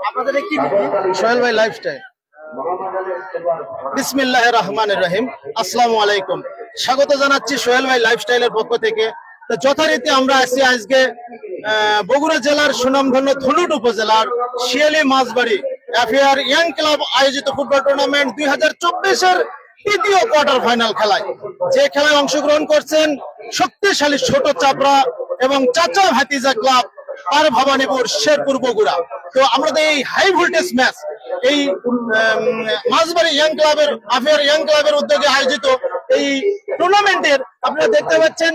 আপনাদের কি সোহেল ভাই লাইফস্টাইল। বিসমিল্লাহির রহমানির রহিম। আসসালামু আলাইকুম, স্বাগত জানাচ্ছি সোহেল ভাই লাইফস্টাইলের পক্ষ থেকে। তো যথারীতি আমরা আছি আজকে বগুড়া জেলার সুনামধন্য ধুনট উপজেলার শিয়ালি মাছবাড়ি এফআইআর ইয়াং ক্লাব আয়োজিত ফুটবল টুর্নামেন্ট 2024-এর তৃতীয় কোয়ার্টার ফাইনাল খেলায়, যে খেলায় অংশগ্রহণ করছেন শক্তিশালী ছোট চাপড়া এবং চাচা ভাতিজা ক্লাব পার ভবানীপুর শেরপুর বগুড়া। তো আমাদের এই হাই ভোল্টেজ ম্যাচ এই মাছবাড়ি ইয়াং ক্লাবের এফআইআর ইয়াং ক্লাবের উদ্যোগে আয়োজিত এই টুর্নামেন্টের আপনারা দেখতে পাচ্ছেন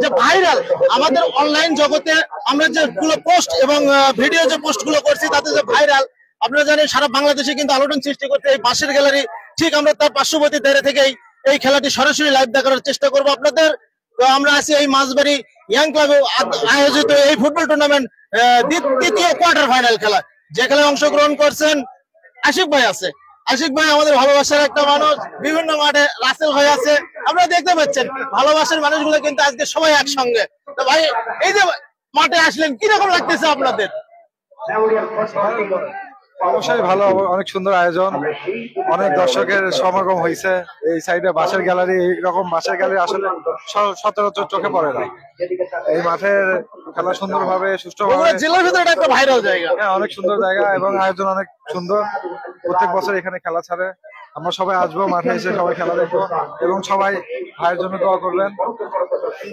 যে ভাইরাল আমাদের অনলাইন জগতে আমরা যেগুলো পোস্ট এবং ভিডিও যে পোস্ট গুলো করছি তাতে যে ভাইরাল, আপনারা জানেন সারা বাংলাদেশে কিন্তু আলোড়ন সৃষ্টি করতে এই বাঁশের গ্যালারি, ঠিক আমরা তার পার্শ্ববর্তী দাঁড়িয়ে থেকেই এই খেলাটি সরাসরি লাইভ দেখানোর চেষ্টা করবো আপনাদের। তো আমরা আছি এই মাছবাড়ি ইয়াং ক্লাবে আয়োজিত এই ফুটবল টুর্নামেন্ট তৃতীয় কোয়ার্টার ফাইনাল খেলা, যে খেলায় অংশগ্রহণ করছেন আশিক ভাই আছে। আশিক ভাই আমাদের ভালোবাসার একটা মানুষ, বিভিন্ন মাঠে রাসেল ভাই আছে, আপনারা দেখতে পাচ্ছেন ভালোবাসার মানুষগুলো কিন্তু আজকে সবাই একসঙ্গে। তো ভাই এই যে মাঠে আসলেন কিরকম লাগতেছে আপনাদের? অবশ্যই ভালো, অনেক সুন্দর আয়োজন, অনেক দর্শকের সমাগম হয়েছে। এই সাইডে বাঁশের গ্যালারি, এইরকম বাঁশের গ্যালারি আসলে সচরাচর চোখে পড়ে না। এই মাঠের খেলা সুন্দরভাবে সুষ্ঠুভাবে, জেলার ভিতরে একটা ভাইরাল জায়গা, হ্যাঁ অনেক সুন্দর জায়গা এবং আয়োজন অনেক সুন্দর। প্রত্যেক বছর এখানে খেলা ছাড়ে, আমরা সবাই আসবো, মাঠে এসে সবাই খেলা দেখবো এবং সবাই ভাইয়ের জন্য দোয়া করবেন।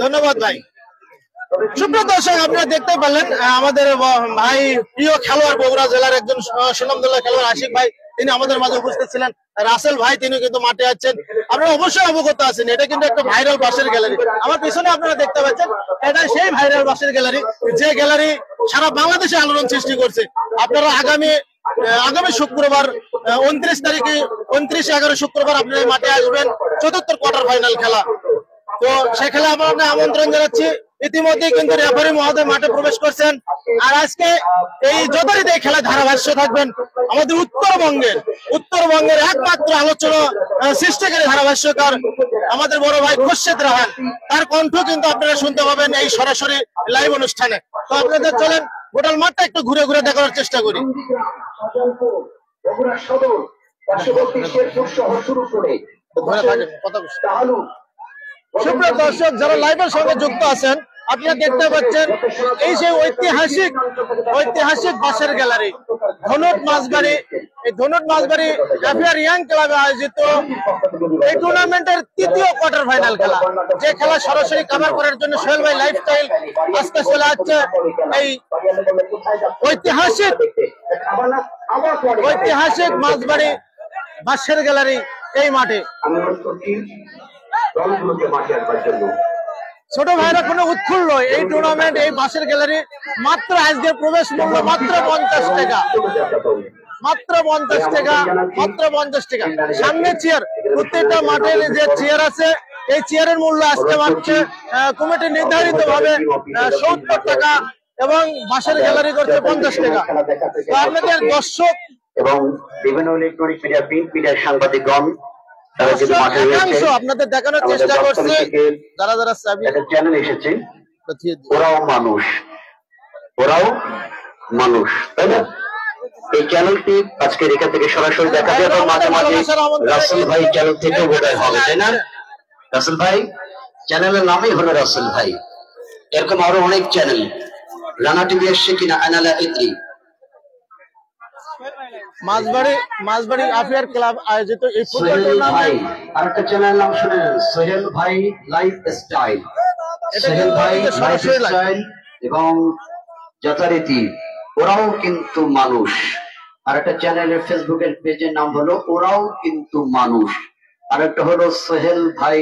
ধন্যবাদ ভাই। সুপ্রিয় দর্শক, আপনারা দেখতে পেলেন আমাদের ভাই প্রিয় খেলোয়াড় বগুড়া জেলার একজন সুনামধন্য খেলোয়াড় আশিক ভাই, তিনি আমাদের মাঝে উপস্থিত ছিলেন। রাসেল ভাই তিনি কিন্তু মাঠে আছেন, আপনারা অবশ্যই অবগত আছেন এটা কিন্তু একটা ভাইরাল বাঁশের গ্যালারি। আমার পিছনে আপনারা দেখতে পাচ্ছেন এটা সেই ভাইরাল বাঁশের গ্যালারি, যে গ্যালারি সারা বাংলাদেশে আলোড়ন সৃষ্টি করছে। আপনারা আগামী শুক্রবার 29 তারিখে 29/11 শুক্রবার আপনারা এই মাঠে আসবেন, চতুর্থ কোয়ার্টার ফাইনাল খেলা। তো সে খেলা আমরা আমন্ত্রণ জানাচ্ছি। ইতিমধ্যে কিন্তু রেফারি মহোদয় মাঠে প্রবেশ করছেন। আর আজকে এই যথারীতি এই খেলা ধারাভাষ্য থাকবেন আমাদের উত্তরবঙ্গের একমাত্র আলোচনা সৃষ্টিকারী ধারাভাষ্যকার আমাদের বড় ভাই খুরশেদ রাহান, তার কণ্ঠ কিন্তু আপনারা শুনতে পাবেন এই সরাসরি লাইভ অনুষ্ঠানে। তো আপনাদের চলেন গোটাল মাঠটা একটু ঘুরে ঘুরে দেখার চেষ্টা করি। সুপ্রিয় দর্শক, যারা লাইভের সঙ্গে যুক্ত আছেন আপনারা দেখতে পাচ্ছেন এই সেই ঐতিহাসিক বাঁশের গ্যালারি ধুনট মাছবাড়ি। এই ধুনট মাছবাড়ি এফআইআর ইয়াং ক্লাবে আয়োজিত এই টুর্নামেন্টের তৃতীয় কোয়ার্টার ফাইনাল খেলা, যে খেলা সরাসরি কভার করার জন্য সোহেল ভাই লাইফস্টাইল আজকে চলে আসছে এই ঐতিহাসিক মাছবাড়ি বাঁশের গ্যালারি এই মাঠে। ছোট ভাইরা কোনো উৎফুল্ল এই টুর্নামেন্ট এই বাঁশের গ্যালারি মাত্র আজকের প্রবেশ মূল্য মাত্র 50 টাকা, মাত্র 50 টাকা, মাত্র 50 টাকা। সামনে চেয়ার, প্রত্যেকটা মাঠের যে চেয়ার আছে এই চেয়ারের মূল্য আজকে মাত্র কমিটি নির্ধারিত ভাবে 70 টাকা এবং বাঁশের গ্যালারি করছে 50 টাকা। তো আপনাদের দর্শক এবং বিভিন্ন ইলেকট্রনিক মিডিয়া, প্রিন্ট মিডিয়ার সাংবাদিকগণ আপনাদের দেখানোর চেষ্টা করছে, যারা যারা চ্যানেল এসেছে ওরাও মানুষ, তাই না? এই চ্যানেলটি আজকে এখান থেকে সরাসরি দেখা যাবে এবং মাঝে মাঝে রাসেল ভাই চ্যানেল থেকেও বোধহয় হবে, তাই না? রাসেল ভাই চ্যানেলের নামই হলো রাসেল ভাই। এরকম আরো অনেক চ্যানেল, রানা টিভি এসছে কিনা, আনালা ইত্রি। মাছবাড়ি এফআইআর ক্লাব আয়োজিত এই ফুটবল টুর্নামেন্ট, আরেকটা চ্যানেল নাম শুনেন, সোহেল ভাই লাইফস্টাইল। সোহেল ভাই লাইফস্টাইল এবং যথারীতি ওরাও কিন্তু মানুষ। আরেকটা চ্যানেলের ফেসবুকের পেজের নাম হলো ওরাও কিন্তু মানুষ, আরেকটা হলো সোহেল ভাই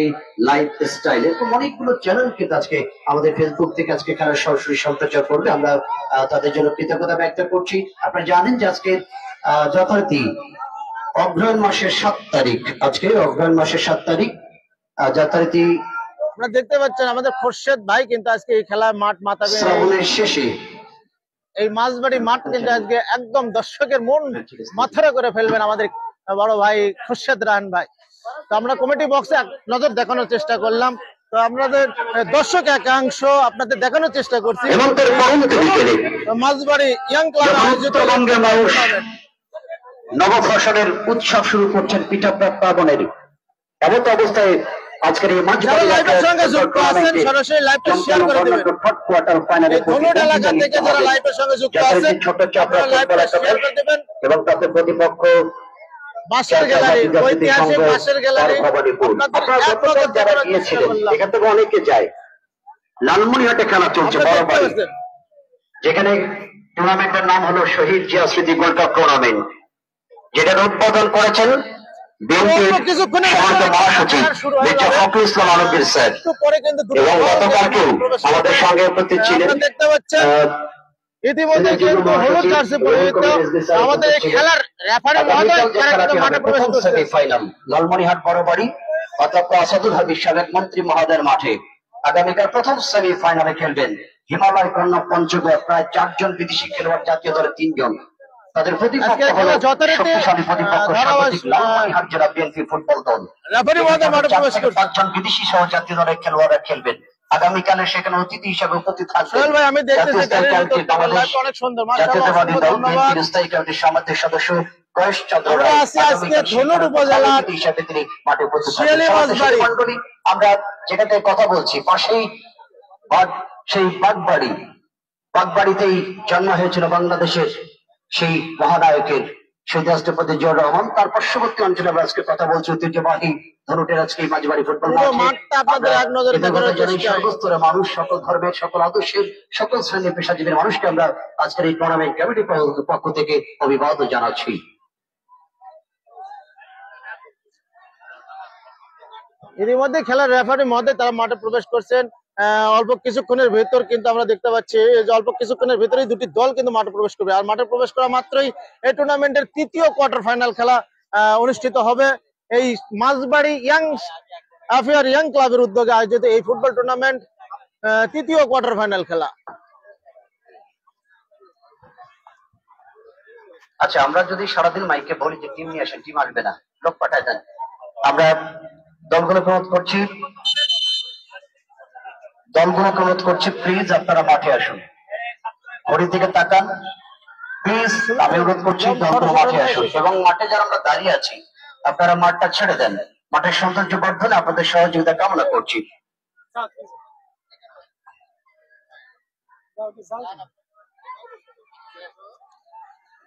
লাইফস্টাইল। এরকম অনেকগুলো চ্যানেল কিন্তু আজকে আমাদের ফেসবুক থেকে আজকে খেলা সরাসরি সম্প্রচার করবে, আমরা তাদের জন্য কৃতজ্ঞতা ব্যক্ত করছি। আপনারা জানেন যে আজকে যথারীতি অগ্রহায়ণ মাসের 7 তারিখ, আজকে অগ্রহায়ণ মাসের 7 তারিখ যথারীতি আপনারা দেখতে পাচ্ছেন আমাদের খুরশেদ ভাই কিন্তু আজকে এই খেলা মাঠ মাতাবেন। শ্রাবণের শেষে এই মাছবাড়ি মাঠ কিন্তু আজকে একদম দর্শকের মন মাথারা করে ফেলবেন আমাদের বড় ভাই খুরশেদ রাহান ভাই। তো আমরা কমিটি বক্সে নজর দেখানোর চেষ্টা করলাম তো আপনাদের দর্শক একাংশ আপনাদের দেখানোর চেষ্টা করছি এবং তার পরবর্তী বিকেলে মাঝবাড়ি ইয়াং ক্লাব আয়োজিত উত্তরবঙ্গের মানুষ নবফসলের উৎসব শুরু করছেন পিঠাপ্রাপ্ত পাবনের এমত অবস্থায় আজকের এই যারা লাইভের সঙ্গে যুক্ত আছেন সরাসরি লাইভটা শেয়ার করে দিবেন। কোয়ার্টার ফাইনালে ধনুট এলাকা থেকে যারা লাইভের সঙ্গে যুক্ত আছেন ছোট আপনারা লাইভটা শেয়ার করে দিবেন। এবং তাদের প্রতিপক্ষ বাঁশের গ্যালারি, ঐতিহাসিক বাঁশের গ্যালারি আপনাদের এক নজর যারা দেখানোর চেষ্টা গিয়েছিলেন করলাম। এখান থেকে অনেকে যায়। লালমনিরহাটে খেলা চলছে আপনারা বড় দেখতে বাড়ি, পাচ্ছেন। যেখানে টুর্নামেন্টের নাম হলো শহীদ জিয়া স্মৃতি গোল্ড কাপ টুর্নামেন্ট, যেটার উদ্বোধন করেছেন বিএনপির সম্মানিত মহাসচিব মির্জা ফখরুল ইসলাম আলমগীর স্যার। একটু পরে কিন্তু দুটো এবং দল গতকালকেও প্রবেশ আমাদের করবে। সঙ্গে উপস্থিত ছিলেন আপনারা দেখতে পাচ্ছেন ইতিমধ্যে কিন্তু হলুদ জার্সি পরিহিত আমাদের এই খেলার রেফারি মহোদয় তারা কিন্তু মাঠে প্রবেশ করছে। সেমিফাইনাল লালমনিরহাট বড় বাড়ি অধ্যক্ষ আসাদুল হাবিব সাবেক মন্ত্রী মহোদয়ের মাঠে আগামীকাল প্রথম সেমিফাইনালে খেলবেন হিমালয় কন্যা পঞ্চগড়, প্রায় 4 জন বিদেশি খেলোয়াড়, জাতীয় দলে 3 জন। তাদের প্রতিপক্ষ আজকের হলো খেলা যথারীতি শক্তিশালী প্রতিপক্ষ স্বাগতিক লালমনিরহাট জেলা বিএনপি ফুটবল দল। রেফারি মহোদয় মাঠে প্রবেশ করছে। 5 জন বিদেশি সহ জাতীয় দলের খেলোয়াড়রা খেলবেন। আগামীকালে সেখানে অতিথি হিসেবে উপস্থিত থাকবেন সোহেল ভাই, আমি দেখতেছি জাতীয় স্থায়ী গ্যালারির কমিটির ভিতর বাংলাদেশ অনেক সুন্দর, মাশাআল্লাহ, জাতীয়তাবাদী অসংখ্য দল ধন্যবাদ। বিএনপির স্থায়ী কমিটির সমাজের সদস্য কয়েস চন্দ্র আমরা রায় আছি আজকে ধনুর উপজেলার হিসাবে তিনি মাঠে উপস্থিত শিয়ালি মাঝবাড়ি। মন্ডলী, আমরা যেখান থেকে কথা বলছি পাশেই সেই বাগবাড়িতেই জন্ম হয়েছিল বাংলাদেশের সেই মহানায়কের শহীদ রাষ্ট্রপতি জিয়াউর রহমান। তার পার্শ্ববর্তী অঞ্চলে আমরা আজকে কথা বলছি ঐতিহ্যবাহী ধনুটের আজকে এই মাঝবাড়ি ফুটবল পুরো মাঠে। মাঠটা আপনাদের এক নজরে দেখানোর চেষ্টা করি। সর্বস্তরের মানুষ, সকল ধর্মের, সকল আদর্শের, সকল শ্রেণীর পেশাজীবীর মানুষকে আমরা আজকের এই টুর্নামেন্ট কমিটির পক্ষ থেকে অভিবাদন জানাচ্ছি। ইতিমধ্যে খেলার রেফারি মহোদয় তারা মাঠে প্রবেশ করছেন। অল্প কিছুক্ষণের ভেতর কিন্তু আমরা দেখতে পাচ্ছি যে অল্প কিছুক্ষণের ভেতরেই দুটি দল কিন্তু মাঠে প্রবেশ করবে। আর মাঠে প্রবেশ করা মাত্রই এই টুর্নামেন্টের তৃতীয় কোয়ার্টার ফাইনাল খেলা অনুষ্ঠিত হবে। এই মাঝবাড়ি ইয়াং আফেয়ার ইয়াং ক্লাবের উদ্যোগে আয়োজিত এই ফুটবল টুর্নামেন্ট তৃতীয় কোয়ার্টার ফাইনাল খেলা। আচ্ছা, আমরা যদি সারাদিন মাইকে বলি যে টিম নিয়ে আসেন, টিম আসবে না, লোক পাঠায় দেন। আমরা দলগুলোকে অনুরোধ করছি প্লিজ আপনারা মাঠে আসুন, ঘড়ির দিকে তাকান প্লিজ। আমি অনুরোধ করছি দলগুলো মাঠে আসুন এবং মাঠে যারা আমরা দাঁড়িয়ে আছি আপনারা মাঠটা ছেড়ে দেন। মাঠের সৌন্দর্য বর্ধনে আপনাদের সহযোগিতা কামনা করছি।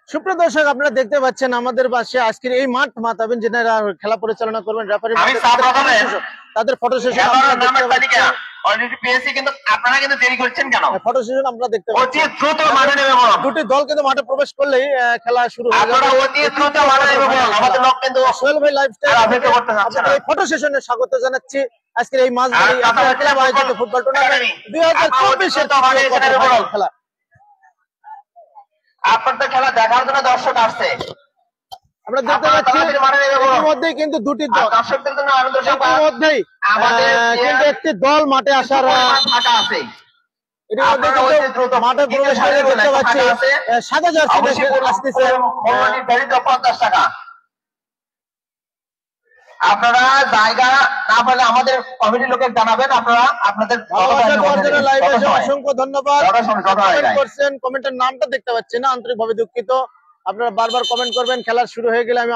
সুপ্রিয় দর্শক, আপনারা দেখতে পাচ্ছেন আমাদের পাশে আজকের এই মাঠ মাতাবেন যিনারা খেলা পরিচালনা করবেন রেফারি তাদের ফটো সেশন অলরেডি পেয়েছি, কিন্তু আপনারা কিন্তু দেরি করছেন কেন? ফটো সেশন আমরা দেখতে পাচ্ছি। অতি দ্রুত মাঠে নেমে পড়ুন। দুটি দল কিন্তু মাঠে প্রবেশ করলেই খেলা শুরু হয়ে যাবে। আপনারা অতি দ্রুত মাঠে নেমে পড়ুন। আমাদের লোক কিন্তু সোহেল ভাই লাইফস্টাইল আর অপেক্ষা করতে চাচ্ছে না। এই ফটো সেশনে স্বাগত জানাচ্ছি আজকের এই মাঝবাড়ি আফেয়ার ক্লাব আয়োজিত ফুটবল টুর্নামেন্ট 2024 এর খেলা। আপনাদের খেলা দেখার জন্য দর্শক আসছে। আমরা দেখতে পাচ্ছি ইতিমধ্যেই কিন্তু দুটি দল দর্শকদের জন্য আরো দর্শক ইতিমধ্যেই কিন্তু একটি দল মাঠে আসার ফাঁকা আছে। ইতিমধ্যে কিন্তু মাঠে প্রবেশ করে দেখতে পাচ্ছি সাদা জার্সি আসতেছে। 50 টাকা। আপনারা জায়গা না পেলে আমাদের কমিটির লোকে জানাবেন। আপনারা আপনাদের অসংখ্য ধন্যবাদ। কমেন্ট করছেন, কমেন্টের নামটা দেখতে পাচ্ছি না, আন্তরিকভাবে দুঃখিত। আপনারা বারবার কমেন্ট করবেন। খেলা শুরু হয়ে গেলে আমি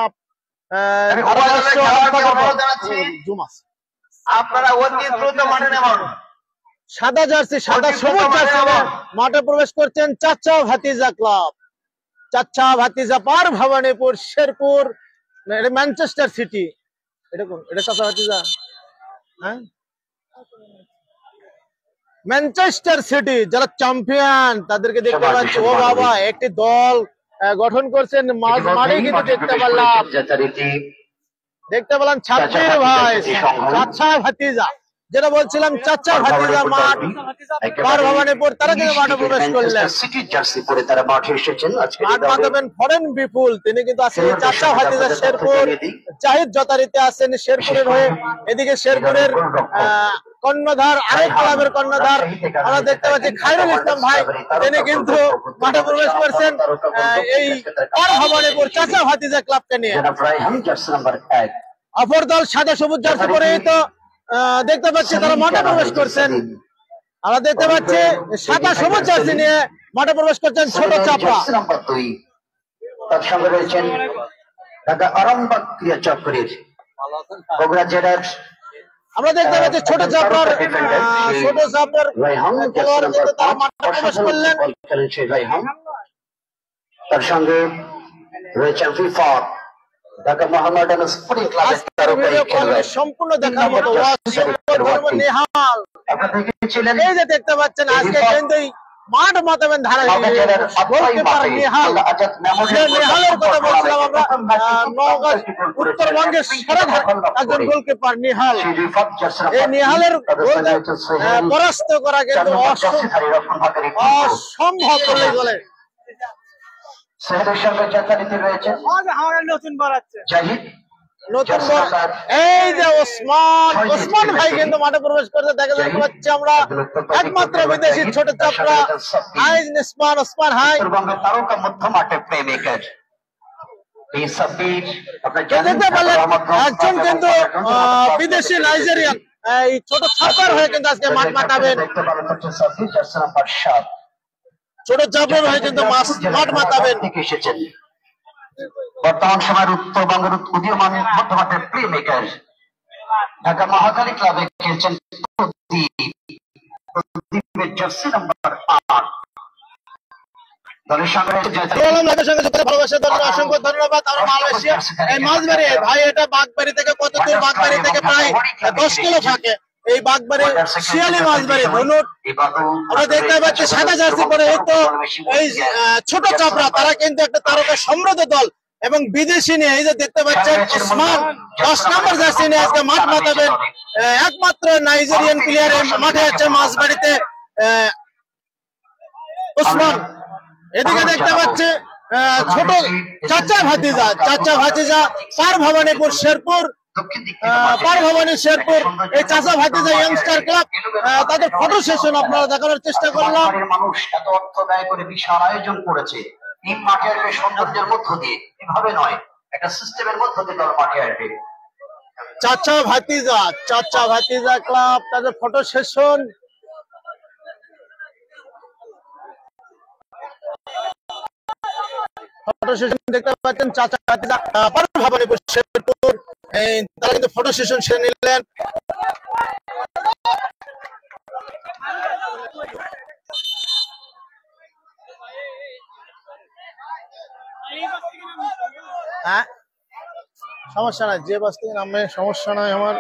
আপনারা অতি দ্রুত মাঠে নেমন। সাদা জার্সি, সাদা সবুজ জার্সি মাঠে প্রবেশ করছেন চাচা ভাতিজা ক্লাব। চাচা ভাতিজা পার ভবানীপুর শেরপুর ম্যানচেস্টার সিটি। এটা কোন? এটা চাচা ভাতিজা, হ্যাঁ, ম্যানচেস্টার সিটি যারা চ্যাম্পিয়ন তাদেরকে দেখতে পাচ্ছি। ও বাবা, একটি দল গঠন করছেন মাঠে কিন্তু দেখতে পেলাম ছাব্বির ভাই চাচা ভাতিজা, যেটা বলছিলাম চাচা ভাতিজা মাঠ পার ভবানীপুর, তারা কিন্তু মাঠে প্রবেশ করলেন। মাঠ মাতাবেন ফরেন বিপুল, তিনি কিন্তু আছেন চাচা ভাতিজা শেরপুর। জাহিদ যথারীতি আছেন শেরপুরের হয়ে। এদিকে শেরপুরের কর্ণধার, আরেক ক্লাবের কর্ণধার আমরা দেখতে পাচ্ছি খায়রুল ইসলাম ভাই, তিনি কিন্তু মাঠে প্রবেশ করছেন এই পার ভবানীপুর চাচা ভাতিজা ক্লাবকে নিয়ে। অপর দল সাদা সবুজ জার্সি পরিহিত দেখতে পাচ্ছি তারা মাঠে প্রবেশ করছেন। আমরা দেখতে পাচ্ছি সাদা সবুজ জার্সি নিয়ে মাঠে প্রবেশ করছেন ছোট চাপড়া। তার সঙ্গে রয়েছেন ঢাকা আরামবাগ ক্রীড়া চক্রের বগুড়া জেলার আমরা দেখতে পাচ্ছি ছোট চাপড়ার খেলোয়াড় কিন্তু তারা মাঠে প্রবেশ করলেন। তার সঙ্গে রয়েছেন ফিফা ঢাকা মোহামেডান স্পোর্টিং ক্লাবের সম্পূর্ণ দেখার মতো নেহাল এই যে দেখতে পাচ্ছেন আজকে কিন্তু মাঠ মাতাবেন ধারাবাহিক নেহালের কথা বলছিলাম আমরা। নওগাঁ উত্তরবঙ্গের সেরা একজন গোলকিপার নেহাল। এই নেহালের পরাস্ত করা কিন্তু অসম্ভব বলে বলে। নতুন এই যে ওসমান ভাই কিন্তু মাঠে প্রবেশ করতে দেখা দেখতে পাচ্ছি আমরা একমাত্র বিদেশি ছোট চাপড়া ওসমান হাই তারকা মধ্যমাঠে প্লেমেকার দেখতে পারলেন একজন কিন্তু বিদেশি নাইজেরিয়ান এই ছোট ছাপড়ার হয়ে কিন্তু আজকে মাঠ মাতাবেন। ছোট চাপড়ার হয়ে কিন্তু মাঠ মাতাবেন। বর্তমান সময়ের উত্তরবঙ্গের উদীয়মান মধ্যমাঠের প্লেমেকার ঢাকা মহাকালী ক্লাবে খেলছেন প্রদীপের জার্সি নাম্বার 8। দলের সঙ্গে অসংখ্য ধন্যবাদ। আমরা মালয়েশিয়া এই মাঝবাড়ি ভাই, এটা বাগবাড়ি থেকে কত দূর? বাগবাড়ি থেকে প্রায় 10 কিলো থাকে এই বাগবাড়ি শিয়ালি মাঝবাড়ি ধনুট। আমরা দেখতে পাচ্ছি সাদা জার্সি পরে তো এই ছোট চাপড়া তারা কিন্তু একটা তারকা সমৃদ্ধ দল এবং বিদেশি নিয়ে এই যে দেখতে পাচ্ছেন ওসমান 10 নম্বর জার্সি নিয়ে আজকে মাঠ মাতাবেন। একমাত্র নাইজেরিয়ান প্লেয়ার মাঠে আছে মাঝবাড়িতে ওসমান। এদিকে দেখতে পাচ্ছে ছোট চাচা ভাতিজা পার ভবানীপুর শেরপুর এই চাচা ভাতিজা ইয়াংস্টার ক্লাব তাদের ফটো সেশন আপনারা দেখানোর চেষ্টা করলাম। মানুষ এত অর্থ ব্যয় করে বিশাল আয়োজন করেছে এই মাঠে আসবে সৌন্দর্যের মধ্য দিয়ে, এভাবে নয় একটা সিস্টেমের মধ্য দিয়ে দল মাঠে আসবে। চাচা ভাতিজা ক্লাব তাদের ফটো সেশন দেখতে পাচ্ছেন। চাচা ভাতিজা ভবানীপুর শেরপুর তারা কিন্তু ফটো সেশন সেরে নিলেন। হ্যাঁ সমস্যা নাই, যে বাস থেকে নামে সমস্যা নাই আমার।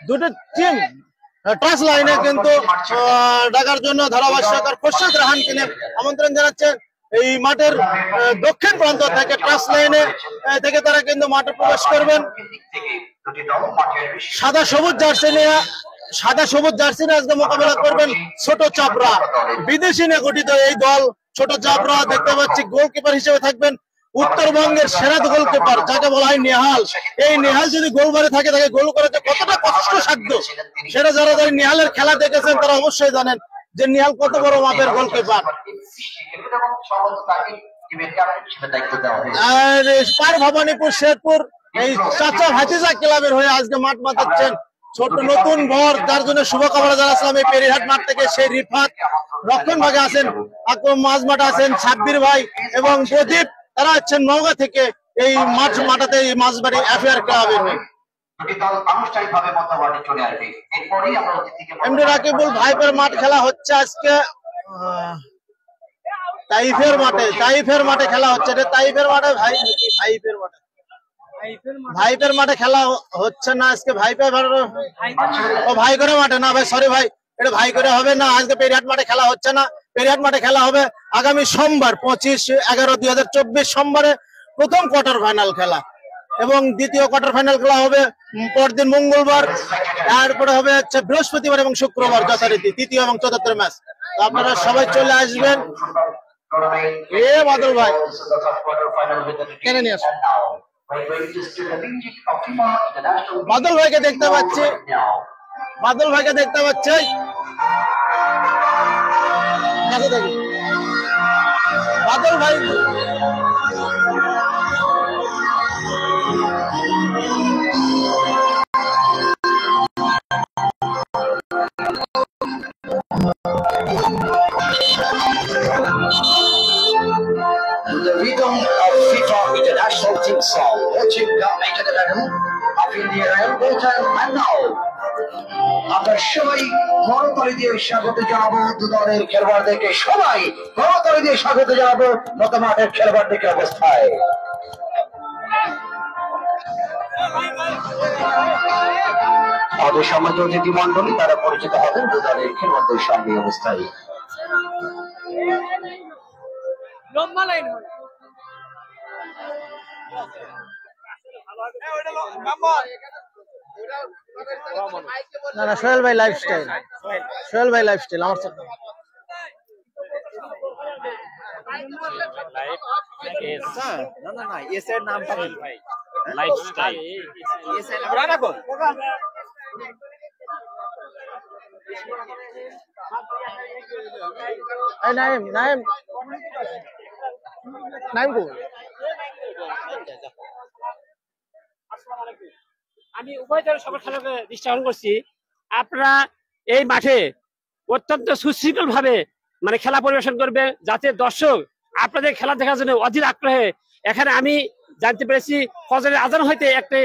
দুটো টিম টস লাইনে কিন্তু ডাকার জন্য ধারাভাষ্য সরকার খোরশেদ রাহানকে আমন্ত্রণ জানাচ্ছেন। এই মাঠের দক্ষিণ প্রান্ত থেকে টস লাইনে থেকে তারা কিন্তু মাঠে প্রবেশ করবেন। সাদা সবুজ জার্সি নিয়ে আজকে মোকাবেলা করবেন ছোট চাপড়া। বিদেশি নিয়ে গঠিত এই দল ছোট চাপড়া। দেখতে পাচ্ছি গোলকিপার হিসেবে থাকবেন উত্তরবঙ্গের সেরা গোলকিপার যাকে বলা হয় নেহাল। এই নেহাল যদি গোল মারে থাকে তাকে গোল করাতে কতটা কষ্টসাধ্য সেটা যারা নেহালের খেলা দেখেছেন তারা অবশ্যই জানেন যে নেহাল কত বড় মাপের গোলকিপার। আর পার ভবানীপুর শেরপুর এই চাচা ভাতিজা ক্লাবের হয়ে আজকে মাঠ মাতাচ্ছেন ছোট নতুন ভর, যার জন্য শুভকামনা জানাচ্ছিলাম। এই পেরিহাট মাঠ থেকে সেই রিফাত রক্ষণ ভাগে আছেন, আকরম মাঝ মাঠে আছেন সাব্বির ভাই এবং প্রদীপ, তারা আছেন নওগাঁ থেকে এই মাঠ মাঠাতে এই মাঝবাড়ি অ্যাফেয়ার ক্লাবের হয়ে। এমডি রাকিবুল ভাইপের মাঠ খেলা হচ্ছে আজকে তাইফের মাঠে খেলা হচ্ছে। তাইফের মাঠে ভাইপের মাঠে খেলা হচ্ছে না আজকে। ভাই করে মাঠে না ভাই, সরি ভাই, এটা ভাই করে হবে না। আজকে পেরিহাট মাঠে খেলা হচ্ছে না। পেরিহাট মাঠে খেলা হবে আগামী সোমবার 25/11/2024 সোমবারে প্রথম কোয়ার্টার ফাইনাল খেলা এবং দ্বিতীয় কোয়ার্টার ফাইনাল খেলা হবে পরদিন মঙ্গলবার। তারপরে হবে হচ্ছে বৃহস্পতিবার এবং শুক্রবার যথারীতি তৃতীয় এবং চতুর্থ ম্যাচ। আপনারা সবাই চলে আসবেন। বাদল ভাই কেন নিয়ে আসেন? বাদল ভাইকে দেখতে পাচ্ছি, বাদল ভাই also watching the 811 of India Rail Hotel and now আমরা সবাই করতালি দিয়ে স্বাগত জানাবো দু দলের খেলোয়াড়দেরকে সবাই করতালি দিয়ে স্বাগত জানাবো মতামতের খেলোয়াড়দেরকে অবস্থায় আমাদের সম্মানিত অতিথি মন্ডলী তারা পরিচিত হবেন দু দলের খেলোয়াড়দের সঙ্গে অবস্থায় না না সোহেল ভাই লাইফস্টাইল আমার সাথে আমি উভয় দলের সকল খেলোয়াড়কে দৃষ্টি আকর্ষণ করছি আপনারা এই মাঠে অত্যন্ত সুশৃঙ্খল ভাবে মানে খেলা পরিবেশন করবে যাতে দর্শক আপনাদের খেলা দেখার জন্য অধীর আগ্রহে এখানে আমি জানতে পেরেছি ফজরের আজান হইতে একটি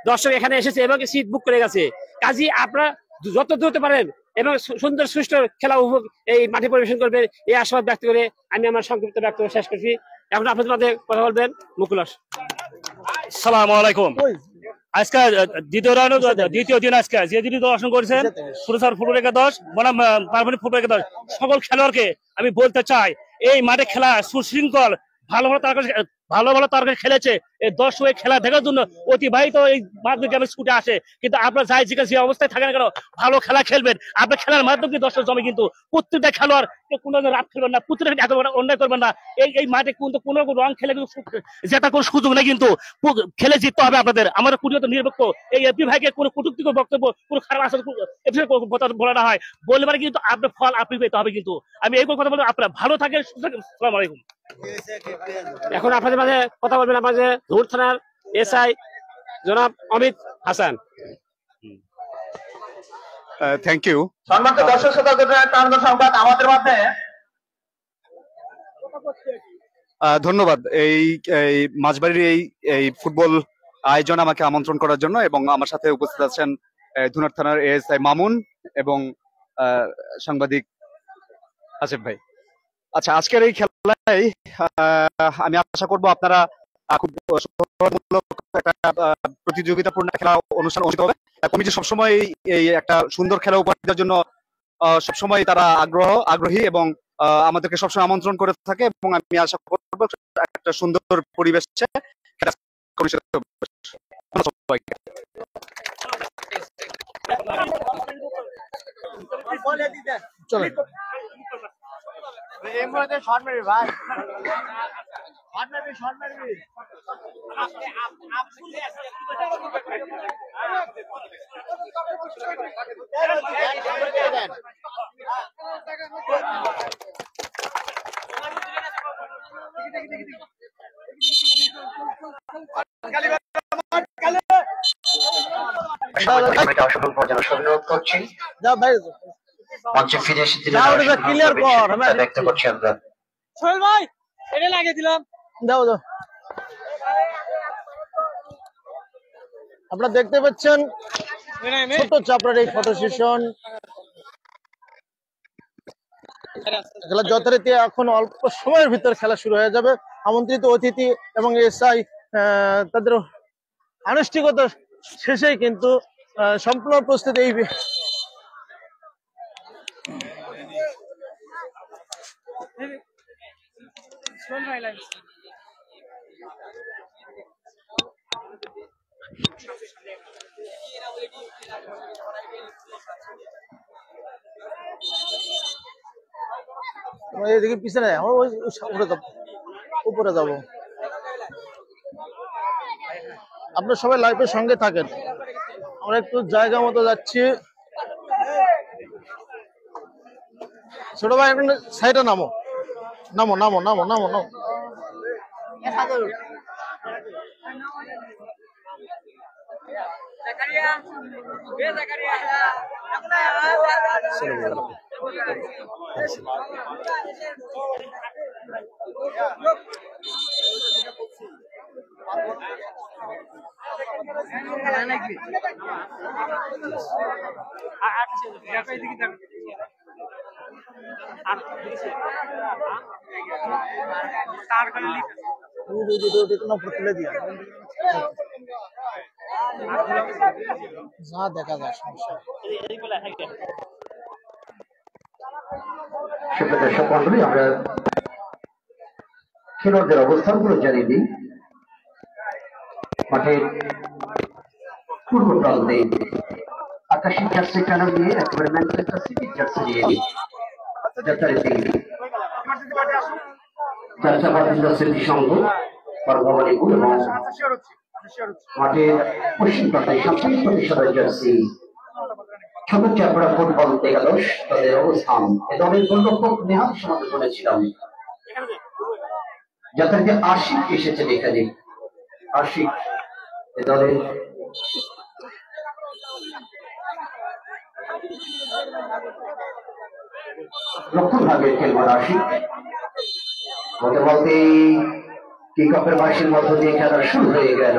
দর্শক এখানে এসেছে এবং সিট বুক করে গেছে কাজী আপনারা যত দ্রুত পারেন এবং সুন্দর সুষ্ঠু খেলা উপভোগ এই মাঠে পরিবেশন করবেন এই আশাবাদ ব্যক্ত করে আমি আমার সংক্ষিপ্ত বক্তব্য শেষ করছি। এখন আপনাদের মধ্যে কথা বলবেন মুকুলাস। আসসালামু আলাইকুম। আজকে দ্বিতীয় দিন আজকে যে দিন দর্শন করেছেন ফুটবল একাদশ বনাম পারমাণবিক ফুটবল একাদশ সকল খেলোয়াড়কে আমি বলতে চাই এই মাঠে খেলা সুশৃঙ্খল ভালো ভালো তারকা খেলেছে এই দর্শক খেলা দেখার জন্য অতিবাহিত এই মাধ্যমে স্কুটে আসে কিন্তু আপনার যাই যে অবস্থায় থাকেন কেন ভালো খেলা খেলবেন আপনার খেলার মাধ্যমে দর্শক জমে কিন্তু প্রত্যেকটা খেলোয়াড় কোনো রাত খেলবেন না প্রত্যেকটা অন্যায় করবেন না এই মাঠে কিন্তু কোনো রং খেলে কিন্তু জেতার কোনো সুযোগ নেই কিন্তু খেলে জিততে হবে আপনাদের আমার কুটিগত নিরপেক্ষ এই এপি ভাইকে কোনো কটূক্তিক বক্তব্য কোনো খারাপ আচরণ বলা না হয় বললে মানে কিন্তু আপনার ফল আপনি পেতে হবে কিন্তু আমি এই কথা বলবো আপনারা ভালো থাকেন সুস্থ থাকেন। আসসালামু আলাইকুম। এখন আপনাদের মাঝে কথা বলবেন আমাদের ধুর থানার এসআই জনাব অমিত হাসান। Thank you. সম্মানিত দর্শক শ্রোতা আনন্দ সংবাদ আমাদের মধ্যে ধন্যবাদ এই মাঝবাড়ির এই ফুটবল আয়োজন আমাকে আমন্ত্রণ করার জন্য এবং আমার সাথে উপস্থিত আছেন ধুনার থানার এএসআই মামুন এবং সাংবাদিক আসিফ ভাই। আচ্ছা আজকের এই খেলায় আমি আশা করব আপনারা খুব একটা প্রতিযোগিতাপূর্ণ খেলা অনুষ্ঠান অনুষ্ঠিত হবে। কমিটি সবসময় এই একটা সুন্দর খেলা উপহার দেওয়ার জন্য সবসময় তারা আগ্রহী এবং আমাদেরকে সবসময় আমন্ত্রণ করে থাকে এবং আমি আশা করব একটা সুন্দর পরিবেশে চলেন এই মুহূর্তে শর্ট মারবি ভাই শর্ট মারবি মঞ্চে ফিরে এসে ব্যক্ত করছি আমরা সোহেল ভাই এটা লাগিয়ে দিলাম দাও আপনারা দেখতে পাচ্ছেন ছোট চাপড়ার এই ফটো সেশন খেলা যথারীতি এখন অল্প সময়ের ভিতর খেলা শুরু হয়ে যাবে। আমন্ত্রিত অতিথি এবং এসআই তাদের আনুষ্ঠানিকতা শেষেই কিন্তু সম্পূর্ণ প্রস্তুতি এই এদিকে পিছনে আমরা ওই উপরে যাবো। আপনারা সবাই লাইভের সঙ্গে থাকেন, আমরা একটু জায়গা মতো যাচ্ছি। ছোট ভাই এখানে সাইডে নামো নামো নামো নামো নামো নামো যা দেখা যায় সমস্যা। দর্শক মন্ডলী, আমরা খেলোয়াড়দের অবস্থানগুলো জানিয়ে দিই। মাঠের পূর্ব প্রান্তে আকাশী জার্সি টানা দিয়ে একেবারে ম্যানচেস্টার সিটির জার্সি নিয়ে যথারীতি যাত্রাবাদ স্মৃতি সংঘ পরভবানীপুর এবং মাঠের পশ্চিম প্রান্তে 37% জার্সি ছোট চাপড়া ফুটবল একাদশ তাদের অবস্থান। এ দলের গোলরক্ষক নেহাল সমাজে বলেছিলাম যথারীতি আশিক এসেছেন এখানে। আশিক এ দলের লক্ষণ ভাগের খেলোয়াড় আশিক। বলতে বলতে কিক অফের বাঁশির মধ্য দিয়ে খেলা শুরু হয়ে গেল।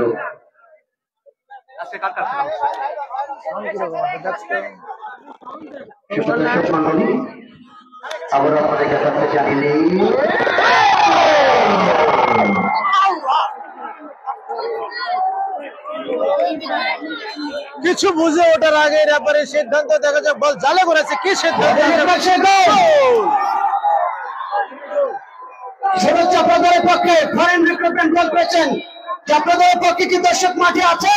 আবার আপনাদের কাছে জানিয়ে কিছু বুঝে ওঠার আগে ব্যাপারে সিদ্ধান্ত দেখা যায় বল জালে করেছে। কি সিদ্ধান্ত? চাপড়াদের পক্ষে ফরেন রিক্রুটমেন্ট গোল করেছেন। চাপড়াদের পক্ষে কি দর্শক মাঠে আছে?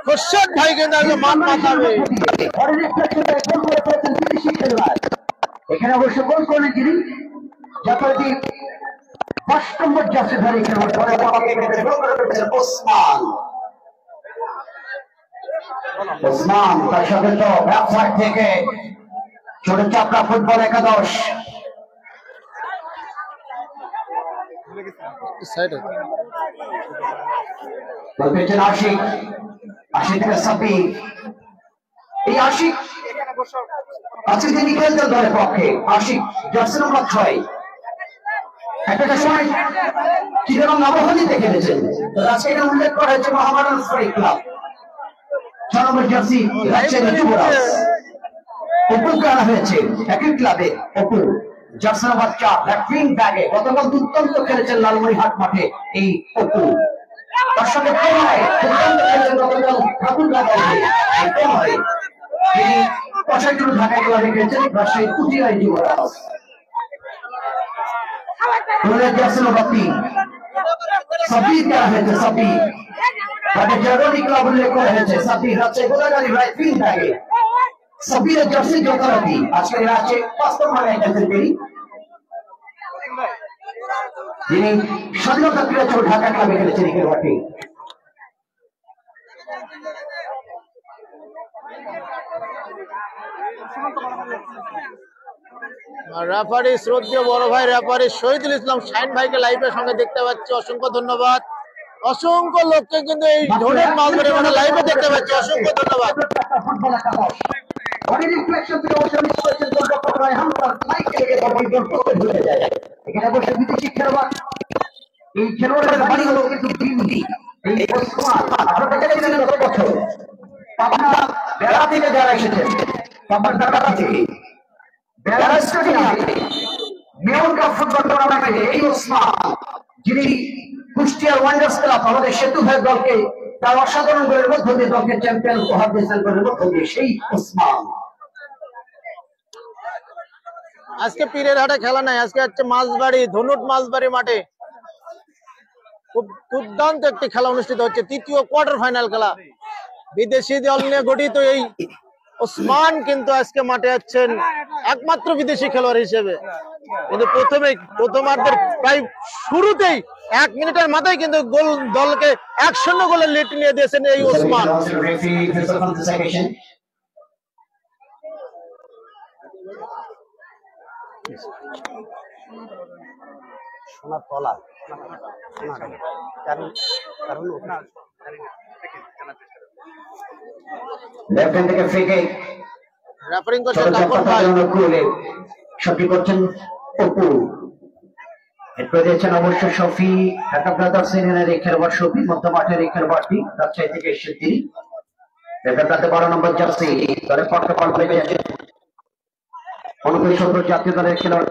খুরশেদ ভাই কিন্তু আগে মান মাতাবে। এখানে অবশ্য গোল করলেন যিনি যথারীতি 5 নম্বর জার্সি ধারী ওসমান। ওসমান তার সাথে তো ব্যাক সাইড থেকে ছোট চাপড়া ফুটবল একাদশ পেয়েছেন আশিক। আশিক থেকে সাব্বির। এই আশিক আজকে তিনি খেলতেন দলের পক্ষে। Ashiq jersey number 6। একটা সময় চিররং আবহাওয়াতে খেলেছেন। আজকে এটা উল্লেখ করা হয়েছে মহামারান স্পোর্টিং ক্লাব। 6 নম্বর জার্সি রাজশাহী যুবরাজ অপুকে আনা হয়েছে একই ক্লাবে। অপু জার্সি নম্বর 4 লেফট ব্যাগে গতকাল দুর্দান্ত খেলেছেন লালমনিরহাট মাঠে এই অপু। তার সঙ্গে দুর্দান্ত খেলেছেন গতকাল ঠাকুরগাঁও তিনি কষাইগুলো ঢাকায় ক্লাবে খেলেছেন রাজশাহী কুটিয়ায় যুবরাজ। জার্সি নম্বর 3 সাব্বির করা হয়েছে। সাব্বির তাদের জাগরণী ক্লাব উল্লেখ করা হয়েছে। সাব্বির রাজশাহী গোদাগাড়ি রাইট উইং ব্যাগে। সাব্বিরের জার্সি যথারীতি আজকে রাজ্যে বাস্তব মানে খেলতেন তিনি, যিনি স্বাধীনতা ক্রীড়া চোর ঢাকা ক্লাবে খেলেছেন এই খেলোয়াড়টি। রেফারি শ্রদ্ধেয় বড় ভাই রেফারি শহীদুল ইসলাম শাহিন ভাইকে লাইভের সঙ্গে দেখতে পাচ্ছি। অসংখ্য ধন্যবাদ। অসংখ্য লোককে কিন্তু এই ধরনের মালবাড়ি মানে লাইভে দেখতে পাচ্ছি। অসংখ্য ধন্যবাদ। এখানে বসে বিদেশি খেলোয়াড়। এই খেলোয়াড়ের বাড়ি হলো কিন্তু দিল্লি। এই ওসমান আপনারা দেখেছিলেন গত বছর পাবনা বেড়া থেকে যারা এসেছেন, পাবনা বেড়া থেকে বেড়া স্টেডিয়ামে মেয়র কাপ ফুটবল টুর্নামেন্টে এই ওসমান, যিনি কুষ্টিয়ার ওয়ান্ডার্স ক্লাব আমাদের সেতু ভাই দলকে তার অসাধারণ গোলের মধ্য দিয়ে দলকে চ্যাম্পিয়ন উপহার দিয়েছেন গোলের মধ্য দিয়ে সেই ওসমান। আজকে পীরের হাটে খেলা নাই, আজকে হচ্ছে মাছবাড়ি ধনুট মাছবাড়ি মাঠে খুব দুর্দান্ত একটি খেলা অনুষ্ঠিত হচ্ছে। তৃতীয় কোয়ার্টার ফাইনাল খেলা। বিদেশি দল নিয়ে গঠিত এই ওসমান কিন্তু আজকে মাঠে আছেন একমাত্র বিদেশি খেলোয়াড় হিসেবে। কিন্তু প্রথমার্ধের প্রায় শুরুতেই 1 মিনিটের মাথায় কিন্তু গোল দলকে 1-0 গোলের লিড নিয়ে দিয়েছেন এই ওসমান। সোনার তলা কারণ লেফট হ্যান্ড থেকে ফ্রি কিক রেফারিং করছেন কাপড় ভাই। শফি করছেন অপু, এরপরে দিয়েছেন অবশ্য শফি। ঢাকা ব্রাদার্স ইউনিয়নের এই খেলোয়াড় শফি, মধ্য মাঠের এই খেলোয়াড়টি রাজশাহী থেকে এসেছেন তিনি। ঢাকা ব্রাদার্স 12 নম্বর জার্সি দলের পক্ষে বল পেয়ে গেছেন 19 জাতীয় দলের খেলোয়াড়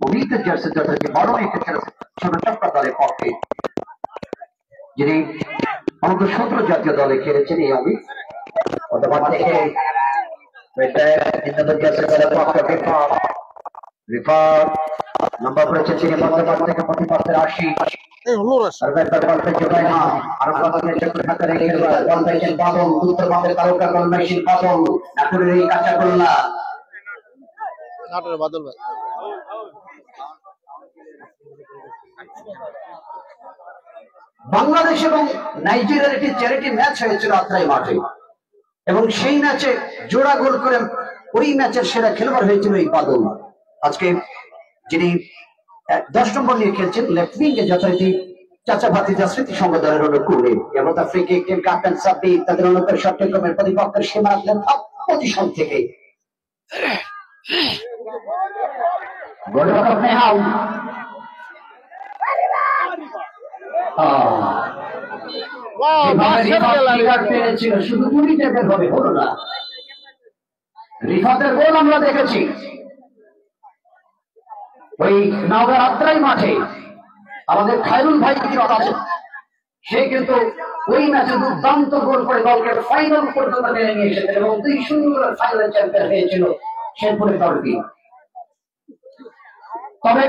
অভিজিৎ জার্সি যথারীতি বড় একটা খেলেছেন ছোটচক্র দলের পক্ষে, যিনি 19 জাতীয় দলে খেলেছেন এই অভিজিৎ। অথবা থেকে নাম্বার করেছেন তিনি বর্তমান থেকে প্রতিপক্ষের 80 বাদল ভাই। বাংলাদেশ এবং নাইজেরিয়ার একটি চ্যারিটি ম্যাচ হয়েছিল আত্রাই মাঠে, এবং সেই ম্যাচে জোড়া গোল করে ওই ম্যাচের সেরা খেলোয়াড় হয়েছিল এই বাদল। আজকে যিনি 10 নম্বর নিয়ে খেলছেন লেফট উইঙ্গে যথারীতি চাচা ভাতিজা স্মৃতি সংঘ দলের অনুকূলে, এবং তার free kick team captain Sabbir তাদের অনুকূলে শটটেকমের প্রতিপক্ষের সীমা রাখলেন পজিশন থেকে। গোলরক্ষক নেহাল শুধু 20 টাকার হবে, হলো না। রিফাতের গোল আমরা দেখেছি ওই নওগাঁ আত্রাই মাঠে, আমাদের খায়রুল ভাই বিরত আছেন, সে কিন্তু ওই ম্যাচে দুর্দান্ত গোল করে দলকে ফাইনাল পর্যন্ত টেনে নিয়ে এসেছেন এবং 2-0 ফাইনাল চ্যাম্পিয়ন হয়েছিল শেরপুরের দলটি। তবে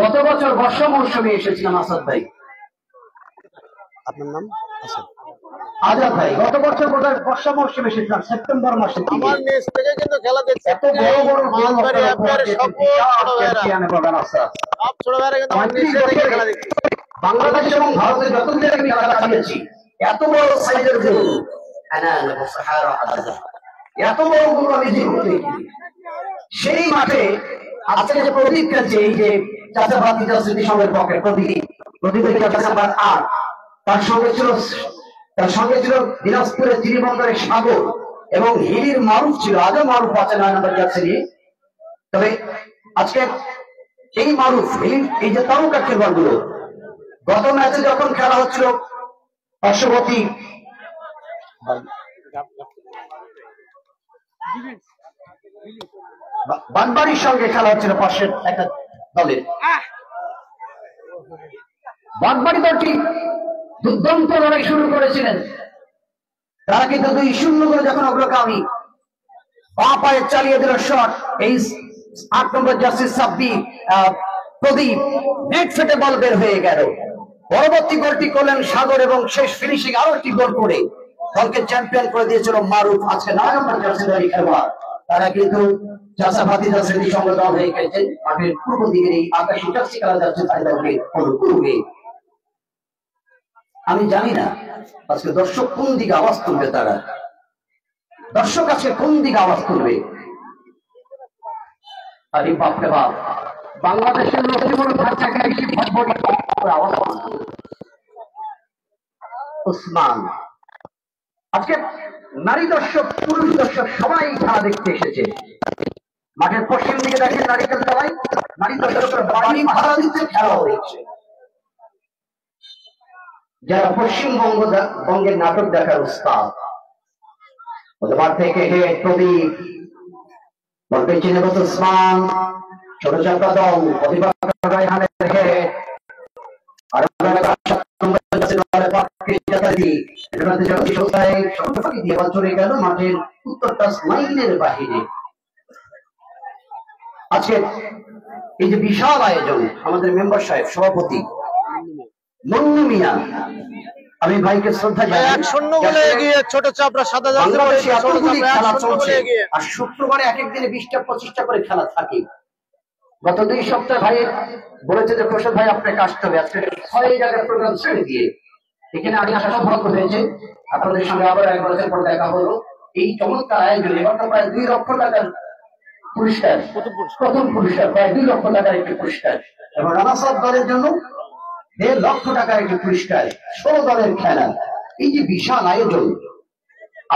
গত বছর বর্ষা মৌসুমে এসেছিলাম আসাদ ভাই, আপনার নাম আজাদ ভাই, গত বছর বোধহয় বর্ষা মৌসুমে এসেছিলাম সেপ্টেম্বর মাসে। আমার নিজ থেকে কিন্তু খেলা দেখছে, এত বড় বড় মাঝবাড়ি এফআইআর সব ছোট ভাইরা, সব ছোট ভাইরা কিন্তু আমার নিজ থেকে খেলা দেখছে। বাংলাদেশ এবং ভারতের যত জায়গায় আমি খেলা খেলেছি, এত বড় সাইজের গোল, এত বড় গোল আমি জীবনে দেখিনি। সেই মাঠে আজকে যে প্রদীপ খেলছে, এই যে চাচা ভাতিজা স্মৃতি সংঘের পক্ষে প্রদীপের নাম্বার 8, তার সঙ্গে ছিল দিনাজপুরের চিনিবন্দরের সাগর এবং হিলির মারুফ ছিল, আজও মারুফ আছে 9 নম্বর জার্সি নিয়ে। তবে আজকে এই মারুফ হিলির এই যে তারকা খেলোয়াড় গুলো, গত ম্যাচে যখন খেলা হচ্ছিল পার্শ্ববর্তী বানবাড়ির সঙ্গে খেলা হচ্ছিল পাশের একটা দলের, বানবাড়ি দলটি দুর্দান্ত লড়াই শুরু করেছিলেন। তারা কিন্তু 2-0 করে যখন অগ্রগামী, পা পায়ে চালিয়ে দিল শট, এই 8 নম্বর জার্সি সাব্বির প্রদীপ নেট ফেটে বল বের হয়ে গেল। পরবর্তী গোলটি করলেন সাগর এবং শেষ ফিনিশিং আরো একটি গোল করে দলকে চ্যাম্পিয়ন করে দিয়েছিল মারুফ। আজকে 9 নম্বর জার্সি খেলোয়াড়, তারা কিন্তু চাচা ভাতিজা স্মৃতি সংঘ দল হয়ে খেলছেন মাঠের পূর্ব দিকের এই আকাশী জার্সি খেলা যাচ্ছে তাই দলকে অনুকূলে। আমি জানি না আজকে দর্শক কোন দিকে আওয়াজ তুলবে, তারা দর্শক আজকে কোন দিকে আওয়াজ তুলবে। আরে বাপরে বাপ, বাংলাদেশের আওয়াজ উসমান। আজকে নারী দর্শক পুরুষ দর্শক সবাই খেলা দেখতে এসেছে। মাঠের পশ্চিম দিকে দেখেন নারিকেল তলায় নারী দর্শকের বাড়ি ভাড়া দিতে খেলা হয়েছে। যারা পশ্চিমবঙ্গের নাটক দেখার উস্তাদ, মাঠ থেকে হে প্রদীপ বলবে চিনেগত উসমান, ছোট চাকা দল প্রতিপক্ষ রায়হানের হে আর চলে গেল মাঠের উত্তরটা লাইনের বাহিরে। আজকে এই যে বিশাল আয়োজন, আমাদের মেম্বার সাহেব সভাপতি মন্নু মিয়া, আমি ভাইকে শ্রদ্ধা জানাই। 1-0 গোলে এগিয়ে ছোট চাপড়া সাদা বাংলাদেশে এতগুলি খেলা চলছে, আর শুক্রবারে এক এক দিনে 20টা-25টা করে খেলা থাকে। গত 2 সপ্তাহে ভাই বলেছে যে প্রসাদ ভাই আপনাকে আসতে হবে, আজকে 6 জায়গার প্রোগ্রাম ছেড়ে দিয়ে এখানে আমি আসা সৌভাগ্য হয়েছে। আপনাদের সঙ্গে আবার 1 বছর পর দেখা হলো। এই চমৎকার আয়োজন, এবার প্রায় 2 লক্ষ টাকার পুরস্কার, প্রথম পুরস্কার প্রায় 2 লক্ষ টাকার একটি পুরস্কার, এবং রানার্স আপ দলের জন্য 1.5 লক্ষ টাকার একটি পুরস্কার, 16 দলের খেলা, এই যে বিশাল আয়োজন,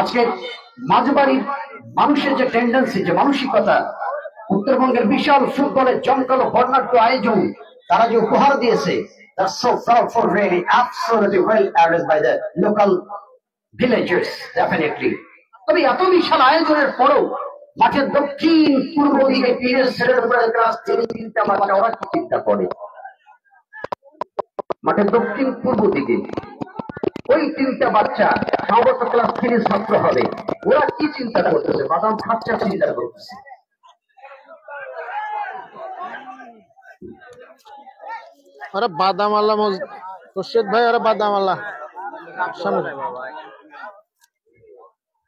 আজকে মাঝবাড়ির মানুষের যে টেন্ডেন্সি, যে মানসিকতা, উত্তরবঙ্গের বিশাল ফুটবলের জমকালো বর্ণাঢ্য আয়োজন, তারা যে উপহার দিয়েছে, that's so powerful, really, absolutely well addressed by the local villagers, definitely. তবে এত বিশাল আয়োজনের পরেও মাঠের দক্ষিণ পূর্ব দিকে তীরের ছেলের উপরে ক্লাস 3-3টা বাচ্চা, ওরা কি চিন্তা করে? মাঠের দক্ষিণ পূর্ব দিকে ওই 3টা বাচ্চা সম্ভবত ক্লাস 3 ছাত্র হবে, ওরা কি চিন্তা করতেছে? বাদাম খাচ্ছা চিন্তা করতেছে। ওরা বাদাম আল্লাহ মুর্শিদ ভাই, ওরা বাদাম আল্লাহ সামনে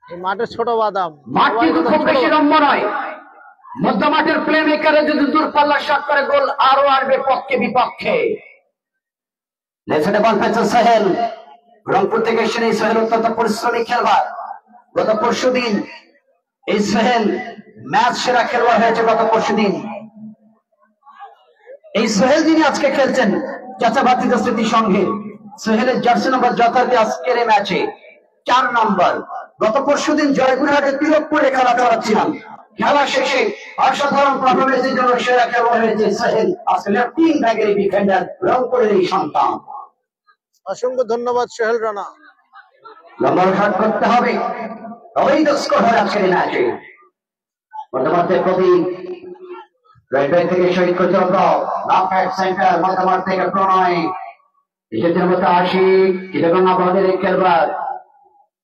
এই মাঠের ছোট বাদাম। মাঠ কিন্তু খুব বেশি লম্বা নয়, মধ্য মাঠের প্লে মেকারে যদি দূরপাল্লা শট করে গোল আরো আসবে পক্ষে বিপক্ষে। লেফটে বল পেয়েছে সোহেল, রংপুর থেকে এসে এই সোহেল অত্যন্ত পরিশ্রমী খেলোয়াড়। গত পরশুদিন এই সোহেল ম্যাচ সেরা খেলোয়াড় হয়েছে গত পরশুদিন। এই সোহেল যিনি আজকে খেলছেন চাচা ভাতিজা স্মৃতি সংঘে, সোহেলের জার্সি নম্বর যথারীতি আজকের এই ম্যাচে 4 নম্বর। গত পরশুদিন জয়পুরহাটে তিলকপুরে খেলা চালাচ্ছিলাম, খেলা শেষে অসাধারণ পারফরমেন্সের জন্য সেরা খেলোয়াড় হয়েছে সোহেল। আসলে 3 ব্যাগের ডিফেন্ডার, রংপুরের এই সন্তান। অসংখ্য ধন্যবাদ সোহেল রানা। লম্বা শট করতে হবে, তবেই তো স্কোর হয় আজকের এই ম্যাচে। মধ্যমাঠের প্রদীপ, রাইট ব্যাক থেকে শহীদ করতে হবে, লেফট ব্যাক সেন্টার মধ্যমাঠ থেকে প্রণয়, নিজেদের মতো আশিক, চিটাগং আবাহনীর এই খেলোয়াড়।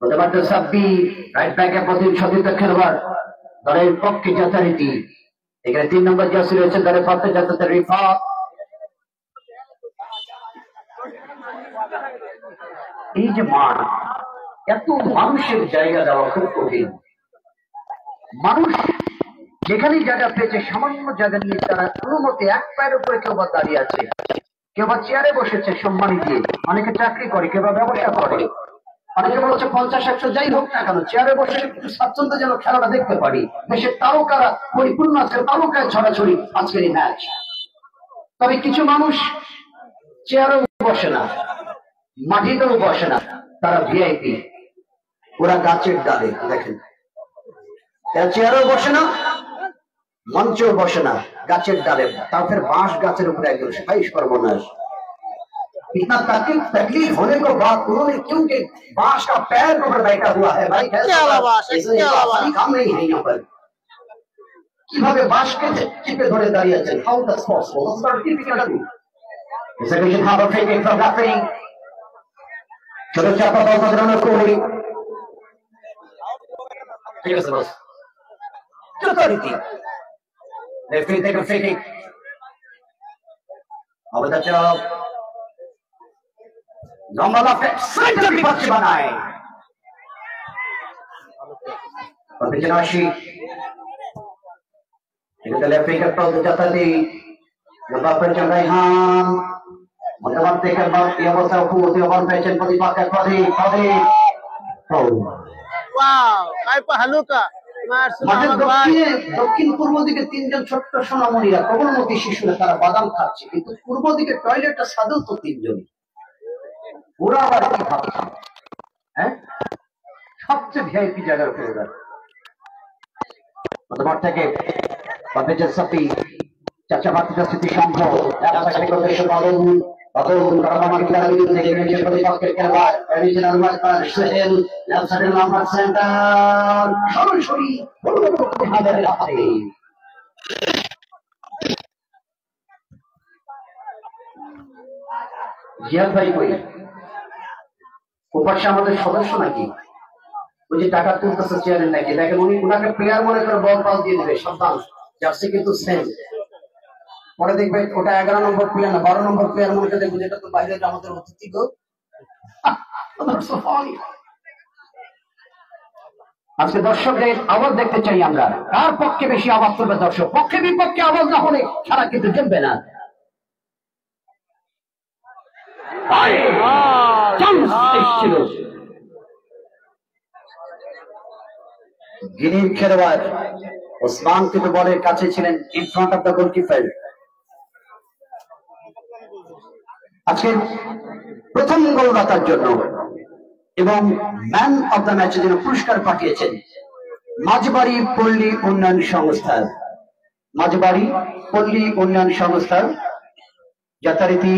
মধ্যমাঠে সাব্বির, রাইট ব্যাকে প্রদীপ সতীর্থ খেলোয়াড়, দলের পক্ষে যথারীতি। এখানে 3 নম্বর জার্সি রয়েছে দলের পক্ষে যথারীতি রিফাত। এই যে মাঠ, এত মানুষের জায়গা দেওয়া খুব কঠিন। মানুষ যেখানেই জায়গা পেয়েছে, সামান্য জায়গা নিয়ে তারা কোনো মতে এক পায়ের উপরে কেউ বা দাঁড়িয়ে আছে, কেউ বা চেয়ারে বসেছে সম্মানী দিয়ে, অনেকে চাকরি করে, কেউ বা ব্যবসা করে, অনেকে বলছে 50-100 যাই হোক না কেন চেয়ারে বসে একটু স্বাচ্ছন্দ্য যেন খেলাটা দেখতে পারি। দেশের তারকারা পরিপূর্ণ আজকে তারকায় ছড়াছড়ি আজকের এই ম্যাচ। তবে কিছু মানুষ চেয়ারেও বসে না, মাটিতেও বসে না, তারা ভিআইপি, ওরা গাছের ডালে। দেখেন, এরা চেয়ারেও বসে না, মঞ্চেও বসে না, গাছের ডালে, তাও ফের बांस गाছের উপরে একদম সাইজ সর্বনাশ। इतना तकलीफ होने को बाद उन्होंने क्योंकि बांस का पैर ऊपर बैठा हुआ है भाई, काम नहीं है यहाँ पर। কিভাবে বাঁশ কেটে চিপে ধরে দাঁড়িয়ে আছেন, how that's possible? That's not typical. It's a good have a fake from referee. ছোট চাপা বল বদলানো কোহলি, ঠিক আছে বস, যথারীতি রেফারি থেকে ফ্রি কিক। অবদান চাপ, লম্বা লাফে সেন্টার বিপক্ষে বানায়, পিছনে আসি। এখানে রেফারি কে প্রদ যথারীতি লম্বা পেছন রাইহান, মধ্যমাঠ থেকে এই অবস্থা উপরে বল পেয়েছেন প্রতিপক্ষের প্রদীপ। ওয়াও, কাইপা হালুকা দক্ষিণ পূর্ব দিকে 3জন ছোট্ট সোনামণিরা, প্রবলমতী শিশুরা, তারা বাদাম খাচ্ছে, কিন্তু পূর্ব দিকে টয়লেটটা সাদল তো 3জন, ওরা আবার কি ভাবছে? হ্যাঁ, সবচেয়ে ভিআইপি জায়গার উপরে মধ্যমাঠ থেকে সাপি চাচা ভাতিজা স্মৃতি সংঘ জিয়াদ ভাই কই? উপাসে আমাদের সদস্য নাকি? ওই যে টাকা তুলতেছে চেয়ারের নাকি? দেখেন উনি ওনাকে প্লেয়ার মনে করে বল পাল দিয়ে দেবে, সাবধান, জার্সি কিন্তু সেম। পরে দেখবে ওটা 11 নম্বর প্লেয়ার না 12 নম্বর প্লেয়ার মনে করে দেখবে, এটা তো বাইরে আমাদের অতিথি গো। আজকে দর্শকদের আওয়াজ দেখতে চাই আমরা, কার পক্ষে বেশি আওয়াজ করবে দর্শক? পক্ষে বিপক্ষে আওয়াজ না হলে খেলা কিন্তু জমবে না। গিনির খেলোয়াড় ওসমান কিন্তু বলের কাছে ছিলেন, in front of the goalkeeper. আজকে প্রথম গোলদাতার জন্য এবং ম্যান অব দ্য ম্যাচের জন্য পুরস্কার পাঠিয়েছেন মাঝবাড়ি পল্লী উন্নয়ন সংস্থার যথারীতি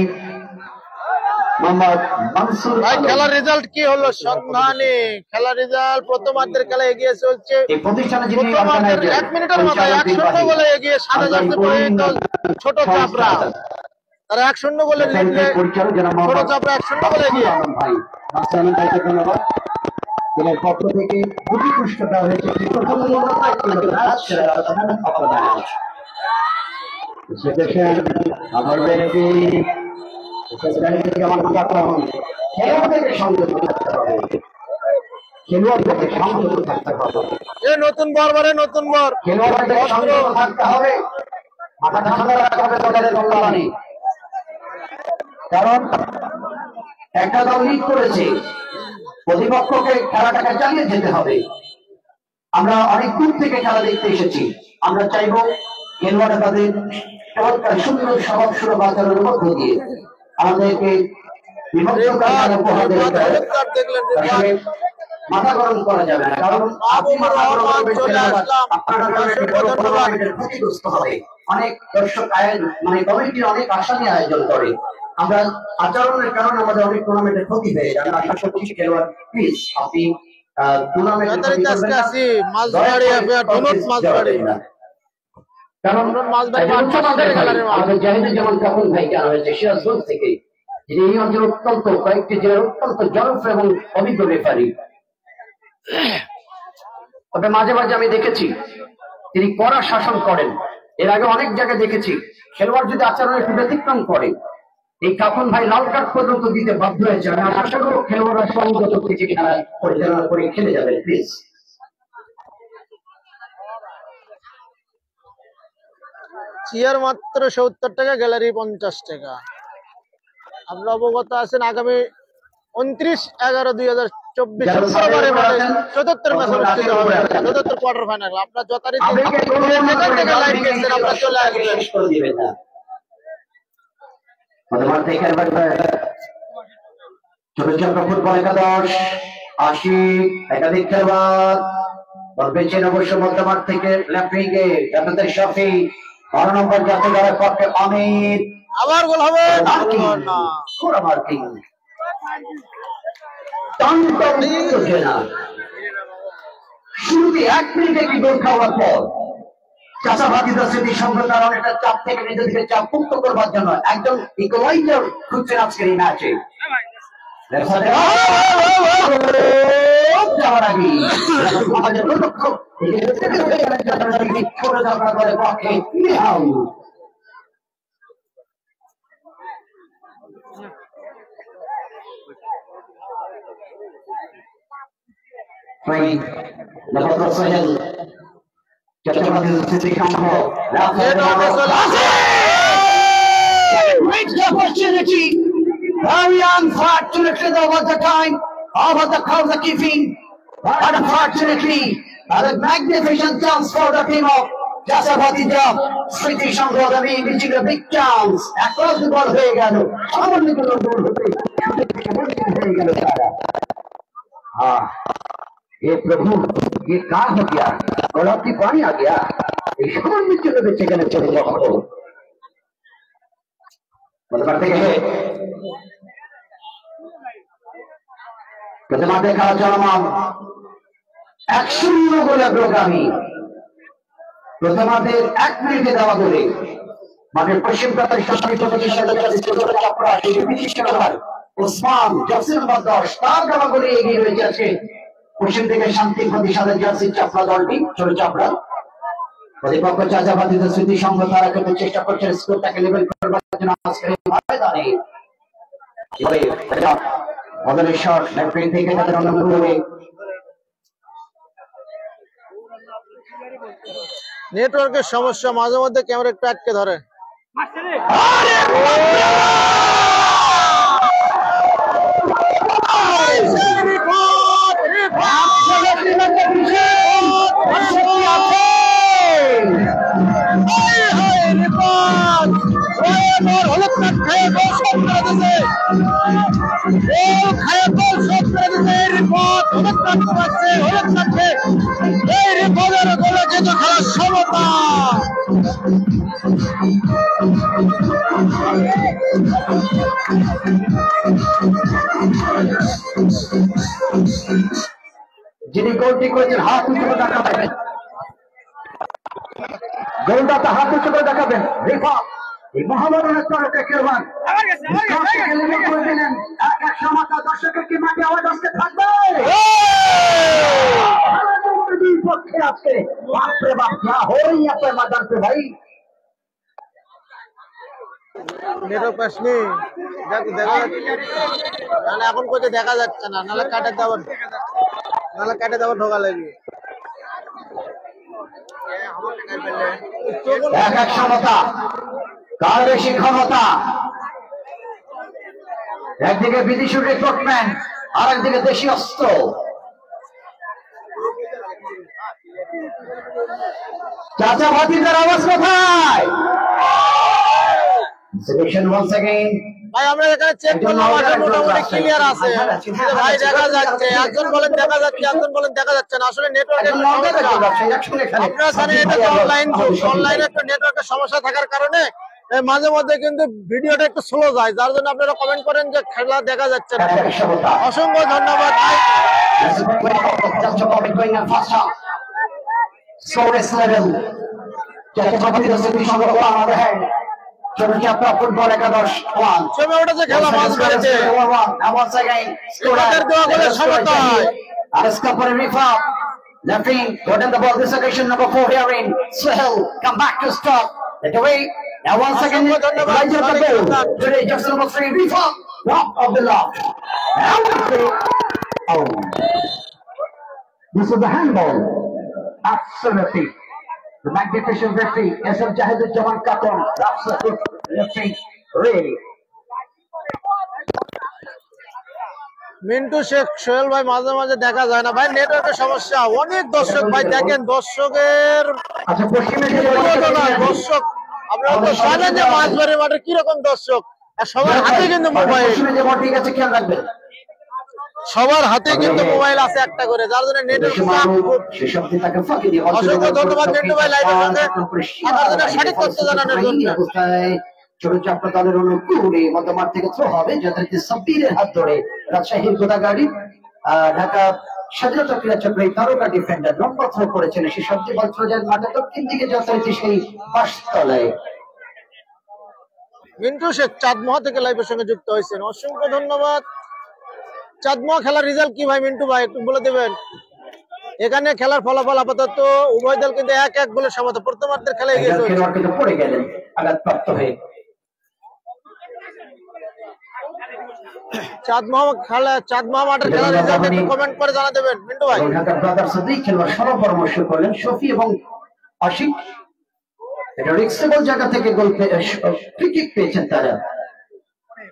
মোহাম্মদ মানসুর ভাই আলম। খেলার রেজাল্ট কি হলো? সন্ধানে খেলার রেজাল্ট প্রথমার্ধের খেলা এগিয়ে চলছে। এই প্রতিষ্ঠানে যিনি প্রথমার্ধের organizer, 1 মিনিটের মাথায় 1-0 গোলে এগিয়ে 7000 পয়েন্ট ছোট চাপড়া। তারা 1-0 গোলে লিড নিয়ে পরিচালক জনাব ছোট মোহাম্মদ চাপড়া 1-0 গোলে এগিয়ে। আলম ভাই মাস্টারম্যান ভাইকে ধন্যবাদ। জেলার পক্ষ থেকে দুটি পুরস্কার দেওয়া হয়েছে, একটি প্রথম গোলদাতা, একটি হলো ম্যাচ সেরা ম্যান অব দ্য ম্যাচ। সেদেশের আমার ব্যক্তি যেমন খেলোয়াড়দেরকে সংযত থাকতে হবে, খেলোয়াড়দেরকে সংযত থাকতে হবে, এ নতুন বরবারে নতুন বর খেলোয়াড়দেরকে সংযত থাকতে হবে, মাথা ঠান্ডা রাখতে হবে দলের কল্যাণে। কারণ একটা দল লিড করেছে, প্রতিপক্ষকে খেলাটাকে চালিয়ে যেতে হবে। আমরা অনেক দূর থেকে খেলা দেখতে এসেছি, আমরা চাইবো খেলোয়াড়রা তাদের চমৎকার সুন্দর স্বভাব সুলভ আচরণের মধ্য দিয়ে আমাদেরকে আসলে মাথা গরম করা যাবে না। কারণ আপনি মাথা গরম করবেন, আপনার ক্ষতিগ্রস্ত হবে। অনেক দর্শক মানে কমিটির অনেক আশা নিয়ে আয়োজন করে, আমরা আচরণের কারণে আমাদের অনেক টুর্নামেন্টের ক্ষতি হয়ে যায়। আমরা আশা করছি খেলোয়াড় প্লিজ আপনি আমাদের জাহিদুজ্জামান কাকুন ভাইকে আনা হয়েছে সিরাজগঞ্জ থেকে, যিনি এই অঞ্চলের অত্যন্ত কয়েকটি জেলার অত্যন্ত জনপ্রিয় এবং অভিজ্ঞ রেফারি। তবে মাঝে মাঝে আমি দেখেছি তিনি কড়া শাসন করেন। এর আগে অনেক জায়গায় দেখেছি খেলোয়াড় যদি আচরণে একটু ব্যতিক্রম করে, এই কাকুন ভাই লাল কার্ড পর্যন্ত দিতে বাধ্য হয়েছে। আমি আশা করব খেলোয়াড়রা সংযত থেকে খেলা পরিচালনা করে খেলে যাবেন প্লিজ। চেয়ার মাত্র 70 টাকা, গ্যালারি 50 টাকা। আপনারা অবগত আছেন আগামী 29/11/2024 শুক্রবারে চতুর্থ ম্যাচ অনুষ্ঠিত হবে, চতুর্থ কোয়ার্টার ফাইনাল। আপনারা যথারীতি যেখান থেকে লাইভ দেখছেন আপনারা চলে আসবেন। ছোট ছোট ফুটবল একাদশ আশিক একাধিক খেলোয়াড় বেঁচেন অবশ্য মধ্যমাঠ থেকে লেফট উইঙ্গে আপনাদের শফি 12 নম্বর জাতীয় দলের পক্ষে অমিত। আবার গোল হবে না, শুরুতে 1 মিনিটে একটি গোল খাওয়ার পর চাষাবাদীদের স্মৃতি সংঘ তার অনেকটা চাপ থেকে নিজেদেরকে চাপ মুক্ত করবার জন্য একজন ইকুয়ালাইজার খুঁজছেন আজকের এই ম্যাচে। যাওয়ার আগে পক্ষে সোহেল চট্টগ্রামের স্মৃতি সংঘ opportunity. Very unfortunately, there was a time over the crowd are giving, but unfortunately, a magnificent chance for the team of Jasabhatija. Smriti Shankar, the reaching a big chance across the ball. Hey, Gano, someone will go हाँ, ये प्रभु ये कहाँ हो गया? गला की पानी आ गया। इस कौन में चले बच्चे के चले जाओ। मतलब करते हैं প্রথমার্ধে খেলা চলমান 1-0 গোলে অগ্রগামী। প্রথমার্ধের 1 মিনিটে দেওয়া গোলে মাঠের পশ্চিম প্রান্তের সরকারি প্রতিষ্ঠান ওসমান জার্সি নম্বর 10 তার দেওয়া গোলে এগিয়ে রয়েছে আজকে পশ্চিম থেকে শান্তি প্রতিষ্ঠানের জার্সি চাপড়া দলটি ছোট চাপড়া। প্রতিপক্ষ চাচাবাদীদের স্মৃতি সংঘ তারা কিন্তু চেষ্টা করছে স্কোরটাকে লেভেল করবার জন্য আজকের ময়দানে। বদলের শট লেফট উইং থেকে তাদের অন্য গোলে নেটওয়ার্কের সমস্যা, মাঝে মধ্যে ক্যামেরা একটু আটকে ধরে। হলুদ কার্ড খেয়ে গোল খায় গোল শট করে দিতে এই রিপোর্ট হলুদ কার্ড পাচ্ছে হলুদ কার্ডে এই রিপোর্টের গোলে কিন্তু খেলার সমতা যিনি গোলটি করেছেন হাত উঁচু করে দেখাবেন, গোলদাতা হাত উঁচু করে দেখাবেন। রেফা এই মহামারণের তরফে খেলবেন করে দিলেন। এক এক সমতা দর্শকের কি মাঠে আওয়াজ আসতে থাকবে দুই পক্ষে আজকে। বাপরে বাপ क्या हो रही है आपके मैदान पे भाई। নেটওয়ার্ক পাসনি দেখো দেখা না এখন কোথাও দেখা যাচ্ছে না নালে কাটে দেওয়ার ঢোকা লাগবে এক এক সমতা কার বেশি ক্ষমতা। একদিকে বিদেশি রিক্রুটমেন্ট আর একদিকে দেশি অস্ত্র। চাচা ভাতিজার আওয়াজ কোথায়? Selection once again. ভাই আমরা এখানে চেক করলাম আমাদের মোটামুটি ক্লিয়ার আছে ভাই দেখা যাচ্ছে একজন বলেন দেখা যাচ্ছে একজন বলেন দেখা যাচ্ছে না আসলে নেটওয়ার্কের সমস্যা আপনারা জানেন এটা তো অনলাইন অনলাইনে একটা নেটওয়ার্কের সমস্যা থাকার কারণে মাঝে মধ্যে কিন্তু ভিডিওটা একটু স্লো যায় যার জন্য আপনারা কমেন্ট করেন যে খেলা দেখা যাচ্ছে না অসংখ্য ধন্যবাদ ভাই ফুটবল একাদশ ছবি উঠেছে খেলা মাঝ বাড়িতে আর इसका पर रिफा Lefting, got in the ball this occasion, number 4 here in Sahel, come back to stop it away. Now once again, right of the goal. Today, just number 3, Rifa, top of the loft. Now oh, this is the handball. Absolutely. The magnificent referee, S.M. Jahidul Jaman Katon, that's the referee, really. Mintu Sheikh Sohel ভাই মাঝে মাঝে দেখা যায় না ভাই নেটওয়ার্কের সমস্যা অনেক দর্শক ভাই দেখেন দর্শকের দর্শক আপনারা তো জানেন যে মাঝবাড়ি মাঠে কিরকম দর্শক আর সবার হাতে কিন্তু মোবাইল সবার হাতে কিন্তু মোবাইল আছে একটা করে যার জন্য অসংখ্য ধন্যবাদ মিন্টু ভাই লাইভের সঙ্গে থাকার জন্য সঠিক তথ্য জানানোর জন্য ছোট চাপটা দলের অনুকূলে মধ্যমাঠ থেকে থ্রো হবে যথারীতি সাব্বিরের হাত ধরে রাজশাহীর গোদাগাড়ি ঢাকা স্বাধীনতা ক্রীড়া চক্রের তারকা ডিফেন্ডার লম্বা থ্রো করেছেন সেই শব্দে বল থ্রো যায় মাঠে দক্ষিণ দিকে যথারীতি সেই পাশতলায় মিন্টু শেখ চাঁদমোহা থেকে লাইভের সঙ্গে যুক্ত হয়েছেন অসংখ্য ধন্যবাদ চাঁদমোহা খেলার রেজাল্ট কি ভাই মিন্টু ভাই একটু বলে দেবেন এখানে খেলার ফলাফল আপাতত উভয় দল কিন্তু 1-1 গোলের সমতা প্রথমার্ধের খেলা এগিয়ে চলছে খেলোয়াড় কিন্তু পড়ে গেলেন আঘাতপ্রাপ্ত হয়ে চাঁদমোহা মাঠের খেলার রেজাল্ট একটু কমেন্ট করে জানা দেবেন মিন্টু ভাই ঢাকা ব্রাদার্স দুই খেলোয়াড় সর পরামর্শ করলেন শফি এবং আশিক এটা রিক্সেবল জায়গা থেকে গোল ফ্রি কিক পেয়েছেন তারা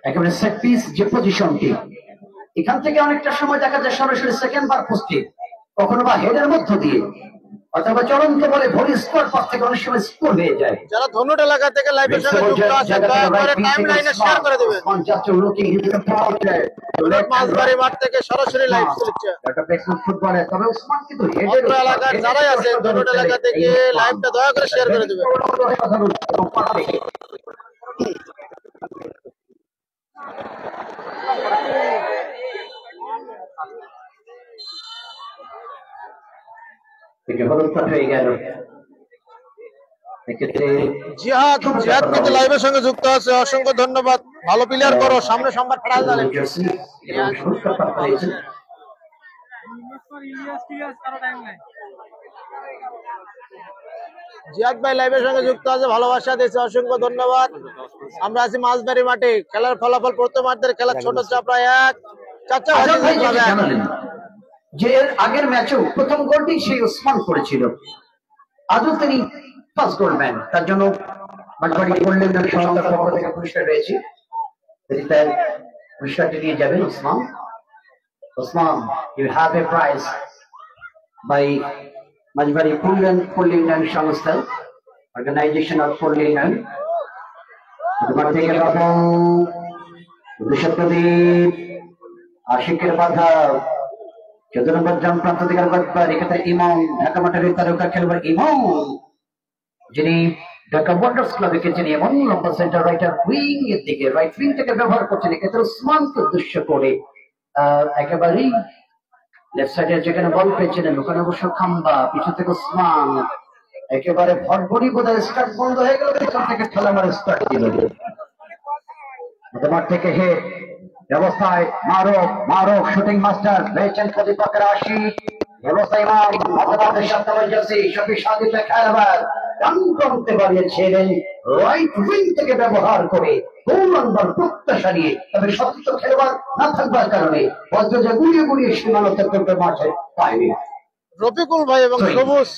একেবারে সেট পিস যে পজিশনটি এখান থেকে অনেকটা সময় দেখা যায় সরাসরি সেকেন্ড বার পোস্টে কখনো বা হেডের মধ্য দিয়ে অথবা চলন্ত বলে ভরি স্কোর পথ থেকে অনেক সময় স্কোর হয়ে যায় যারা ধনুট এলাকা থেকে লাইভের সঙ্গে যুক্ত আছে দয়া করে টাইমলাইনে শেয়ার করে দিবেন মাঝবাড়ি মাঠ থেকে সরাসরি লাইভ চলছে একটা পেসমেন্ট ফুটবলে তবে ওসমান কিন্তু হেডের এলাকার যারাই আছেন ধনুট এলাকা থেকে লাইভটা দয়া করে শেয়ার করে দিবেন জিহাদ কিন্তু লাইভের সঙ্গে যুক্ত আছে অসংখ্য ধন্যবাদ ভালো প্লেয়ার করো সামনে সংবাদ ফেরা যাবে জিহাদ ভাই লাইভের সঙ্গে যুক্ত আছে ভালোবাসা দিয়েছে অসংখ্য ধন্যবাদ আমরা আছি মাঝবাড়ি মাঠে খেলার ফলাফল প্রথমার্ধের খেলা ছোট চাপড়া 1 যে এর আগের ম্যাচেও প্রথম গোলটি সেই ওসমান করেছিল আজও তিনি ফার্স্ট গোলম্যান তার জন্য মাঠবাড়ি গোল্ডেন ডাক সংস্থার পক্ষ থেকে পুরস্কার রয়েছে তিনি তার পুরস্কারটি নিয়ে যাবেন Osman you have a prize by Mathbari পুল্লিংডন সংস্থা অর্গানাইজেশন অফ পুল্লিংডন মাঠ থেকে সত্যদীপ আশিকের বাধা 14 নম্বর জাম প্রান্ত দিকের বাধা এক্ষেত্রে ইমাম ঢাকা মাঠের তারকা খেলোয়াড় ইমাম যিনি ঢাকা ওয়ান্ডার্স ক্লাবে খেলছেন এমন লম্বা সেন্টার রাইটার উইং এর দিকে রাইট উইং থেকে ব্যবহার করছেন এক্ষেত্রে উসমানকে উদ্দেশ্য করে একেবারেই লেফট সাইডে যেখানে বল পেয়েছিলেন ওখানে অবশ্য খাম্বা পিছু থেকে উসমান একেবারে ভটভটি বোধহয় স্টার্ট বন্ধ হয়ে গেল পেছন থেকে খেলা মারে স্টার্ট দিল মাঠ থেকে হেড ব্যবস্থায় মারক শুটিং মাস্টার রয়েছেন প্রতিপক্ষের 80 ব্যবস্থায় ইমাম মধ্যমাঠের সাতবাজাসি শফি সাদিতে খেলোয়াড় রান করতে পারিয়েছিলেন রাইট উইং থেকে ব্যবহার করে গোলন বল প্রত্যাশা নিয়ে তবে সতীর্থ খেলোয়াড় না থাকবার কারণে বজ্র যে গুড়িয়ে সীমান্ত করতে মাঠে পায়নি। রফিকুল ভাই এবং সবুজ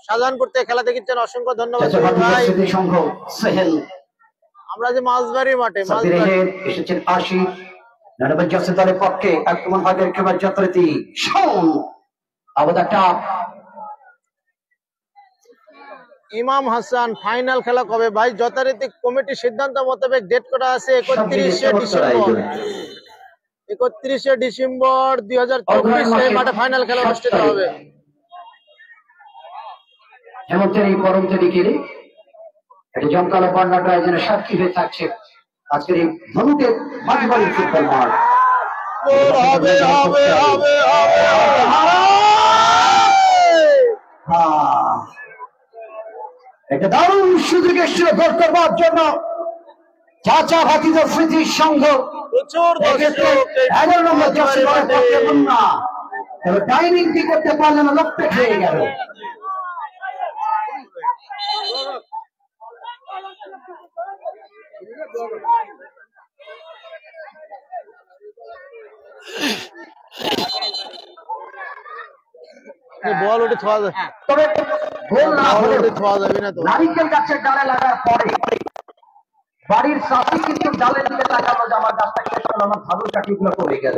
শাহজাহানপুর থেকে খেলা দেখেছেন, অসংখ্য ধন্যবাদ ভাই। সংঘ সোহেল আমরা যে মাঝবাড়ি মাঠে এসেছেন 80 নরবজ্জাসি দলের পক্ষে আক্রমণ ভাগের খেলোয়াড় যথারীতি শোন আবাদা টপ ইমাম হাসান। ফাইনাল খেলা কবে ভাই? যথারীতি কমিটির সিদ্ধান্ত মোতাবেক ডেট করা আছে 31শে ডিসেম্বর 2024 এই মাঠে ফাইনাল খেলা অনুষ্ঠিত হবে। হেমন্তের এই পরম তারিখে একটি জমকালো বর্ণাঢ্য আয়োজনের সাক্ষী হয়ে থাকছে আজকের এই ধনুকের মাঝবাড়ি ফুটবল মাঠ। একটা দারুণ সুযোগ এসেছিল গোল করবার জন্য চাচা ভাতিজা স্মৃতির সংঘ। প্রচুর দর্শক 11 নম্বর জার্সি দলের পক্ষে মুন্না তবে টাইমিং কি করতে পারলে না, লক্ষ্যে খেয়ে গেল। বল উঠে থোয়া যায়, তবে গোল না হলে থোয়া যাবে না তো। নারিকেল গাছের ডালে লাগার পরে বাড়ির চাষি কিন্তু ডালের দিকে তাকালো যে আমার গাছটা শেষ হলো, আমার ভালো চাকরিগুলো পড়ে গেল।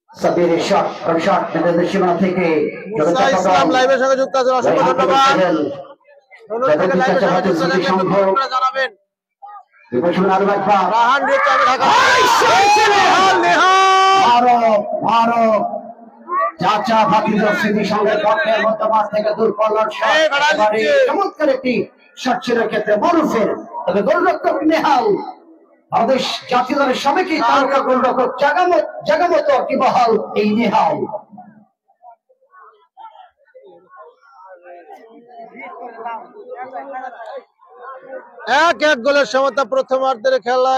সাবিরের শট মেয়েদের সীমানা থেকে ইসলাম লাইভের সঙ্গে যুক্ত আছেন, অসংখ্য ধন্যবাদ। জানাবেন রাহান চাচা ভাতিজা স্মৃতি সংঘের পক্ষের মধ্যমাঠ থেকে দূর করলেন চমৎকার একটি শট ছিল ক্ষেত্রে মরুফের। তবে গোলরক্ষক নেহাল বাংলাদেশ জাতীয় দলের সবাইকেই তারকা গোলরক্ষক জাগামত কি বহাল এই নেহাল। এক গোলের সমতা প্রথমার্ধের খেলা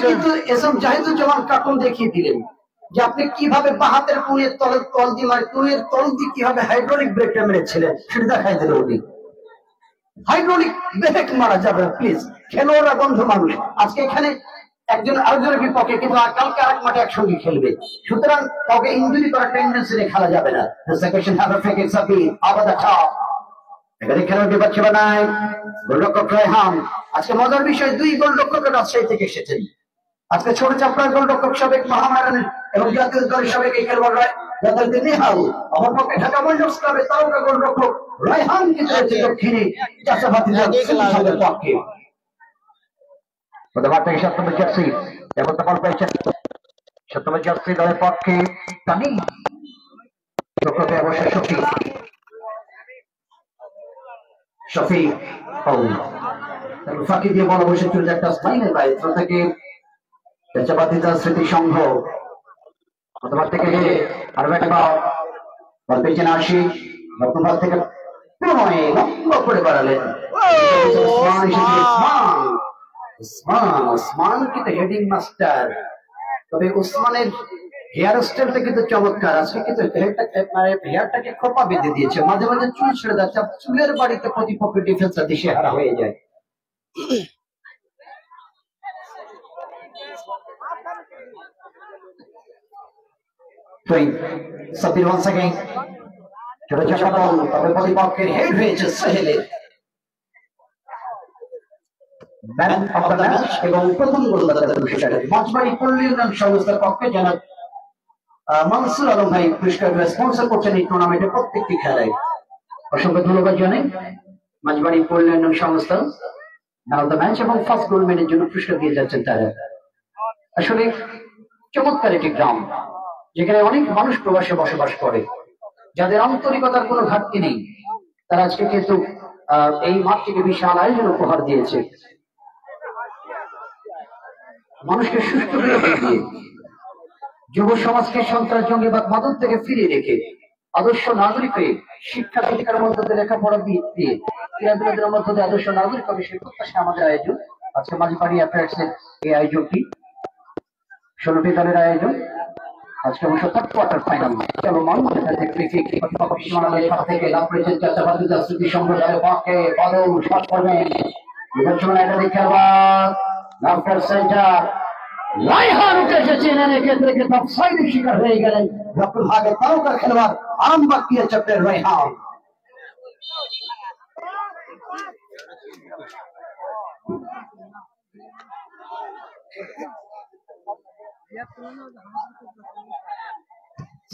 কিন্তু এসব জাহিদুজ্জামান কার্টুন দেখিয়ে দিলেন যে আপনি কিভাবে বাহাতের পুঁয়ের তলের তল দিয়ে মানে পুঁয়ের তল দিয়ে কিভাবে হাইড্রোলিক ব্রেকটা মেরেছিলেন সেটা দেখাই দিল উনি। হাইড্রোলিক ব্রেক মারা যাবে প্লিজ, খেলোয়াড়রা বন্ধু মানুষ। আজকে এখানে একজন আরেকজনের বিপক্ষে কিন্তু কালকে আরেক মাঠে একসঙ্গে খেলবে, সুতরাং কাউকে ইনজুরি করার টেন্ডেন্সি নিয়ে খেলা যাবে না। এখানে খেলার বিপক্ষে বানায় গোলরক্ষক রায়হান। আজকে মজার বিষয় 2 গোলরক্ষক রাজশাহী থেকে এসেছেন। আজকে ছোট চাপড়ার গোলরক্ষক সাবেক মহামারানের এবং জাতীয় দলের সাবেক এই খেলোয়াড় যথারীতি নেহাল। আমার পক্ষে ঢাকা ওয়ান্ডার্স ক্লাবের তারকা গোলরক্ষক রায়হান কিন্তু রয়েছে দক্ষিণে চাচা ভাতিজা স্মৃতির পক্ষে। প্রথমবার থেকে 7 নম্বর জার্সি এবং বল পেয়েছেন 7 নম্বর জার্সি দলের পক্ষে তামিম রক্ষকে অবশ্য শফি ফাঁকি দিয়ে বল অবশ্যই চলে একটা স্পাইনের বাইরে থেকে চাচা ভাতিজা স্মৃতি সংঘ। প্রথমবার থেকে আরো একবার বল পেয়েছেন 80 প্রথমবার থেকে প্রণয়ে লম্বা করে বাড়ালেন উসমান কিন্তু হেডিং মাস্টার। তবে উসমানের হেয়ার স্টাইলটা কিন্তু চমৎকার। আজকে কিন্তু হেয়ারটাকে খোপা বেঁধে দিয়েছে, মাঝে মাঝে চুল ছেড়ে যাচ্ছে, চুলের বাড়িতে প্রতিপক্ষ ডিফেন্সার দিশে হারা হয়ে যায়। সাবির ওয়ান্স अगेन ছোট ছোট বল, তবে প্রতিপক্ষের হেড হয়েছে সোহেলের। ম্যান অফ দ্য ম্যাচ এবং প্রথম গোলদাতা পুরস্কার মাঝবাড়ি পল্লী উন্নয়ন সংস্থার পক্ষে জনাব মনসুর আলম ভাই পুরস্কার স্পন্সর করছেন এই টুর্নামেন্টের প্রত্যেকটি খেলায়। অসংখ্য ধন্যবাদ জানাই মাঝবাড়ি পল্লী উন্নয়ন সংস্থা ম্যান অফ দ্য ম্যাচ এবং ফার্স্ট গোলম্যানের জন্য পুরস্কার দিয়ে যাচ্ছেন তারা। আসলে চমৎকার একটি গ্রাম, যেখানে অনেক মানুষ প্রবাসে বসবাস করে, যাদের আন্তরিকতার কোনো ঘাটতি নেই। তারা আজকে কিন্তু এই মাঠটিকে বিশাল আয়োজন উপহার দিয়েছে, মানুষকে সুস্থ বিরতি দিয়ে, যুব সমাজকে সন্ত্রাস জঙ্গিবাদ মাদক থেকে ফিরিয়ে রেখে আদর্শ নাগরিক হয়ে শিক্ষা দীক্ষার মধ্যে দিয়ে লেখাপড়া দিয়ে ক্রীড়া বিনোদনের মধ্যে দিয়ে আদর্শ নাগরিক হবে, সেই প্রত্যাশা আমাদের আয়োজন। আজকে মাঝিপাড়ি অ্যাফেয়ার্সের এই আয়োজনটি 16টি দলের আয়োজন। আজকে অবশ্য কোয়ার্টার ফাইনাল চলো মানুষ থেকে লাভ করেছেন চাচাবাদী স্মৃতি সম্প্রদায়ের পক্ষে বাদল শট করবেন। নির্বাচন এটা দেখে আবার লাভটার সেন্টার রায়হান উঠে এসেছেন, এক্ষেত্রে কিন্তু অফসাইডের শিকার হয়ে গেলেন ডক্টর ভাগের তারকা খেলোয়াড় আরামবাগ দিয়ে চক্রের রায়হান।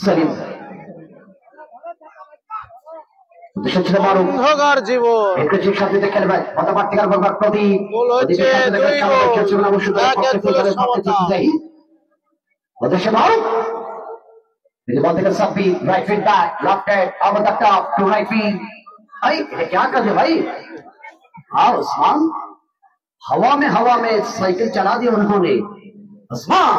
সেলিম অন্ধকার জীবন খেলবেন মতাপার্থিকার বলবার প্রদীপ গোল হচ্ছে 2 গোল, 1-1 গোলের সমতা। Right field back left hand over the top to right field. भाई ये क्या कर रहे भाई? हाँ उस्मान, हवा में साइकिल चला दी उन्होंने। उस्मान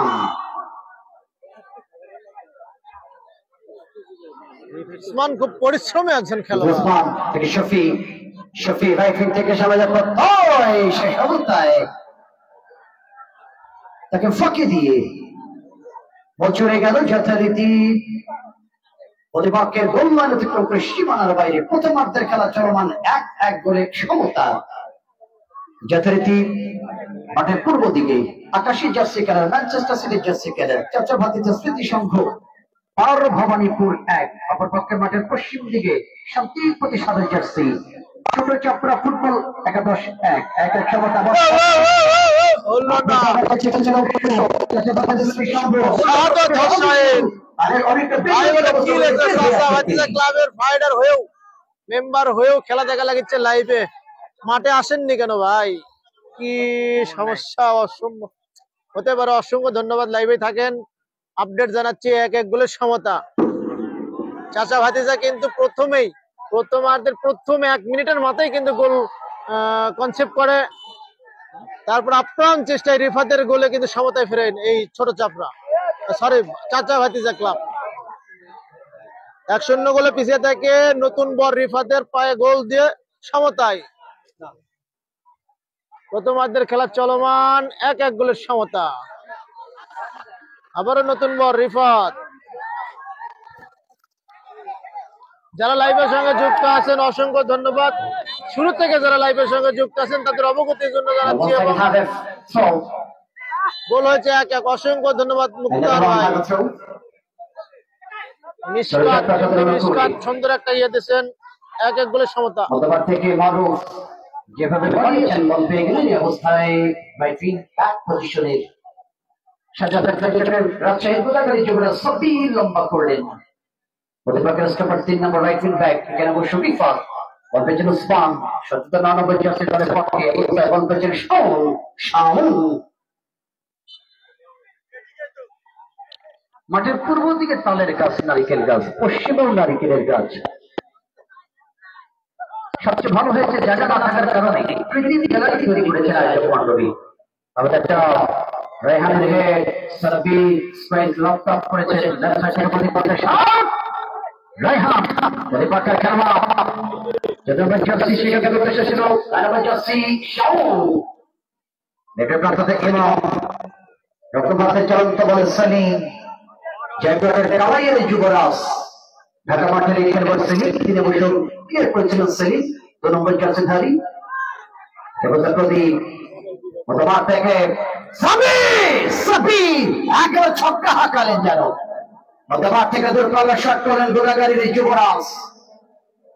উসমান খুব পরিশ্রমী একজন খেলোয়াড়। उस्मान থেকে শফি রাইট ফিল্ড থেকে সামনে যাচ্ছে, ওই শেষ অবস্থায় তাকে ফাঁকি দিয়ে বছরে গেল যথারীতি প্রতিপক্ষের গোললাইন অতিক্রম করে সীমানার বাইরে প্রথমার্ধের খেলা চলমান 1-1 গোলে সমতা। যথারীতি মাঠের পূর্ব দিকে আকাশী জার্সি কালার ম্যানচেস্টার সিটির জার্সি কালার চাচা ভাতিজা স্মৃতি সংঘ আর ভবানীপুর 1, অপরপক্ষের মাঠের পশ্চিম দিকে শান্তির প্রতি সাদা জার্সি ছোট চাপড়া ফুটবল একাদশ 1-1 সমতা। ক্লাবের ফাইটার হয়েও মেম্বার হয়েও খেলা দেখা লাগছে লাইভে, মাঠে আসেননি কেন ভাই? কি সমস্যা! অসম্ভব হতে পারে। অসংখ্য ধন্যবাদ, লাইভে থাকেন, আপডেট জানাচ্ছি। 1-1 গোলের সমতা। চাচা ভাতিজা কিন্তু প্রথমার্ধের প্রথম 1 মিনিটের মাথায় কিন্তু গোল কনসেপ্ট করে, তারপর আপ্রাণ চেষ্টায় রিফাতের গোলে কিন্তু সমতায় ফেরেন এই ছোট চাচা ভাতিজা ক্লাব। 1-0 গোলে পিছিয়ে থেকে নতুন বর রিফাতের পায়ে গোল দিয়ে সমতায়। প্রথমার্ধের খেলা চলমান, 1-1 গোলের সমতা। আবারও নতুন বর রিফাত। যারা লাইভের সঙ্গে যুক্ত আছেন অসংখ্য ধন্যবাদ। শুরু থেকে যারা লাইভের সঙ্গে যুক্ত আছেন তাদের অবগতির জন্য জানাচ্ছি। গোল হয়েছে 1-1, অসংখ্য ধন্যবাদ মুক্তার ভাই। মিসকাত সুন্দর একটা ইয়ে দিয়েছেন, 1-1 গোলের সমতা। থেকে মারুফ যেভাবে বাড়িয়েছেন বল পেয়ে গেলেন এই অবস্থায় বাই ফিল্ড ব্যাক পজিশনের সাজাদার ক্রিকেটের রাজশাহী গোদাগাড়ি যুবরাজ সবির লম্বা করলেন। প্রতিপক্ষের স্টপার 3 নম্বর রাইট ফিল্ড ব্যাক এখানে বসে রিফাত, বল পেয়েছেন উসমান 79 নম্বর জার্সি দলের পক্ষে, বল পেয়েছেন শাওন। মাঠের পূর্ব দিকে তালের গাছ, নারিকেল গাছ, পশ্চিমেও নারিকেলের গাছ। সবচেয়ে ভালো হয়েছে জায়গা না থাকার কারণে পৃথিবী জায়গায় তৈরি করেছেন আয়োজক মন্ডলী। আমাদের একটা রেহানের হেড সাবি স্প্রাইট লক আপ করেছেন লেফট সাইড থেকে প্রতিপক্ষের শট রায়হান প্রতিপক্ষের খেলা যদিও জার্সি সেখানে উদ্দেশ্য ছিল আরামবাগ জার্সি শাওন নেটের প্রান্ত থেকে রক্তপাতের চলন্ত বলে সানি জয়পুরের কাওয়াইয়ের যুবরাজ ঢাকা মাঠের এই খেলোয়াড় সেলিম তিনি বসে ক্লিয়ার করেছিলেন। সেলিম 2 নম্বর জার্সিধারী এবং প্রদীপ মতবাদ থেকে সাবি একেবারে ছক্কা হাঁকালেন যেন। মতবাদ থেকে দূর করলে শট করলেন গোদাগাড়ির এই যুবরাজ,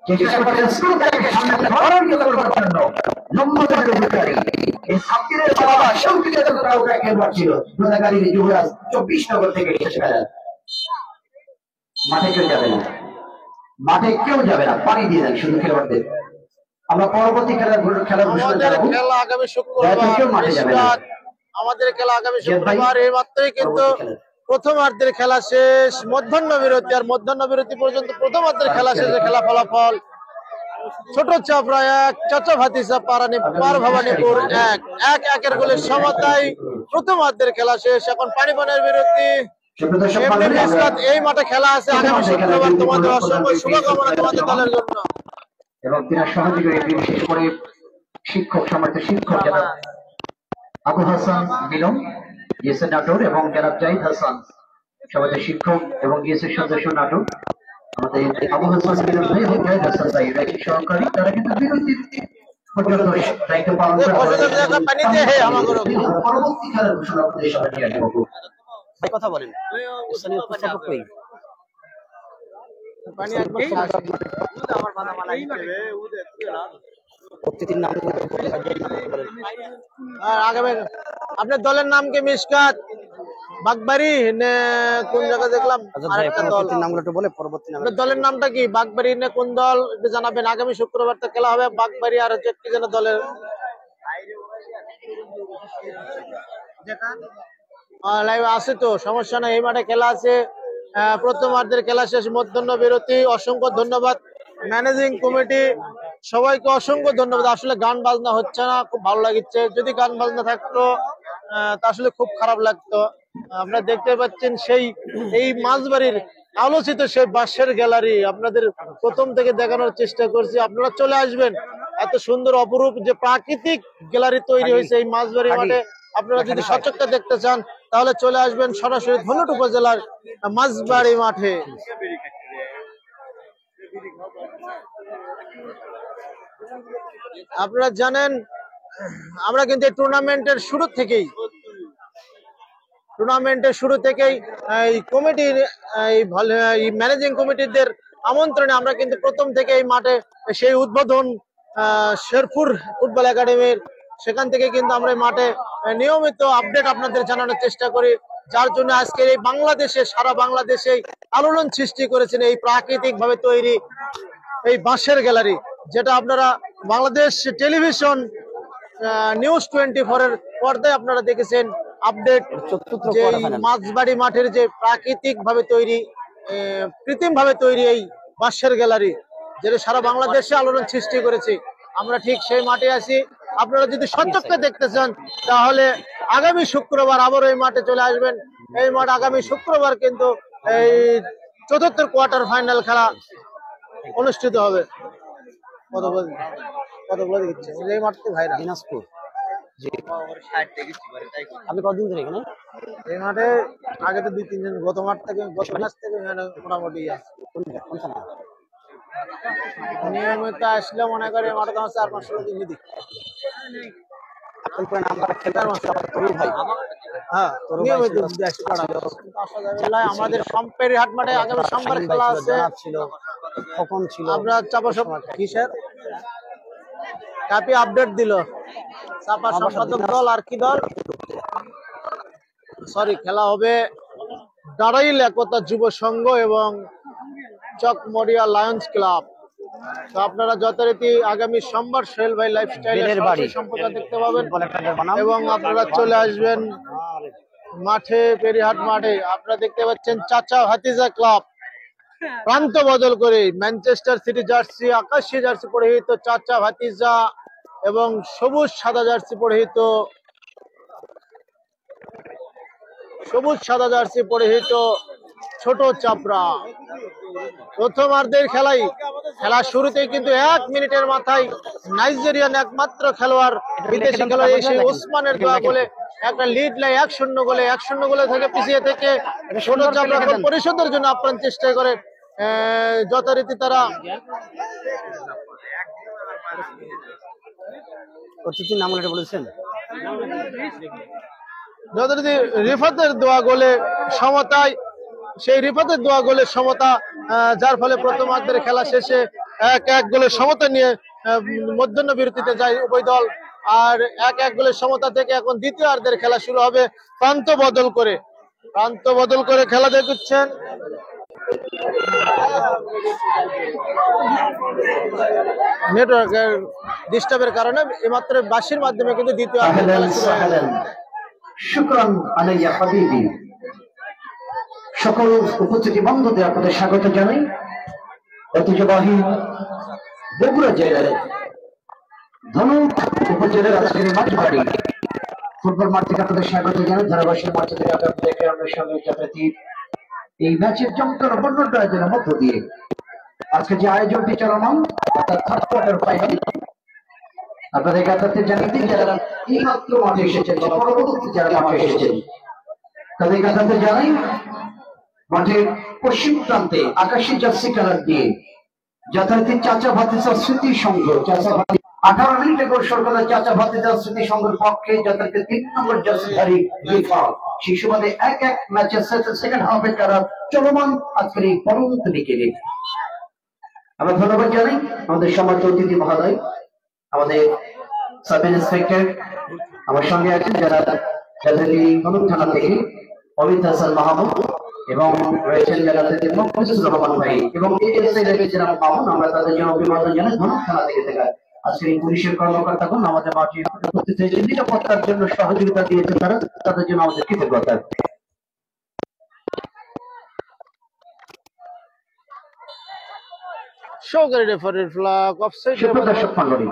চেষ্টা করছেন স্কুল থেকে সামনে ত্বরান্বিত করবার জন্য। নম্বরের অধিকারী এই সাব্বিরের বাবা শৌকিতের কাউকে খেলোয়াড় ছিল গোদাগাড়ির এই যুবরাজ 24 নম্বর থেকে এসেছিলেন। মাঠে কেউ যাবে না, পানি দিয়ে দেন শুধু খেলোয়াড়দের। আমরা পরবর্তী খেলার ঘোষণা আমাদের জানাবো। খেলা আগামী শুক্রবার কেউ মাঠে যাবে না। আমাদের খেলা আগামী জিয়াদ ভাই, শুক্রবার। এই মাত্রই কিন্তু পরবর্তী খেলা। প্রথমার্ধের খেলা শেষ, মধ্যাহ্ন বিরতি। আর মধ্যাহ্ন বিরতি পর্যন্ত প্রথমার্ধের খেলা শেষে খেলা ফলাফল ছোট চাপড়া 1, চাচা ভাতিজা পার ভবানীপুর 1-1 গোলের সমতায় প্রথমার্ধের খেলা শেষ। এখন পানিপানের বিরতি। সুপ্রদর্শক মণ্ডলী, আমরা এই মাঠে খেলা আছে আগামী শুক্রবার। তোমাদের অসংখ্য শুভকামনা তোমাদের দলের জন্য। এবং তিনার সহযোগী বিশেষ করে শিক্ষক সম্মানিত শিক্ষক জনাব আবু হাসান মিলন ইয়েসের নাটোর এবং জনাব জাহিদ হাসান সমাজের শিক্ষক এবং ইয়েসের সদস্য নাটোর, আমাদের আবু হাসান মিলন ভাই এবং জাহিদ হাসান ভাই একই সহকারী, তারা কিন্তু বিরতি পর্যন্ত দায়িত্ব পালন করে পরবর্তী খেলার ঘোষণা আপনাদের সামনে নিয়ে আসবো। কথা বলেন। আপনার দলের নাম কি? মিশকাত, বাগবাড়ি, কোন জায়গা দেখলাম? আপনার দলের নামটা কি? বাগবাড়ি না কোন দল একটু জানাবেন। আগামী শুক্রবার তো খেলা হবে বাগবাড়ি আর হচ্ছে কি যেন দলের লাইভ আছে তো, সমস্যা নাই। এই মাঠে খেলা আছে। প্রথমার্ধের খেলা শেষ, মধ্যাহ্ন বিরতি। অসংখ্য ধন্যবাদ ম্যানেজিং কমিটি, সবাইকে অসংখ্য ধন্যবাদ। আসলে গান বাজনা হচ্ছে না, খুব ভালো লাগছে। যদি গান বাজনা থাকতো তা আসলে খুব খারাপ লাগতো। আপনারা দেখতে পাচ্ছেন সেই এই মাঝবাড়ির আলোচিত সেই বাঁশের গ্যালারি আপনাদের প্রথম থেকে দেখানোর চেষ্টা করছি। আপনারা চলে আসবেন। এত সুন্দর অপরূপ যে প্রাকৃতিক গ্যালারি তৈরি হয়েছে এই মাঝবাড়ি মাঠে। আপনারা যদি সচক্ষে দেখতে চান তাহলে চলে আসবেন সরাসরি ধুনট উপজেলার মাঝবাড়ি মাঠে। আপনারা জানেন আমরা কিন্তু এই টুর্নামেন্টের শুরু থেকেই এই কমিটির এই ম্যানেজিং কমিটিদের আমন্ত্রণে আমরা কিন্তু প্রথম থেকে এই মাঠে সেই উদ্বোধন শেরপুর ফুটবল একাডেমির সেখান থেকে কিন্তু আমরা এই মাঠে নিয়মিত আপডেট আপনাদের জানানোর চেষ্টা করি। যার জন্য আজকের এই বাংলাদেশে, সারা বাংলাদেশে আলোড়ন সৃষ্টি করেছেন এই প্রাকৃতিক ভাবে তৈরি এই বাঁশের গ্যালারি, যেটা আপনারা বাংলাদেশ টেলিভিশন নিউজ 24 এর পর্দায় আপনারা দেখেছেন। আপডেট যে মাঝবাড়ি মাঠের যে প্রাকৃতিক ভাবে তৈরি, কৃত্রিম ভাবে তৈরি এই বাঁশের গ্যালারি, যেটা সারা বাংলাদেশে আলোড়ন সৃষ্টি করেছে। আমরা ঠিক সেই মাঠে আছি। আপনারা যদি সচক্ষে দেখতে চান তাহলে আগামী শুক্রবার আবার এই মাঠে চলে আসবেন। এই মাঠ আগামী শুক্রবার কিন্তু এই চতুর্থ কোয়ার্টার ফাইনাল খেলা অনুষ্ঠিত হবে। এই মাঠটি ভাইরা দিনাজপুর। আপনি কতদিন ধরে এখানে? এই মাঠে আগে তো 2-3 দিন, গত ম্যাচ থেকে মোটামুটি নিয়মিত আসলে মনে করে মাঠে 4-5 দিন দিই। আমাদের সম্পেরি হাট মাঠে আগামী সোমবার খেলা আছে। আমরা চাপা সব কিসের কাপি আপডেট দিল চাপা সম্পাদক দল আর কি দল, সরি, খেলা হবে দাঁড়াইল একতা যুব সংঘ এবং চকমরিয়া লায়ন্স ক্লাব। তো আপনারা যথারীতি আগামী সোমবার সোহেল ভাই লাইফস্টাইলের সম্পর্ক দেখতে পাবেন এবং আপনারা চলে আসবেন মাঠে, পেরিহাট মাঠে। আপনারা দেখতে পাচ্ছেন চাচা ভাতিজা ক্লাব প্রান্ত বদল করে ম্যানচেস্টার সিটি জার্সি, আকাশী জার্সি পরিহিত চাচা ভাতিজা এবং সবুজ সাদা জার্সি পরিহিত ছোট চাপড়া। প্রথমার্ধের খেলা শুরুতেই কিন্তু 1 মিনিটের মাথায় নাইজেরিয়ান একমাত্র খেলোয়াড়, বিদেশি খেলোয়াড় এসে ওসমানের দোয়া গোলে একটা লিড নেয় 1-0 গোলে। 1-0 গোলে থেকে পিছিয়ে থেকে ছোট চাপড়া পরিশোধের জন্য আপ্রাণ চেষ্টা করে। যথারীতি তারা যথারীতি রিফাতের দোয়া গোলে সমতায়, সেই রিফাতের দোয়া গোলের সমতা, যার ফলে প্রথমার্ধের খেলা শেষে 1-1 গোলের সমতা নিয়ে মধ্যাহ্ন বিরতিতে যায় উভয় দল। আর 1-1 গোলের সমতা থেকে এখন দ্বিতীয়ার্ধের খেলা শুরু হবে প্রান্ত বদল করে খেলা দেখছেন। নেটওয়ার্কের ডিস্টার্বের কারণে এইমাত্র বাঁশির মাধ্যমে কিন্তু দ্বিতীয় أهلا وسهلا شكرا علي يا حبيبي সকল উপস্থিতি বন্ধুদের আপনাদের স্বাগত জানাই ঐতিহ্যবাহী বগুড়া জেলার ধনুক উপজেলার আজকের মাঠ বাড়ি ফুটবল মাঠ থেকে আপনাদের স্বাগত জানাই ধারাবাহিক মাঠ থেকে আপনাদেরকে আমরা সঙ্গে যাত্রাটি এই ম্যাচের জমকার বর্ণনা আয়োজনের মধ্য দিয়ে আজকে যে আয়োজনটি চলমান অর্থাৎ থার্ড কোয়ার্টার ফাইনাল আপনাদের কাছে জানিয়ে দিই যারা এই মাত্র মাঠে এসেছেন বা পরবর্তী যারা মাঠে এসেছেন তাদের কাছে জানাই মাঠের পশ্চিম প্রান্তে আকাশী জার্সি কালার দিয়ে যথারীতি চাচা ভাতিজা স্মৃতি সংঘ 18 মিনিটে গোল সরকার চাচা ভাতিজা স্মৃতি সংঘের পক্ষে যথারীতি 3 নম্বর জার্সিধারী রিফার সেই সুবাদে 1-1 ম্যাচের সেকেন্ড হাফে তারা চলমান আজকের এই পরবর্তী বিকেলে আমরা ধন্যবাদ জানাই আমাদের সম্মানিত অতিথি মহোদয় আমাদের সাব ইন্সপেক্টর আমার সঙ্গে আছেন যারা হলুদ থানা থেকে অমিত হাসান মাহমুদ এবং রয়েছেন যারা থেকে মফিজুর রহমান ভাই এবং এএসআই লেভেল যারা মামুন আমরা তাদের জন্য অভিবাদন জানাই হলুদ থানা থেকে আজকের এই পুলিশের কর্মকর্তাগণ আমাদের মাঠে উপস্থিত হয়েছে নিরাপত্তার জন্য সহযোগিতা দিয়েছেন তারা তাদের জন্য আমাদের কৃতজ্ঞতা সহকারী রেফারির ফ্ল্যাগ অফসাইড দর্শক মণ্ডলী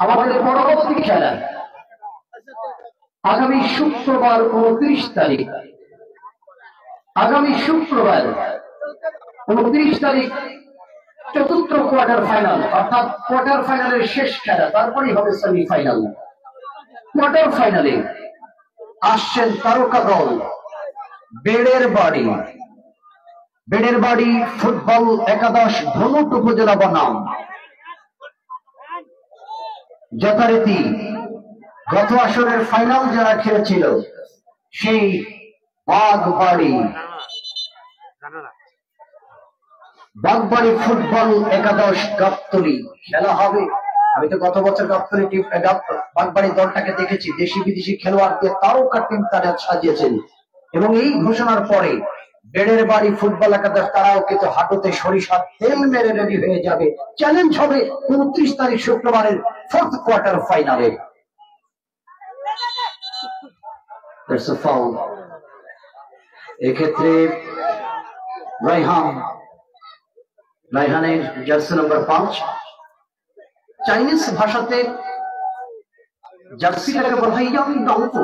আমাদের পরবর্তী খেলা আগামী শুক্রবার 29 তারিখ চতুর্থ কোয়ার্টার ফাইনাল অর্থাৎ কোয়ার্টার ফাইনালের শেষ খেলা তারপরেই হবে সেমিফাইনাল কোয়ার্টার ফাইনালে আসছেন তারকা দল বেড়ের বাড়ি ফুটবল একাদশ ধনুক উপজেলা বনাম যথারীতি গত আসরের ফাইনাল যারা খেলেছিল সেই বাগবাড়ি ফুটবল একাদশ গাবতলী খেলা হবে আমি তো গত বছর গাবতলী বাগবাড়ি দলটাকে দেখেছি দেশি বিদেশি খেলোয়াড়দের তারকা টিম তারা সাজিয়েছেন এবং এই ঘোষণার পরে বেড়ের বাড়ি ফুটবল একাদশ তারাও কিন্তু হাঁটুতে সরিষার তেল মেরে রেডি হয়ে যাবে চ্যালেঞ্জ হবে 29 তারিখ শুক্রবারের ফোর্থ কোয়ার্টার ফাইনালে এক্ষেত্রে রায়হানের জার্সি নম্বর 5 চাইনিজ ভাষাতে জার্সিটাকে বলা হয় ইয়ং ডংফু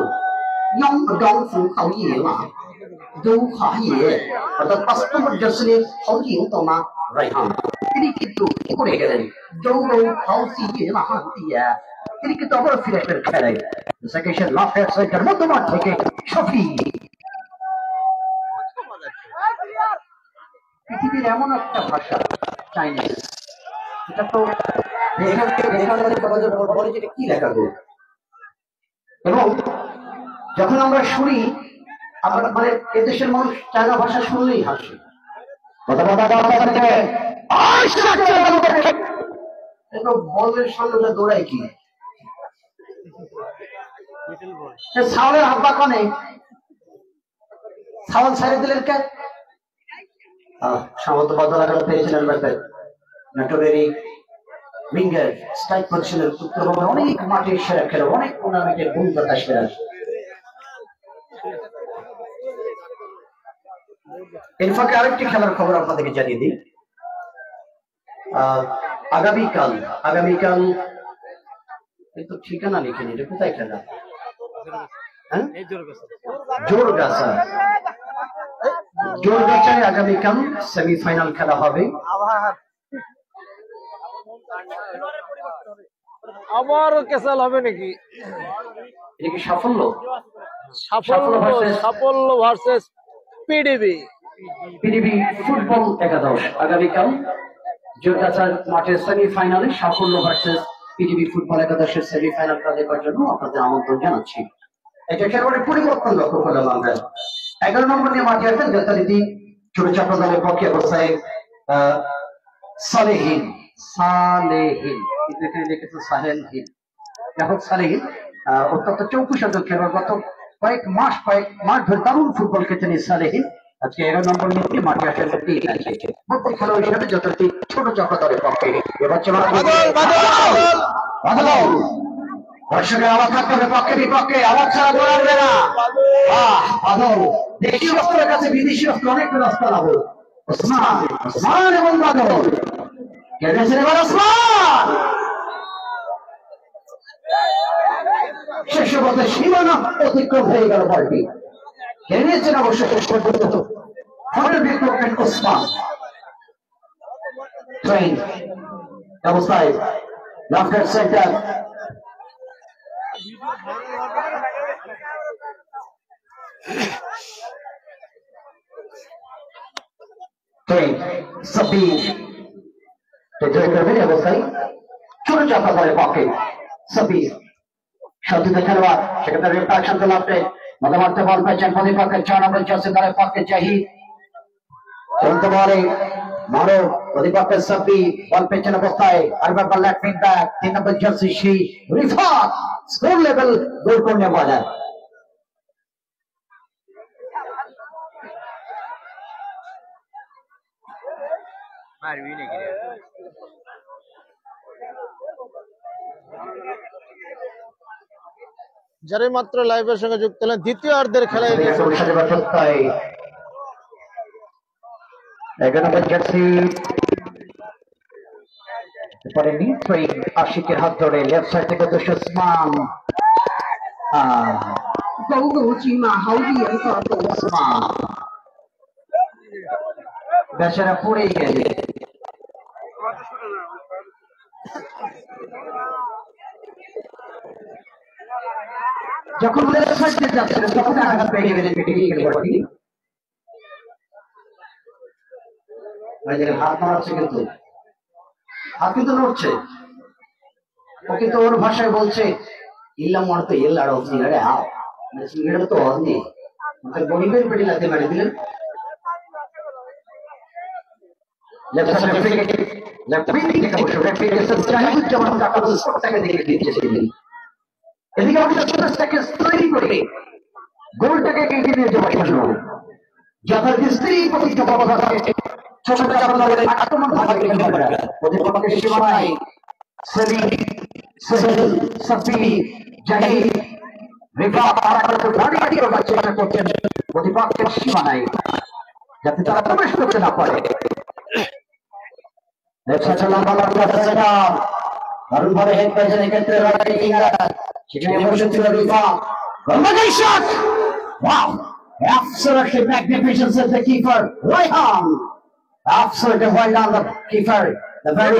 অর্থাৎ 5 নম্বর জার্সি রায়হান তিনি কিন্তু করে গেলেন তিনি কিন্তু আবার ফিরে আসলেন খেলায় মধ্যমাঠ থেকে শফি পৃথিবীর এমন একটা ভাষা চাইনিজ এটা তো কি লেখা গো এবং যখন আমরা শুনি আমরা মানে এদেশের মানুষ চায়না ভাষা শুনলেই হাসে বলের সামনে দৌড়ায় কি ছাওয়ালের হাব্বা কনে ছাওয়াল ছেড়ে দিলেন কে সামন্ত বদলাগার পেয়েছিলেন নাটোরের উইঙ্গার স্ট্রাইক পজিশনের উত্তরবঙ্গের অনেক মাঠে সেরা খেলে অনেক টুর্নামেন্টের ভূমিকা সেরা এর ফাঁকে আরেকটি খেলার খবর আপনাদেরকে জানিয়ে দিই আগামীকাল কিন্তু ঠিকানা লিখেনি এটা কোথায় খেলা জোরগাছায় আগামীকাল সেমিফাইনাল খেলা হবে আবারও ক্যাসাল হবে নাকি এটা কি সাফল্য ভার্সেস পিডিবি ফুটবল একাদশ আগামীকাল জোরগাছার মাঠের সেমিফাইনালে সাফল্য ভার্সেস পিডিবি ফুটবল একাদশের সেমিফাইনাল দেখার জন্য আপনাদের আমন্ত্রণ জানাচ্ছি এটা খেলোয়াড়ের পরিবর্তন লক্ষ্য করলাম আমরা 11 নম্বর নিয়ে মাঠে আছেন যথারীতি ছোট চাপা দলের পক্ষে অবস্থায় সালেহীন অত্যন্ত চৌকুশ খেলোয়াড় গত কয়েক মাস ধরে দারুণ ফুটবল খেলছেন সালেহীন আজকে 11 নম্বর নিয়ে মাঠে আসার তিন আছে প্রত্যেক খেলোয়াড় হিসেবে যথারীতি ছোট চাপা দলের পক্ষে এবার দর্শকের আওয়াজ থাকতে হবে পক্ষে বিপক্ষে আওয়াজ ছাড়া দৌড়াবে না বাদল দেশীয় অস্ত্রের কাছে বিদেশি অস্ত্র অনেক রাস্তা লাভ ওসমান ওসমান এবং বাদল কেটেছেন এবার ওসমান শেষ পথে সীমানা অতিক্রম হয়ে গেল বলটি কেটেছেন অবশ্য শেষ পর্যন্ত ওসমান ট্রেন অবস্থায় লেফট সেন্টার অবস্থায় ছোট চাপা দলের পক্ষে সাব্বির সতীর্থ খেলোয়াড় সেক্ষেত্রে শান্ত লাভে মতামত বল পেয়েছেন প্রতিপক্ষের 6 নম্বর জার্সি দলের পক্ষে জাহিদ চলতে বলে মানব প্রতিপক্ষের সাব্বির বল পেয়েছেন অবস্থায় আরবার বল লেফট মিড ব্যাক 3 নম্বর জার্সি সেই রিফাত স্কোর লেভেল গোল করने वाला যারা মাত্র লাইভের সঙ্গে যুক্ত হলেন দ্বিতীয় অর্ধের খেলায় 11 নম্বর জার্সি পরে নিশ্চয়ই আশিকের হাত ধরে লেফট সাইড থেকে ওসমান বেচারা পড়ে গেলে যখন লেফট সাইডে যাচ্ছিলেন তখন আঘাত পেয়ে গেলেন হাত মারাচ্ছে কিন্তু হাত কিন্তু নড়ছে ও কিন্তু ওর ভাষায় বলছে ইল্লাম মারতে এল্লাড় সিগারে আও সিগারেট তো অন্যে গরিবের পেটে লাথি মারি দিলেন লেফট সাইডে লেফট উইং থেকে অবশ্য রেফারি জাহিদুজ্জামান কাকাবু স্পটটাকে দেখে দিয়েছিলেন এদিকে আমাদের ছোটটাকে তৈরি করে গোলটাকে এগিয়ে নিয়ে যাওয়া সম্ভব যথারীতি স্ত্রী প্রতিষ্ঠা ব্যবস্থা থাকে ছোট চাপা আক্রমণ ভাবে প্রতিপক্ষের সীমানায় সেলিম সোহেল সাব্বির জাহিদ রিফাত গাড়ি চেষ্টা করছেন প্রতিপক্ষের সীমানায় যাতে তারা প্রবেশ করতে না পারে দারুণভাবে হেড পেয়েছেন এক্ষেত্রে সেখানে বসে ছিল Rifat absolutely magnificent says the keeper Rayhan absolutely well done the keeper the very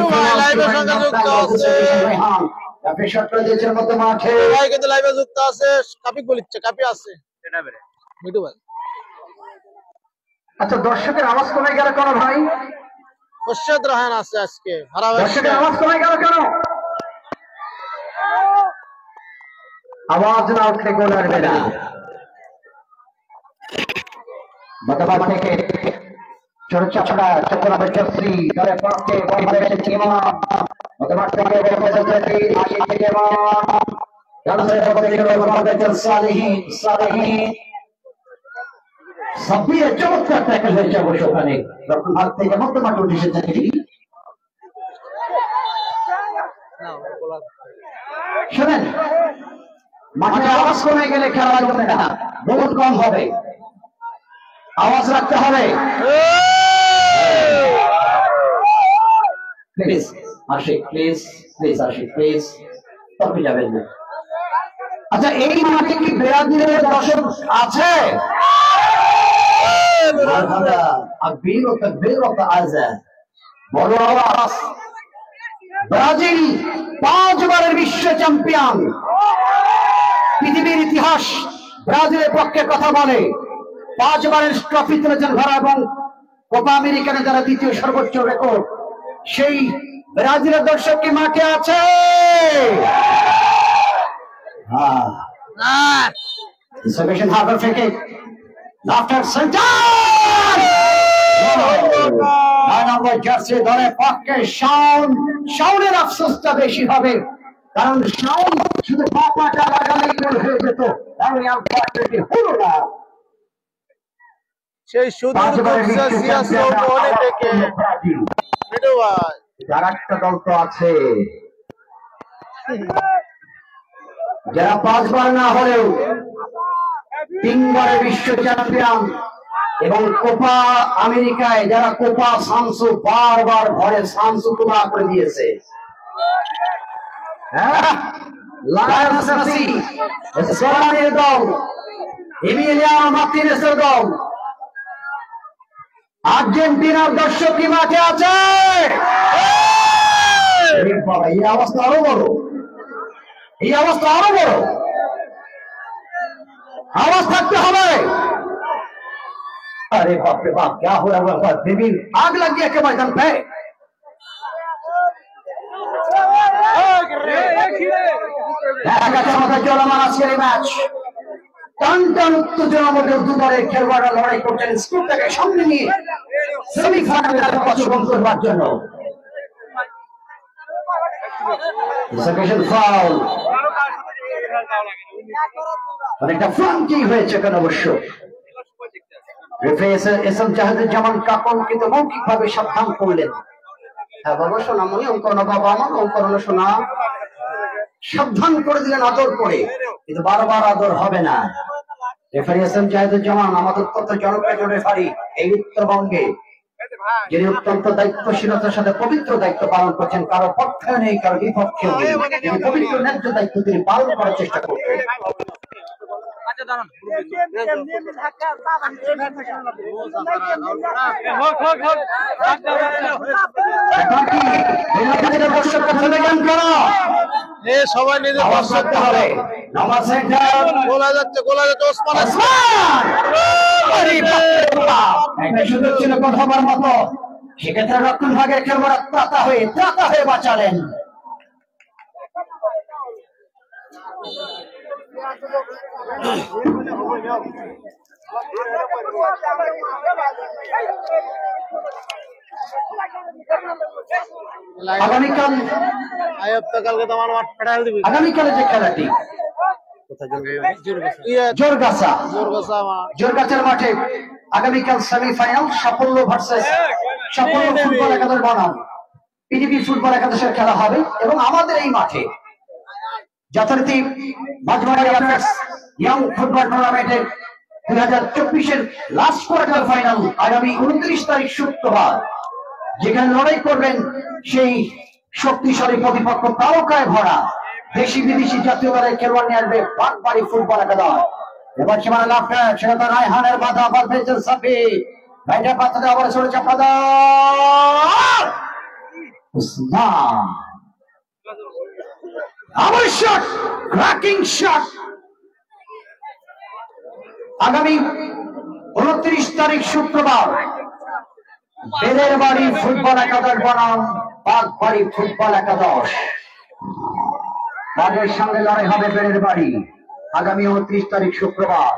Rayhan আপনি শট করে দিয়েছেন মধ্যে মাঠে ভাই কিন্তু লাইভে যুক্ত আছে কাপি বলিচ্ছে কাপি আছে এটা বেরে মিটু ভাই আচ্ছা দর্শকের আওয়াজ কমে গেল কেন ভাই মুর্শিদ রাহান আছে আজকে হারা দর্শকের আওয়াজ কমে গেল কেন আওয়াজ না উঠলে গোল আসবে না বর্তমান থেকে ছোট চাপড়া চক্রাবের জার্সি দলের পক্ষে বল মারে এসেছে ইমাম বর্তমান থেকে আশি থেকে ইমাম দলের পক্ষে বল সালেহীন সাব্বির চমৎকার ট্যাকল হয়েছে অবশ্য ওখানে রক্ষণ ভাগ থেকে বর্তমান উঠে এসেছে তিনি শোনেন মাঠে আওয়াজ কমে গেলে খেলা চলবে না বহুত কম হবে আওয়াজ রাখতে হবে please Ashiq please please Ashiq please তবে যাবেন না আচ্ছা এই মাঠে কি ব্রাজিলের দর্শক আছে বড় আওয়াজ ব্রাজিল 5 বারের বিশ্ব চ্যাম্পিয়ন পৃথিবীর ইতিহাস ব্রাজিলের পক্ষে কথা বলে 5 বারের ট্রফি তুলেছেন ঘরা এবং কোপা আমেরিকানে যারা দ্বিতীয় সর্বোচ্চ রেকর্ড সেই ব্রাজিলের দর্শক কি মাঠে আছে জার্সি দলের পক্ষে শাওনের আফসোসটা বেশি হবে কারণ শাওন শুধু পাটা লাগালেই গোল হয়ে যেত হলো না সেই সুদূর কক্সবাজার চৌমোহনী থেকে মিঠু ভাই যার একটা দল তো আছে যারা 5 বার না হলেও 3 বারের বিশ্ব চ্যাম্পিয়ন এবং কোপা আমেরিকায় যারা কোপা সানসু বারবার ঘরে সানসু কোপা করে দিয়েছে। লায়ন্স এফসি স্কটল্যান্ডের দল, এমিলিয়ানো মার্টিনেসের দল, আর্জেন্টিনার দর্শক কি মাঠে আছে? এই অবস্থা আরো বড়, এই অবস্থা আরো বড় আওয়াজ থাকতে হবে। अरे बाप रे बाप, क्या हो रहा है? बेबी आग लग गया के मैदान पे। চলমান আজকের এই ম্যাচ টান টান উত্তেজনার মধ্যে দুদলের খেলোয়াড়রা লড়াই করছেন স্কুলটাকে সামনে নিয়ে সেমিফাইনালে অংশগ্রহণ করবার জন্য। ফাউল, অনেকটা ফ্রাঙ্কি হয়েছে কেন অবশ্য। এসএম জাহিদুজ্জামান কাপন কিন্তু মৌখিকভাবে সাবধান করলেন। হ্যাঁ বাবা শোনা মনে অঙ্ক না বাবা আমার অঙ্ক না শোনা, সাবধান করে দিলেন আদর করে, কিন্তু বারবার আদর হবে না। রেফারি এসএম জাহিদুজ্জামান আমাদের অত্যন্ত জনপ্রিয় রেফারি এই উত্তরবঙ্গে, যিনি অত্যন্ত দায়িত্বশীলতার সাথে পবিত্র দায়িত্ব পালন করছেন, কারো পক্ষে নেই কারো বিপক্ষে নেই, তিনি পবিত্র ন্যায্য দায়িত্ব তিনি পালন করার চেষ্টা করছেন। সবাই নিজের দর্শকতে হবে। গোলা যাচ্ছে ওসমান সুযোগ ছিল কথাবার মতো, সেক্ষেত্রে রক্ষণ ভাগের খেলোয়াড় ত্রাতা হয়ে বাঁচালেন। আগামীকালে যে খেলাটি জোরগাছার মাঠে আগামীকাল সেমিফাইনাল সাফল্য ভার্সেস সাফল্য ফুটবল একাদশ বনাম পিডিপি ফুটবল একাদশের খেলা হবে এবং আমাদের এই মাঠে যথারীতি ইয়াং ফুটবল টুর্নামেন্টের 2024-এর লাস্ট কোয়ার্টার ফাইনাল আগামী 29 তারিখ শুক্রবার, যেখানে লড়াই করবেন সেই শক্তিশালী প্রতিপক্ষ তারকায় ভরা দেশি বিদেশি জাতীয় দলের খেলোয়াড় নিয়ে আসবে বাগবাড়ি ফুটবল একাদশ। এবার সীমানা লাভ সেটা তো রায়হানের বাধা বল ফেলছেন সাফি, বাইরে পাত্রে আবার চলেছে উসমান, আবার শট, ক্র্যাকিং শট। আগামী 29 তারিখ শুক্রবার বেলের বাড়ি ফুটবল একাদশ বনাম বাগবাড়ি ফুটবল একাদশ, বাগের সঙ্গে লড়াই হবে বেলের বাড়ি আগামী 29 তারিখ শুক্রবার।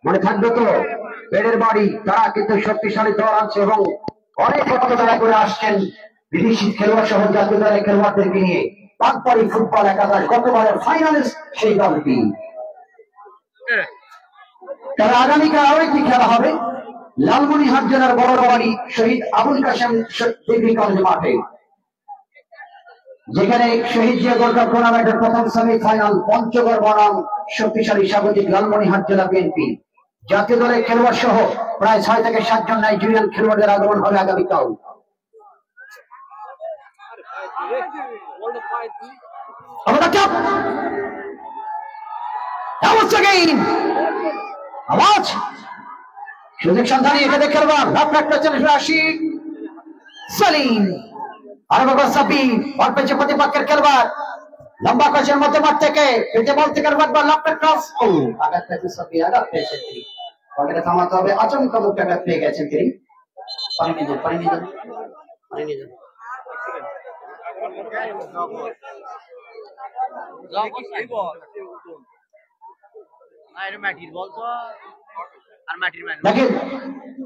মনে থাকবে তো, বেলের বাড়ি তারা কিন্তু শক্তিশালী দল আছে এবং অনেক প্রতিযোগিতা করে আসছেন বিদেশি খেলোয়াড় সহ জাতীয় দলের খেলোয়াড়দেরকে নিয়ে। বাগবাড়ি ফুটবল একাদশ গতবারের ফাইনালিস্ট সেই দলটি। তবে আগামীকাল আরো একটি খেলা হবে লালমনিরহাট জেলার বড়বাড়ি শহীদ আবুল কাসেম ডিগ্রি কলেজ মাঠে, যেখানে শহীদ জিয়া গোল্ড কাপ টুর্নামেন্টের প্রথম সেমিফাইনাল পঞ্চগড় বনাম শক্তিশালী স্বাগতিক লালমনিরহাট জেলা বিএনপি। জাতীয় দলের খেলোয়াড় সহ প্রায় 6 থেকে 7 জন নাইজেরিয়ান খেলোয়াড়দের আগমন হবে আগামীকাল। আওয়াজ সুযোগ সন্ধানী এখানে খেলবার সালিম আর বাবা সাবি বল পেছে প্রতিপক্ষের খেলবার লম্বা কোচের মধ্যে মাঠ থেকে পেটে বল থেকে বারবার লাফটা ক্রস আঘাত পেয়েছে সাবি, আঘাত পেয়েছেন তিনি, বলটাকে থামাতে হবে। আচমকা মুখে আঘাত পেয়ে গেছেন তিনি। পানি নিয়ে যান। দেখেন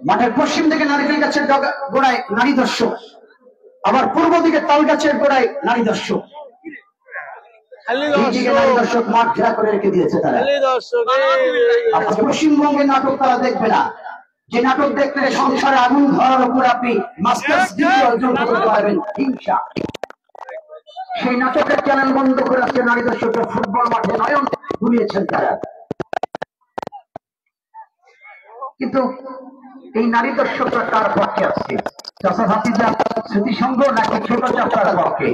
মাঠের পশ্চিম দিকে নারকেল গাছের গোড়ায় নারী দর্শক, আবার পূর্ব দিকে তাল গাছের গোড়ায় নারী দর্শক, নারী দর্শক মাঠ ঘেরা করে রেখে দিয়েছে তারা। পশ্চিমবঙ্গের নাটক তারা দেখবে না, যে নাটক দেখলে সংসারে আগুন ধরার উপর আপনি মাস্টার্স ডিগ্রি অর্জন করতে পারবেন, হিংসা। সেই নাটকের চ্যানেল বন্ধ করে আজকে নারী দর্শকরা ফুটবল মাঠে নয়ন ঘুরিয়েছেন তারা। কিন্তু এই নারী দর্শকরা কার পক্ষে আছে? চাষা ভাতিজা স্মৃতিসংঘ নাকি ছোট চাষার পক্ষে?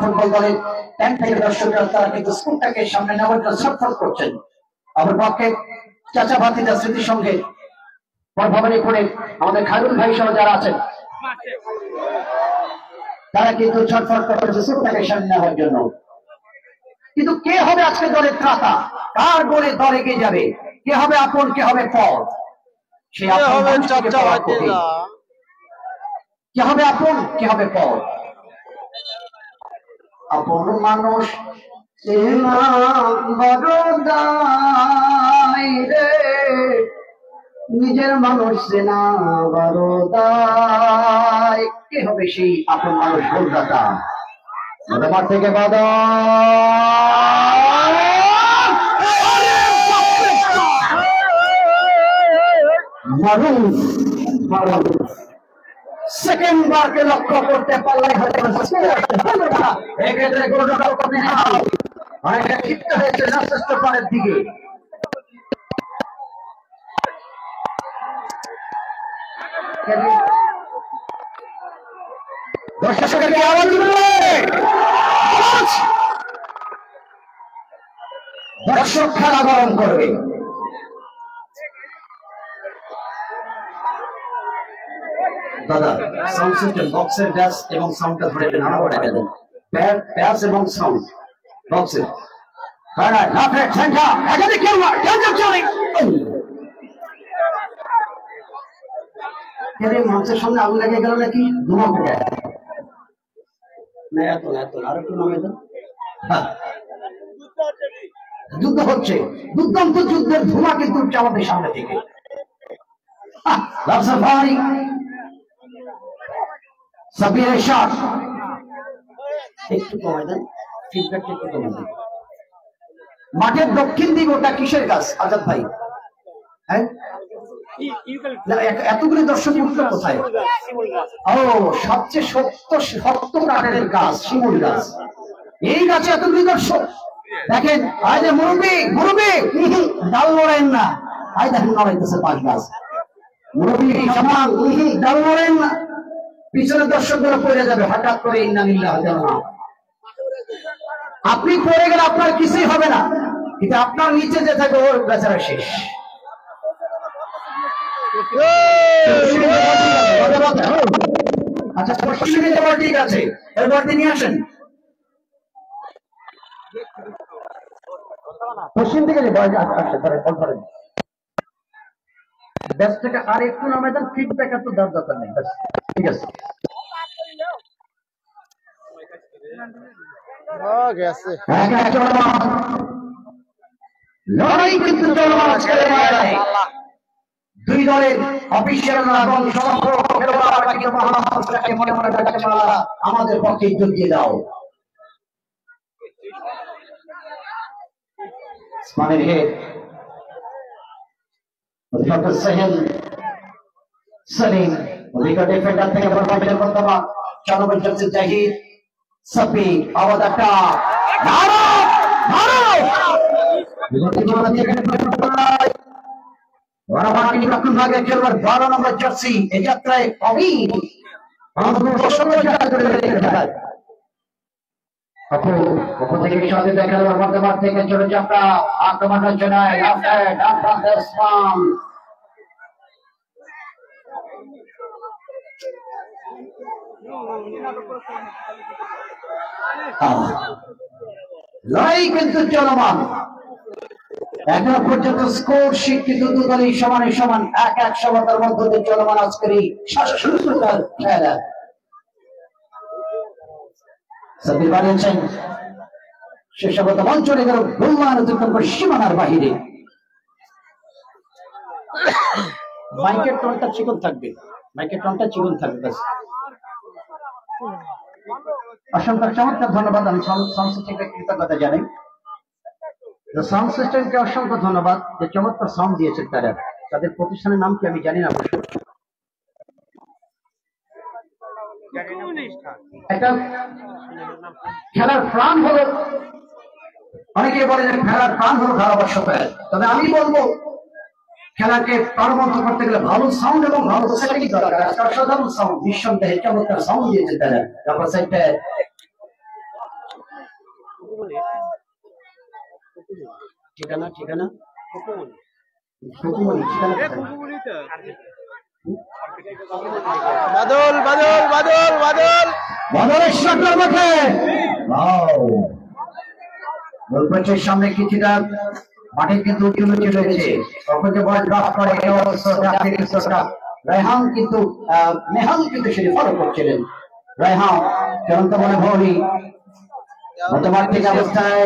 ফুটবল দলের ট্যাঙ্ক থেকে দর্শকরা তারা কিন্তু স্কুলটাকে সামনে নেওয়ার জন্য ছটফট করছেন। আমার পক্ষে চাচা ভাতিজা স্মৃতিসংঘে ভবানী করে আমাদের খায়রুল ভাই সহ যারা আছেন তারা কিন্তু ছটফট করছে স্কুলটাকে সামনে নেওয়ার জন্য। কিন্তু কে হবে আজকে দলের ত্রাতা? কার বলে দল এগিয়ে যাবে? কে হবে আপন, কে হবে পর? সে কে হবে আপন, কে হবে পর? আপন মানুষ নিজের মানুষ সেনা বড়দায়। কে হবে সেই আপন মানুষ ভোটদাতা? মাঠ থেকে বাধা মানুষ সেকেন্ড বারকে লক্ষ্য করতে পারলাই এক্ষেত্রে অনেকটা ক্ষিপ্ত হয়েছে নাস্ত পারের দিকে। দর্শকের আওয়াজ দর্শক খেলা গরম করবে। দাদা সাউন্ড সিস্টেম বক্সের ব্যাস এবং সাউন্ডটা ধরে দেন, আরো টাকা দেন। ব্যাস এবং সাউন্ড বক্সের মানুষের সামনে আগুন লেগে গেল নাকি? ধোঁয়া উঠে না, এত এত আর একটু নামে দেন। যুদ্ধ হচ্ছে, দুর্দান্ত যুদ্ধের ধোঁয়া কিন্তু উঠছে আমাদের সামনে থেকে। সাবিরের শট একটু কমাই দেন, ফিডব্যাকটা একটু কমাই দেন। মাঠের দক্ষিণ দিক ওটা কিসের গাছ আজাদ ভাই? হ্যাঁ, এতগুলি দর্শক উঠলো কোথায়? ও, সবচেয়ে শক্ত কাঠের গাছ শিমুল গাছ। এই গাছে এতগুলি দর্শক দেখেন। আজ মুরব্বী মুরব্বী ডাল লড়েন না, আজ দেখেন লড়াইতেছে পাঁচ গাছ। মুরব্বী জামাল ডাল লড়েন না, পিছনের দর্শকগুলো পড়ে যাবে হঠাৎ করে। ইন্নালিল্লাহ যেন না, আপনি পড়ে গেলে আপনার কিছুই হবে না, কিন্তু আপনার নিচে যে থাকে ওর বেচারা শেষ। আচ্ছা, পশ্চিমে যাওয়ার ঠিক আছে, এরপর তিনি আসেন পশ্চিম থেকে যে ব্যাস থেকে আর একটু নামে দেন। ফিডব্যাক এত দরকার নেই, ঠিক আছে। লড়াই কিন্তু দুই দলের অফিসিয়াল এবং মনে মনে আমাদের পক্ষে যোগ দিয়ে দাও। ওসমানের হেড অধিকতর সাহেল সলিম, অধিকতর ডিফেন্ডার থেকে প্রভাবিত বর্তমান চলমান চলছে জাহিদ সাপি আওয়াজ একটা মারো মারো রক্ষণ ভাগে খেলবার 12 নম্বর জার্সি এই যাত্রায় অমিত থেকে সাথে দেখালো বর্তমান থেকে চলে যাত্রা আক্রমণ রচনায় লড়াই কিন্তু চলমান। এখনো পর্যন্ত স্কোর শিট কিন্তু দুদলই সমানে সমান 1-1 সমতার মধ্যে দিয়ে চলমান আজকের এই খেলা। সাব্বির বানিয়েছেন শেষাগত মঞ্চ গেল গোলমান অতিক্রম করে সীমানার বাহিরে। মাইকের টনটা চিকন থাকবে, মাইকের টনটা চিকন থাকবে। অসংখ্য চমৎকার ধন্যবাদ। আমি সাউন্ড সিস্টেমকে কৃতজ্ঞতা জানাই। সাউন্ড সিস্টেমকে অসংখ্য ধন্যবাদ যে চমৎকার সাউন্ড দিয়েছেন তারা। তাদের প্রতিষ্ঠানের নাম কি আমি জানি না অবশ্য। একটা খেলার প্রাণ হলো, অনেকে বলে যে খেলার প্রাণ হলো ধারাভাষ্যতা, তবে আমি বলবো খেলাকে প্রাণবন্ত করতে গেলে ভালো সাউন্ড এবং ভালো সেটিং দরকার। অসাধারণ সাউন্ড, নিঃসন্দেহে চমৎকার সাউন্ড দিয়েছে তারা। তারপর সাইডে ঠিকানা ঠিকানা বাদল বাদল বাদল বাদল বাদলের শটটার মুখে গোলপোস্টের সামনে কিছুটা মাঠে কিন্তু উঁচু রয়েছে। কখন যে বল ড্রপ করে রায়হান কিন্তু নেহাল কিন্তু সেটি ফলো করছিলেন। রায়হান চলন্ত বলে ভৌরি বর্তমান থেকে অবস্থায়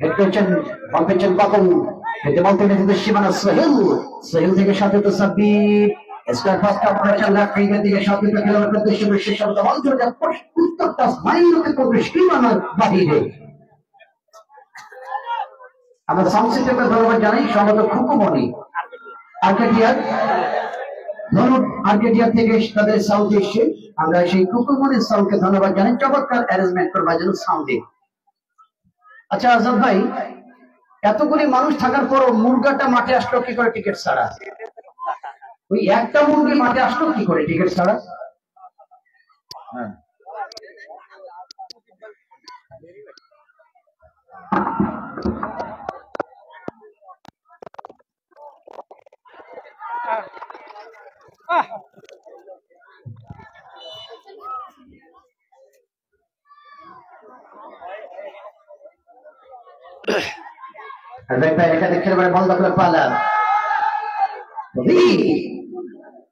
হেড করছেন কম্পিটিশন কখন হেঁটে বলতে কিন্তু সীমানা সোহেল থেকে সাথে তো Sabbir square first operation left উইংয়ের দিকে সাতটা কিলোমিটার দেশে বেশি শব্দ অঞ্চলে যা উত্তরটা স্মাইলকে করবে সীমানার বাহিরে। আমরা সাউন্ড সিস্টেমকে ধন্যবাদ জানাই। সম্ভবত খুকুমণি আর্কেডিয়ার ধরুন আর্কেডিয়ার থেকে তাদের সাউন্ড এসছে। আমরা সেই খুকুমণির সাউন্ডকে ধন্যবাদ জানাই চমৎকার অ্যারেঞ্জমেন্ট করবার জন্য সাউন্ডে। আচ্ছা আজাদ ভাই, এতগুলি মানুষ থাকার পরও মুরগাটা মাঠে আসলো কি করে টিকিট ছাড়া? ওই একটা মুরগি মাঠে আসলো কি করে টিকিট ছাড়া? এটা দেখতে পারে বন্ধ করে পালা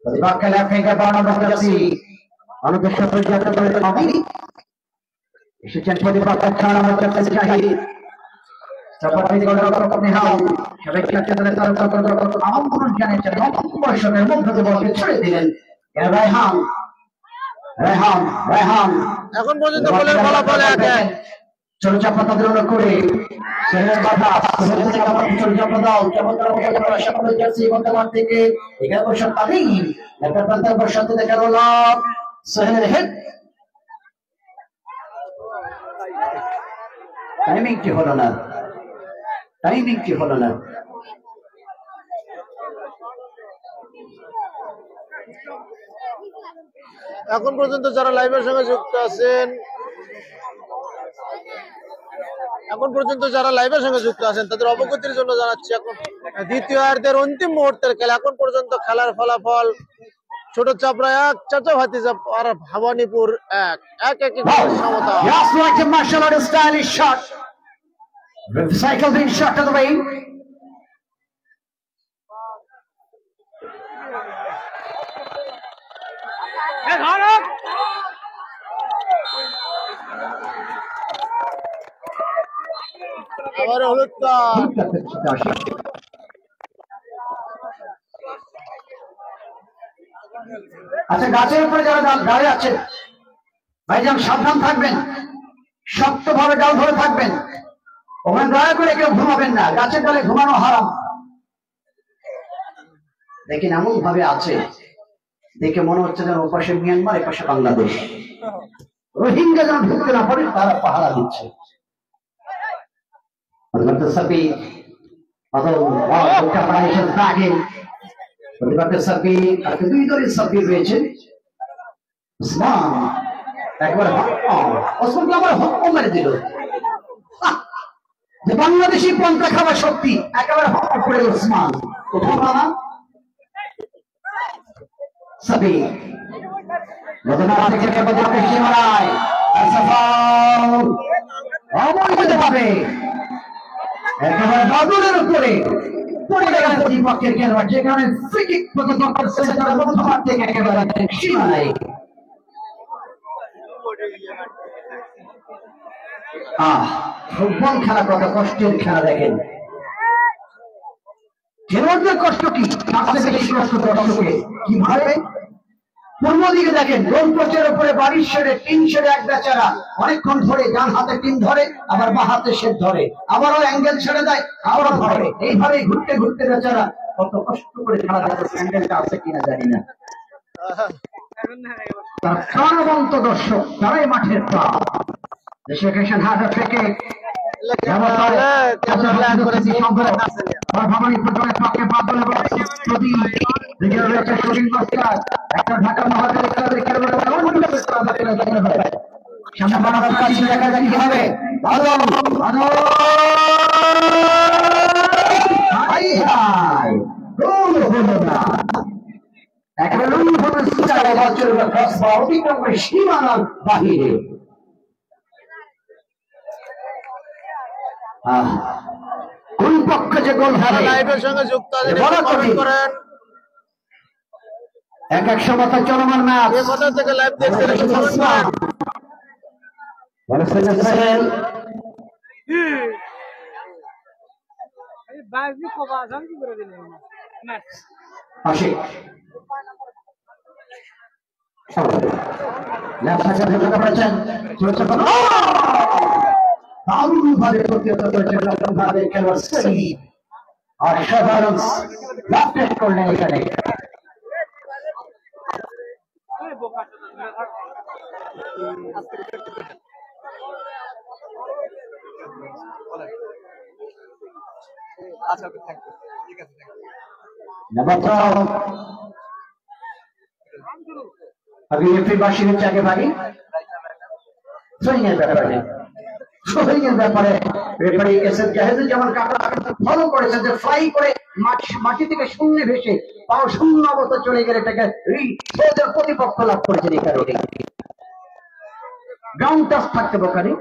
প্রতিপক্ষের লেফট এসেছেন প্রতিপক্ষের 6 নম্বর জার্সি জাহিদ ছেড়ে দিলেন রায়হান। রায়হান রায়হান এখন পর্যন্ত বলের ফলাফল ছোট চাপা তাদের অনুরোধ করে সোহেলের বাধা ছোট চাপা দাও চমৎকার সকল জার্সি বর্তমান থেকে 11 বছর তাদেই একটা প্রান্তের বর্ষাতে দেখা গেল সোহেলের হেড টাইমিংটি হলো না, টাইমিংটি হলো না। এখন পর্যন্ত যারা লাইভের সঙ্গে যুক্ত আছেন, তাদের অবগতির জন্য জানাচ্ছি এখন দ্বিতীয়ার্ধের অন্তিম মুহূর্তের খেলা। এখন পর্যন্ত খেলার ফলাফল ছোট চাপড়া 1, চাচা ভাতিজা আর ভবানীপুর 1 একই সমতা। Just like a martial art stylish shot. Cycle being shot to the wing. আবার হলুদ কার্ড। আচ্ছা, গাছের উপরে যারা দাঁড়িয়ে আছেন ভাইজান সাবধান থাকবেন, শক্তভাবে ডাল ধরে থাকবেন, ওখানে দয়া করে কেউ ঘুমাবেন না, গাছের ডালে ঘুমানো হারাম। দেখেন এমন ভাবে আছে, দেখে মনে হচ্ছে যেন ওপাশে মিয়ানমার এপাশে বাংলাদেশ, রোহিঙ্গা যেন ঢুকতে না পারে তারা পাহারা দিচ্ছে। বাংলাদেশি পন্থা খাবার শক্তি একেবারে হক করে ওসমান অবৈধভাবে একেবারে বাদলের উপরে পড়ে গেল প্রতিপক্ষের খেলোয়াড়, যেখানে ফ্রি কিক প্রতিপক্ষের সেন্টারের মধ্যভাগ থেকে একেবারে সীমানায় ফুটবল খেলা কত কষ্টের খেলা দেখেন। খেলোয়াড়দের কষ্ট কি, তার থেকে বেশি কষ্ট দর্শকের। কিভাবে? পূর্ব দিকে দেখেন গোল পোস্টের উপরে বাড়ির শেডে টিন শেডে এক বেচারা অনেকক্ষণ ধরে ডান হাতে টিন ধরে, আবার বা হাতে শেড ধরে, আবারও অ্যাঙ্গেল ছেড়ে দেয়, আবারও ধরে, এইভাবে ঘুরতে ঘুরতে বেচারা কত কষ্ট করে খেলা দেখে। অ্যাঙ্গেলটা আছে কিনা জানি না। তার প্রাণবন্ত দর্শক, তারাই মাঠের প্রাণ। দেশের হাজার থেকে ঢাকা মহানগরী সীমানার বাহিরে। কোন পক্ষে যে গোল হবে লাইভের সঙ্গে যুক্ত করেন। এক এক সময় চলমান ম্যাচ কোথা থেকে লাইভ দেখছেন একটু কমেন্ট করেন। দারুণভাবে প্রতিহত করেছেন রতনভাবে খেলোয়াড় সহিদ। অসাধারণ ব্লক করলেন এখানে। अभी एफपी बाशी হচ্ছে আগে ভাই সোহিনের ব্যাপারে রেফারি এসএস জাহেদুজ্জামান কাকা ফলো করেছেন যে ফ্লাই করে মাটি থেকে শূন্য ভেসে পাও শূন্য অবস্থা চলে গেলে এটাকে সোজা প্রতিপক্ষ লাভ করেছেন। এখানে গ্রাউন্ড টাচ থাকতে বোকারি।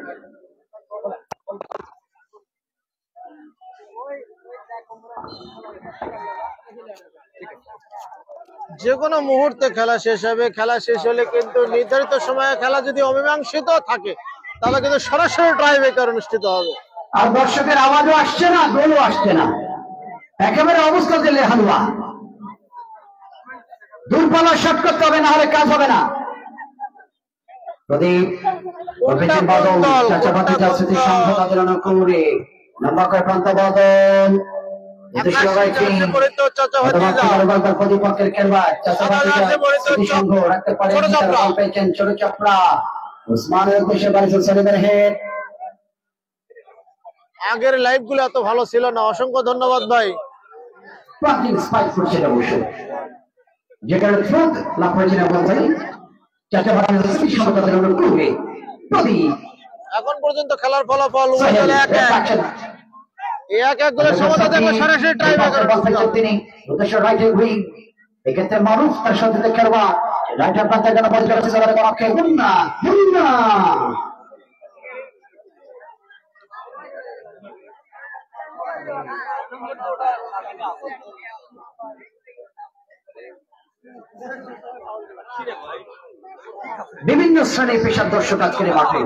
যে কোনো মুহূর্তে খেলা শেষ হবে। খেলা শেষ হলে কিন্তু নির্ধারিত সময়ে খেলা যদি অমীমাংসিত থাকে তাহলে কিন্তু সরাসরি টাই ব্রেকার অনুষ্ঠিত হবে। আর দর্শকের আওয়াজও আসছে না, গোলও আসছে না, একেবারে অবস্থা দিলে হালুয়া। দূরপাল্লা শট করতে হবে, না হলে কাজ হবে না। প্রদীপ প্রতিপক্ষের খেলোয়াড় ছোট চপড়া উসমানের উদ্দেশ্যে হেড। আগের লাইভ গুলো এত ভালো ছিল না, অসংখ্য ধন্যবাদ ভাই। যেখানে থ্রোট লাভ হয়েছিল এখন পর্যন্ত খেলার ফলাফল এক গোলের সমতা দেখবে সরাসরি টাই ব্রেকার। তিনি উদ্দেশ্য রাইটে উইং, এক্ষেত্রে মানুষ তার সাথে খেলোয়াড় রাইটার প্রান্তে যেন বল চলেছে মুন্না বিভিন্ন শ্রেণী পেশার দর্শক আজকের মাঠে,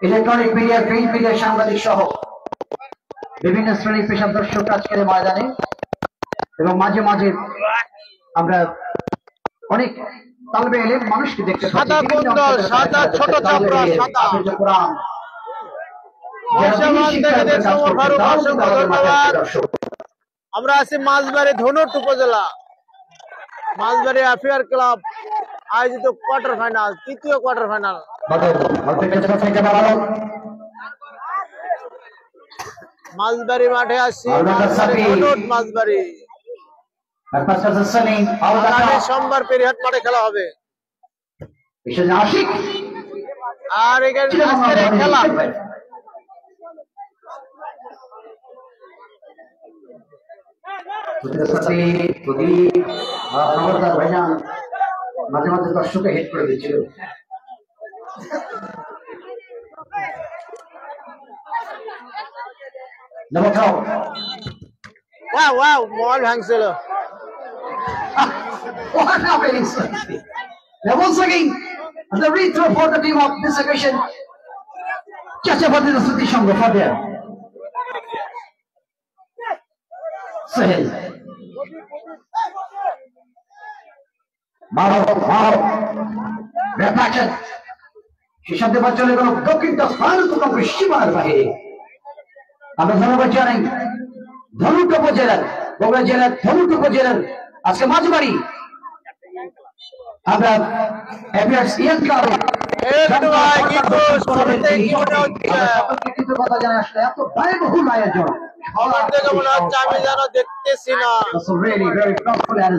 ইলেকট্রনিক মিডিয়া, প্রিন্ট মিডিয়া, সাংবাদিক সহ বিভিন্ন শ্রেণী পেশার দর্শক আজকের ময়দানে। এবং মাঝে মাঝে আমরা অনেক তালবে এলে মানুষকে দেখতে পাচ্ছি। আমরা আছি মাঝবাড়ি ধনুট উপজেলা, মাঝবাড়ি অ্যাফেয়ার ক্লাব আয়োজিত কোয়ার্টার ফাইনাল, তৃতীয় কোয়ার্টার ফাইনাল। মাঝবাড়ি মাঠে আসছি, ধনুট মাঝবাড়ি। সোমবার পেরিহাট মাঠে খেলা হবে। আর এখানে খেলা মাঝে মাঝে দর্শকে হেড করে দিচ্ছিল। Mobile ভাঙছিল। The retro for the team of this occasion. Chachapati Suti Sangho for there. Sahel. Maro. Reflection. সেই সাথে চলে গেল দক্ষিণটা স্থানতম সীমার বাহিরে। আমরা ধন্যবাদ জানাই ধনুক উপজেলার বগুড়া জেলার ধনুক উপজেলার আজকে মাঝবাড়ি আমরা এপিআরস ইয়াং ক্লাবে কথা জানাই আসলে এত ব্যয়বহুল আয়োজন আমি যেন দেখতেছি না really very thoughtful and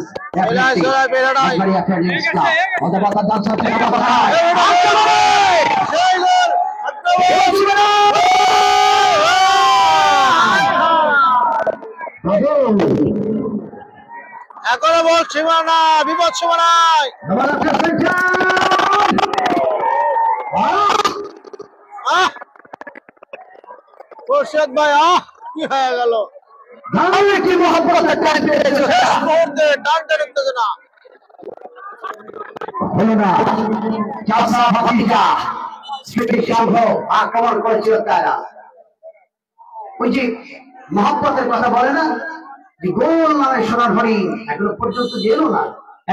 এখনো বল সীমানা বিপদ সীমানায় খোরশেদ ভাই কি হয়ে গেল আক্রমণ করেছিল তারা ওই যে মহব্বতের কথা বলে না যে গোল নামে সোনার হরিণ এখনো পর্যন্ত যে এলো না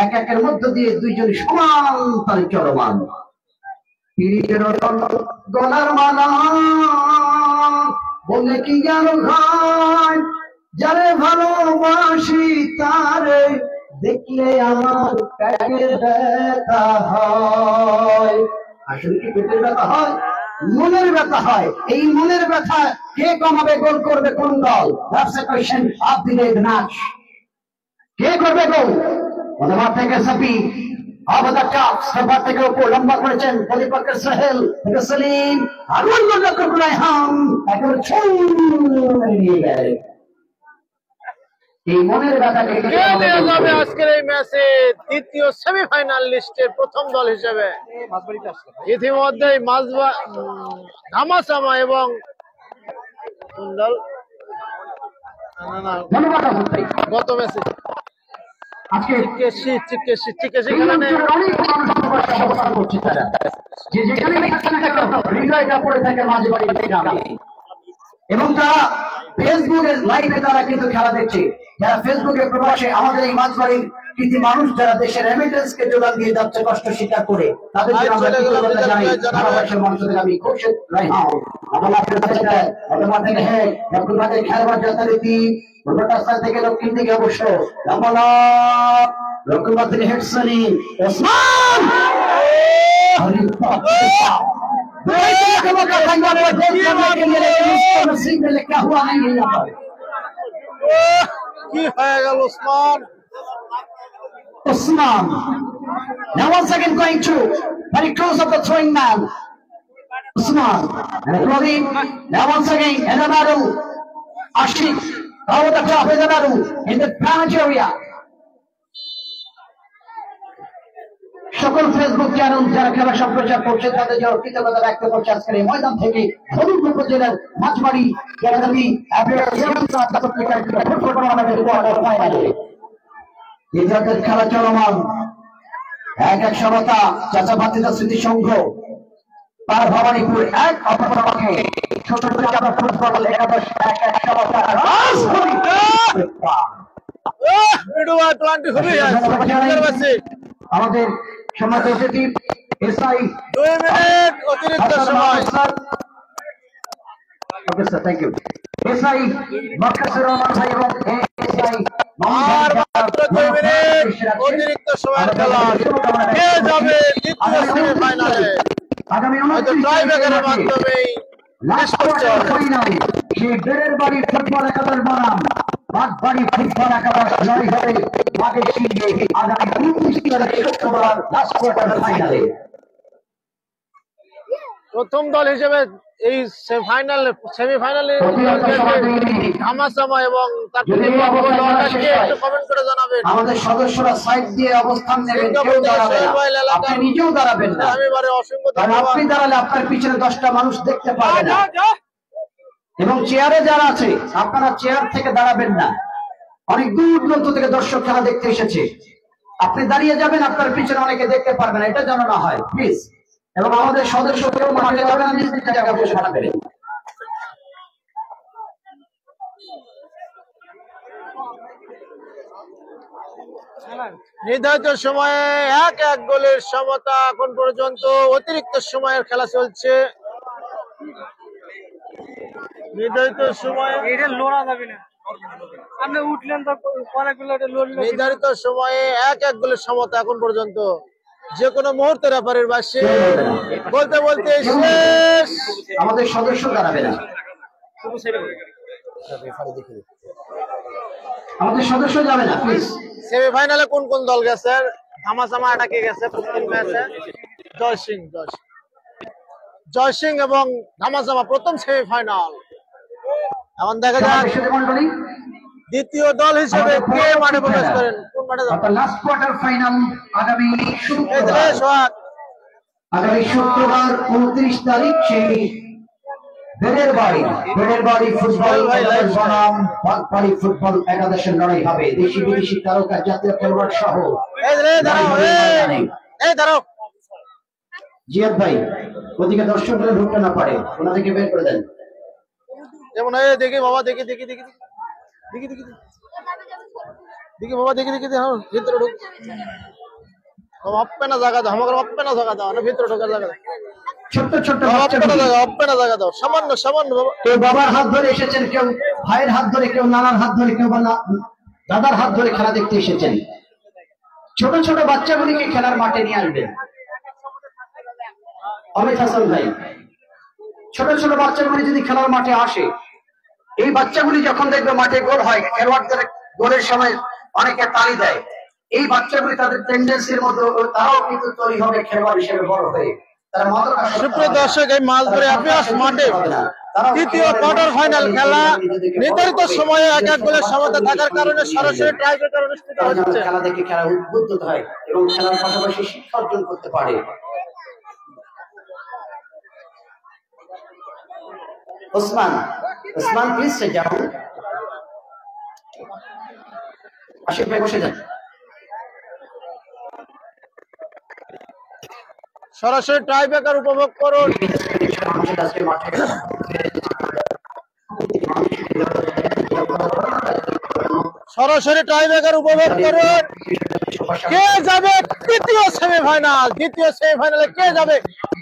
এক একের মধ্য দিয়ে দুইজন সমান তালে চলমান গলার মালা বলে কি গেল ভাই যারে ভালোবাসি তারে দেখলে আমার পেটের ব্যথা হয় আসলে কি পেটের ব্যথা হয় মনের ব্যথা হয় এই মনের ব্যথা কে কমাবে গোল করবে কোন দল that's a question of the day match কে করবে গোল অথবা থেকে সাপি আবাদা টপ সবার থেকে উপর লম্বা করেছেন প্রতিপক্ষের সোহেল থেকে সেলিম আগুন লক্ষ্য করে হাম একেবারে ছুঁড়ে নিয়ে গেল এই মনের ব্যথাকে কে নিয়ে যাবে আজকের এই ম্যাচে দ্বিতীয় সেমিফাইনাল লিস্টের প্রথম দল হিসেবে ইতিমধ্যেই ধামাচামা এবং দল গত ম্যাচে আজকে চিকেশি খেলানে অনেক মানুষ অবস্থান করছে তারা যে যেখানে হৃদয়টা পড়ে থাকে মাঝে বাড়ি গ্রামে এবং তারা ফেসবুকের লাইভে তারা কিন্তু খেলা দেখছে যারা ফেসবুকে প্রবাসে আমাদের এই মাঝবাড়ির কৃতি মানুষ যারা দেশের রেমিটেন্স কে যোগান দিয়ে যাচ্ছে কষ্ট স্বীকার করে তাদের জন্য আমরা কৃতজ্ঞতা জানাই ধারাবাহিকের মঞ্চ থেকে আমি খুরশেদ রায়হান আমার থেকে হ্যাঁ রক্ষণভাগের খেলবার যথারীতি প্রোটাস্টার থেকে দক্ষিণ দিকে অবশ্য রক্ষণভাগ থেকে হেড সালিম ওসমান কি হয়ে গেল Osman Usman. Now once again going to very close of the throwing man. Usman. And Ibrahim. Now once again Edanaru. Ashik. Over the top Edanaru. In the penalty area. সকল ফেসবুক চ্যানেল যারা খেলা সম্প্রচার করছে তাদের জন্য কৃতজ্ঞতা ব্যক্ত করছে আজকের এই ময়দান থেকে ধনুক উপজেলার মাঝবাড়ি একাডেমি ইতিহাসের খেলা চলমান এক সমতা চাচাভাতিদা স্মৃতি সংঘ তার ভবানীপুর এক অপরপক্ষে ছোট ফুটবল একাদশ এক সমতা আমাদের সমাজ অতিথি এসআই 2 মিনিট অতিরিক্ত সময় okay sir thank you SI Mokkasur Rahman ভাই এবং এসআই আর মাত্র 2 মিনিট অতিরিক্ত সময় খেলা কে যাবে দ্বিতীয় সেমিফাইনালে আগামী হয়তো ট্রাইব্রেকারের মাধ্যমেই সেই বেড়ের বাড়ি ফুটবল একাদশ বনাম বাগবাড়ি ফুটবল একাদশ লড়াই হবে মাঠের সিংহে আগামী 29 অক্টোবর লাস্ট কোয়ার্টার ফাইনালে প্রথম দল হিসেবে এই সেমিফাইনালে ধামাচামা এবং তার একটু কমেন্ট করে জানাবেন আমাদের সদস্যরা সাইড দিয়ে অবস্থান নেবেন কেউ দাঁড়াবে না আপনি নিজেও দাঁড়াবেন না এবারে অসংখ্য কারণ আপনি দাঁড়ালে আপনার পিছনে 10টা মানুষ দেখতে পাবে না এবং চেয়ারে যারা আছে আপনারা চেয়ার থেকে দাঁড়াবেন না অনেক দূর দূরান্ত থেকে দর্শক খেলা দেখতে এসেছে আপনি দাঁড়িয়ে যাবেন আপনার পিছনে অনেকে দেখতে পারবেন এটা যেন না হয় প্লিজ এবং আমাদের সদস্যকেও মাঠে যাবেন, নিজ নিজ জায়গায় বসে থাকবেন। নির্ধারিত সময়ে 1-1 গোলের সমতা এখন পর্যন্ত। অতিরিক্ত সময়ের খেলা চলছে। নির্ধারিত সময়ে নির্ধারিত সময়ে 1-1 গোলের সমতা এখন পর্যন্ত। যে কোনো মুহূর্তে রেফারির বাসে বলতে বলতে শেষ। আমাদের সদস্য দাঁড়াবে না, আমাদের সদস্য যাবে না প্লিজ। সেমিফাইনালে কোন কোন দল গেছে? ধামাচামা আটাকে গেছে প্রথম ম্যাচে। জয় সিং এবং ধামাচামা প্রথম সেমিফাইনাল। এখন দেখা যাক দ্বিতীয় দল হিসেবে কে মাঠে প্রবেশ করেন, কোন মাঠে যাবেন। লাস্ট কোয়ার্টার ফাইনাল আগামী এই যে শুক্রবার 29 তারিখ সেই বেলের বাড়ি ফুটবল বনাম বাগবাড়ি ফুটবল একাদশের লড়াই হবে। দেশি বিদেশি তারকা জাতীয় খেলোয়াড় সহ। দাঁড়াও জিয়াদ ভাই, ওদিকে দর্শকরা ঢুকতে না পারে, ওনাদেরকে বের করে দেন। যেমন দেখি বাবা, দেখি দেখি দেখি দেখি দেখি দেখি বাবা, দেখি দেখি ভিতরে ঢুক। অপ্পে না জায়গা দাও, আমাকে অপ্পে না জায়গা দাও, না ভিতরে ঢোকার জায়গা দাও। ছোট্ট অপ্পে না জায়গা দাও, সামান্য সামান্য বাবা। কেউ বাবার হাত ধরে এসেছেন, কেউ ভাইয়ের হাত ধরে, কেউ নানার হাত ধরে, কেউ বা দাদার হাত ধরে খেলা দেখতে এসেছেন। ছোট ছোট বাচ্চাগুলিকে খেলার মাঠে নিয়ে আসবেন। অমিত হাসান ভাই, ছোট ছোট বাচ্চাগুলি যদি খেলার মাঠে আসে, এই বাচ্চাগুলি যখন দেখবে মাঠে গোল হয়, খেলোয়াড়দের গোলের সময় অনেকে তালি দেয়, এই বাচ্চাগুলি তাদের টেন্ডেন্সির মধ্যে তারাও কিন্তু তৈরি হবে খেলোয়াড় হিসেবে বড় হয়ে। সুপ্রিয় দর্শক, এই মালপুরে অ্যাপিয়ার্স মাঠে তৃতীয় কোয়ার্টার ফাইনাল খেলা নির্ধারিত সময়ে 1-1 গোলের সমতা থাকার কারণে সরাসরি টাইব্রেকার অনুষ্ঠিত হচ্ছে। খেলা দেখে খেলা উদ্বুদ্ধ হয় এবং খেলার পাশাপাশি শিক্ষা অর্জন করতে পারে। Osman please sit down. Ashiq ভাই বসে যান। সরাসরি টাইব্রেকার উপভোগ করুন। সরাসরি টাইব্রেকার উপভোগ করুন। কে যাবে তৃতীয় সেমিফাইনাল? দ্বিতীয় সেমিফাইনালে কে যাবে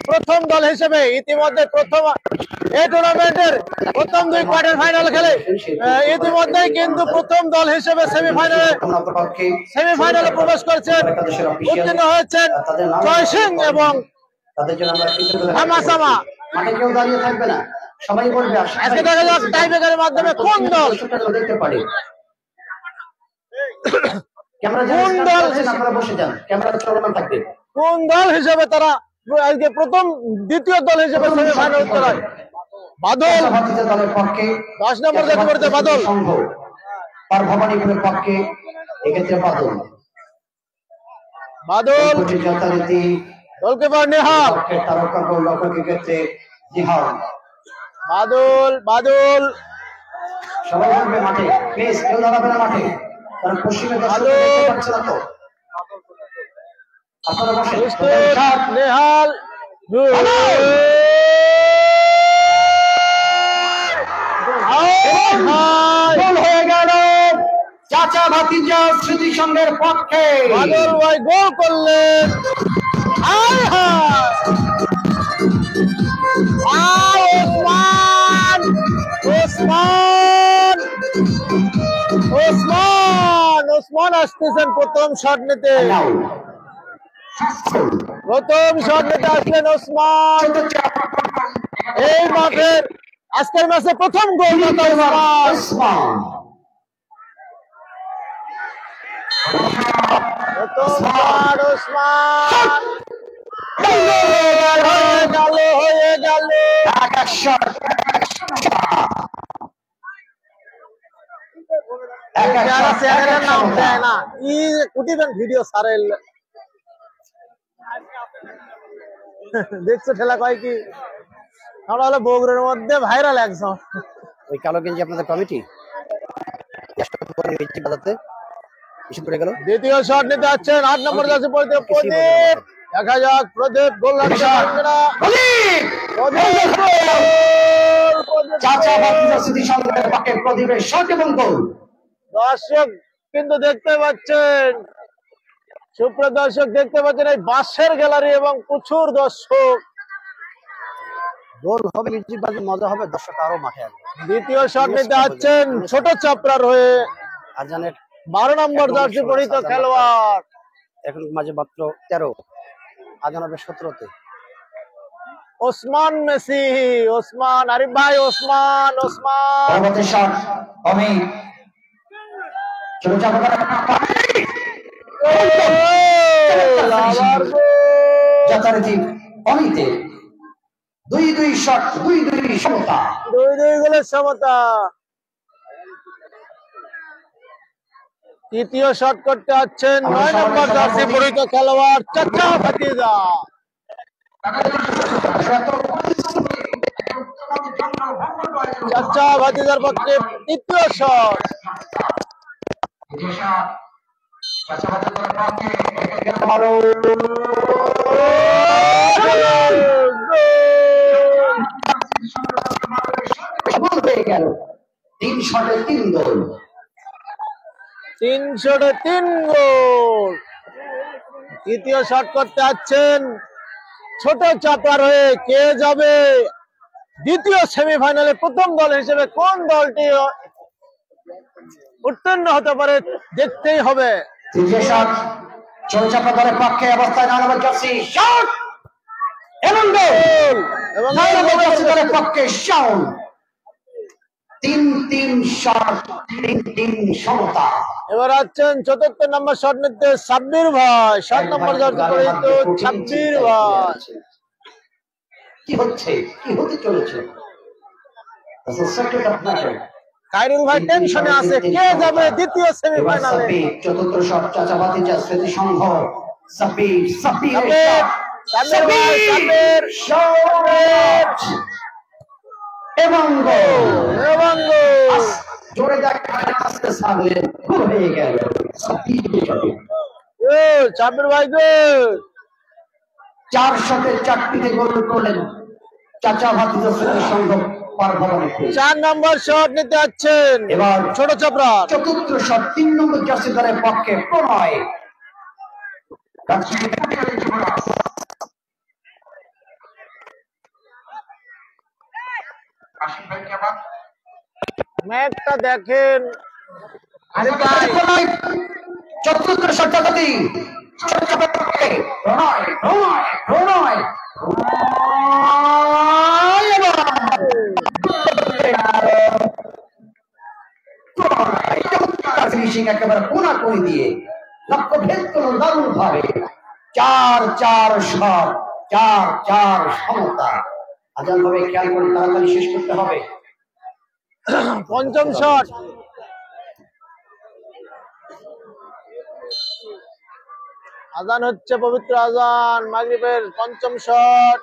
প্রথম দল হিসেবে? ইতিমধ্যে প্রথম এই টুর্নামেন্টের প্রথম 2 কোয়ার্টার ফাইনাল খেলে ইতিমধ্যেই কিন্তু প্রথম দল হিসেবে সেমিফাইনালে প্রবেশ করেছেন, উত্তীর্ণ হয়েছেন জয় সিং এবং ধামাচামা। মাঠে কেউ দাঁড়িয়ে থাকবে না, সবাই বলবে। আজকে দেখা যাক টাইব্রেকারের মাধ্যমে কোন দল দেখতে পারে। কোন দল বসে যান, ক্যামেরা চলমান থাকবে। কোন দল হিসেবে তারা আজকে প্রথম দ্বিতীয় দল হিসেবে সেমিফাইনাল উত্তরায়? বাদল দলের পক্ষে 10 নম্বর জাতি করতে বাদল, আর ভবানীপুরের পক্ষে এক্ষেত্রে বাদল যথারীতি গোলকিপার নেহাল, তারকা গোলরক্ষকের ক্ষেত্রে জিহান। বাদল সবাই বলবে মাঠে, প্লিজ কেউ দাঁড়াবে না মাঠে, কারণ পশ্চিমে পাচ্ছে না তো। আপনারা বসে নেহাল হয়ে গেল চাচা ভাতিজা স্মৃতি সংঘের পক্ষে। বাদল ভাই গোল করলেন। ওসমান আসতেছেন প্রথম শট নিতে। আসলেন ওসমান। এই মাঠের আজকের ম্যাচে প্রথম গোল ওসমান। হয়ে গেল নাম দেয় না, ভিডিও সারে দেখছো ঠেলা কয় কি? আমরা হলো বগুড়ার মধ্যে ভাইরাল একজন। ওই কালো গেঞ্জি আপনাদের কমিটি দ্বিতীয় শট নিতে যাচ্ছেন 8 নম্বর জার্সি পরিতে প্রদীপ। দেখা যাক প্রদীপ গোল লাগছে না। চাচা ভাতিজা স্মৃতি সংঘের পক্ষে প্রদীপের শট এবং গোল। দর্শক কিন্তু দেখতে পাচ্ছেন, সুপ্রিয় দর্শক দেখতে পাচ্ছেন এই বাঁশের গ্যালারি এবং প্রচুর দর্শক। গোল হবে, মিউজিক মজা হবে, দর্শক আরো মাঠে আসবে। দ্বিতীয় শট নিতে যাচ্ছেন ছোট চাপড়ার হয়ে আজানের 12 নম্বর জার্সি পরিহিত খেলোয়াড়। এখন মাঝে মাত্র 13, আজান হবে 17তে। ওসমান মেসি, ওসমান আরিফ ভাই, ওসমান পরবর্তী শট অমিত ছোট চাপা যথারীতি অমিতে 2-2 শট, 2-2 সমতা। 2-2 গোলের সমতা। তৃতীয় শট করতে যাচ্ছেন 9 নম্বর জার্সি পরিহিত খেলোয়াড় চাচা ভাতিজা। চাচা ভাতিজার পক্ষে তৃতীয় শট। হয়ে গেল 3 শটে 3 গোল। 3 শটে 3 গোল। তৃতীয় শট করতে যাচ্ছেন ছোট চাপার হয়ে। কে যাবে দ্বিতীয় সেমিফাইনালে প্রথম দল হিসেবে? কোন দলটি উত্তীর্ণ হতে পারে দেখতেই হবে। তৃতীয় শট ছোট চাপা দলের পক্ষে অবস্থায় 9 নম্বর জার্সি শট এবং গোল। এবং 9 নম্বর জার্সি দলের পক্ষে শাউন। 3-3 শট, 3-3 সমতা। এবার আছেন চতুর্থ নম্বর শট নিতে সাব্বির ভাই। 7 নম্বর জার্সি পরিহিত সাব্বির ভাই। কি হচ্ছে, কি হতে চলেছে? কাইরুল ভাই টেনশনে আছে, কে যাবে দ্বিতীয় সেমিফাইনালে? চতুর্থ শট চাচা ভাতিজা স্মৃতি সংঘ। সাব্বির এবং গোল। জোরে দেখা আসতে সামনে গোল হয়ে গেল। সাব্বির ভাই গোল। 4 শটে 4টিতে গোল করলেন চাচা ভাতিজা স্মৃতি সংঘ। 4 নম্বর শট নিতে যাচ্ছেন এবার ছোট চাপড়া। চতুর্থ শট 3 নম্বর জার্সি দলের পক্ষে প্রণয়। ম্যাচটা দেখেন। চতুর্থ শটটি প্রণয় ফিনিশিং একেবারে কোনা করে দিয়ে লক্ষ্য ভেদ করল দারুণ ভাবে। 4-4 শট, 4-4 সমতা। আজান ভাবে খেয়াল করে তাড়াতাড়ি শেষ করতে হবে। পঞ্চম শট। আজান হচ্ছে, পবিত্র আজান মাগরিবের পঞ্চম শট।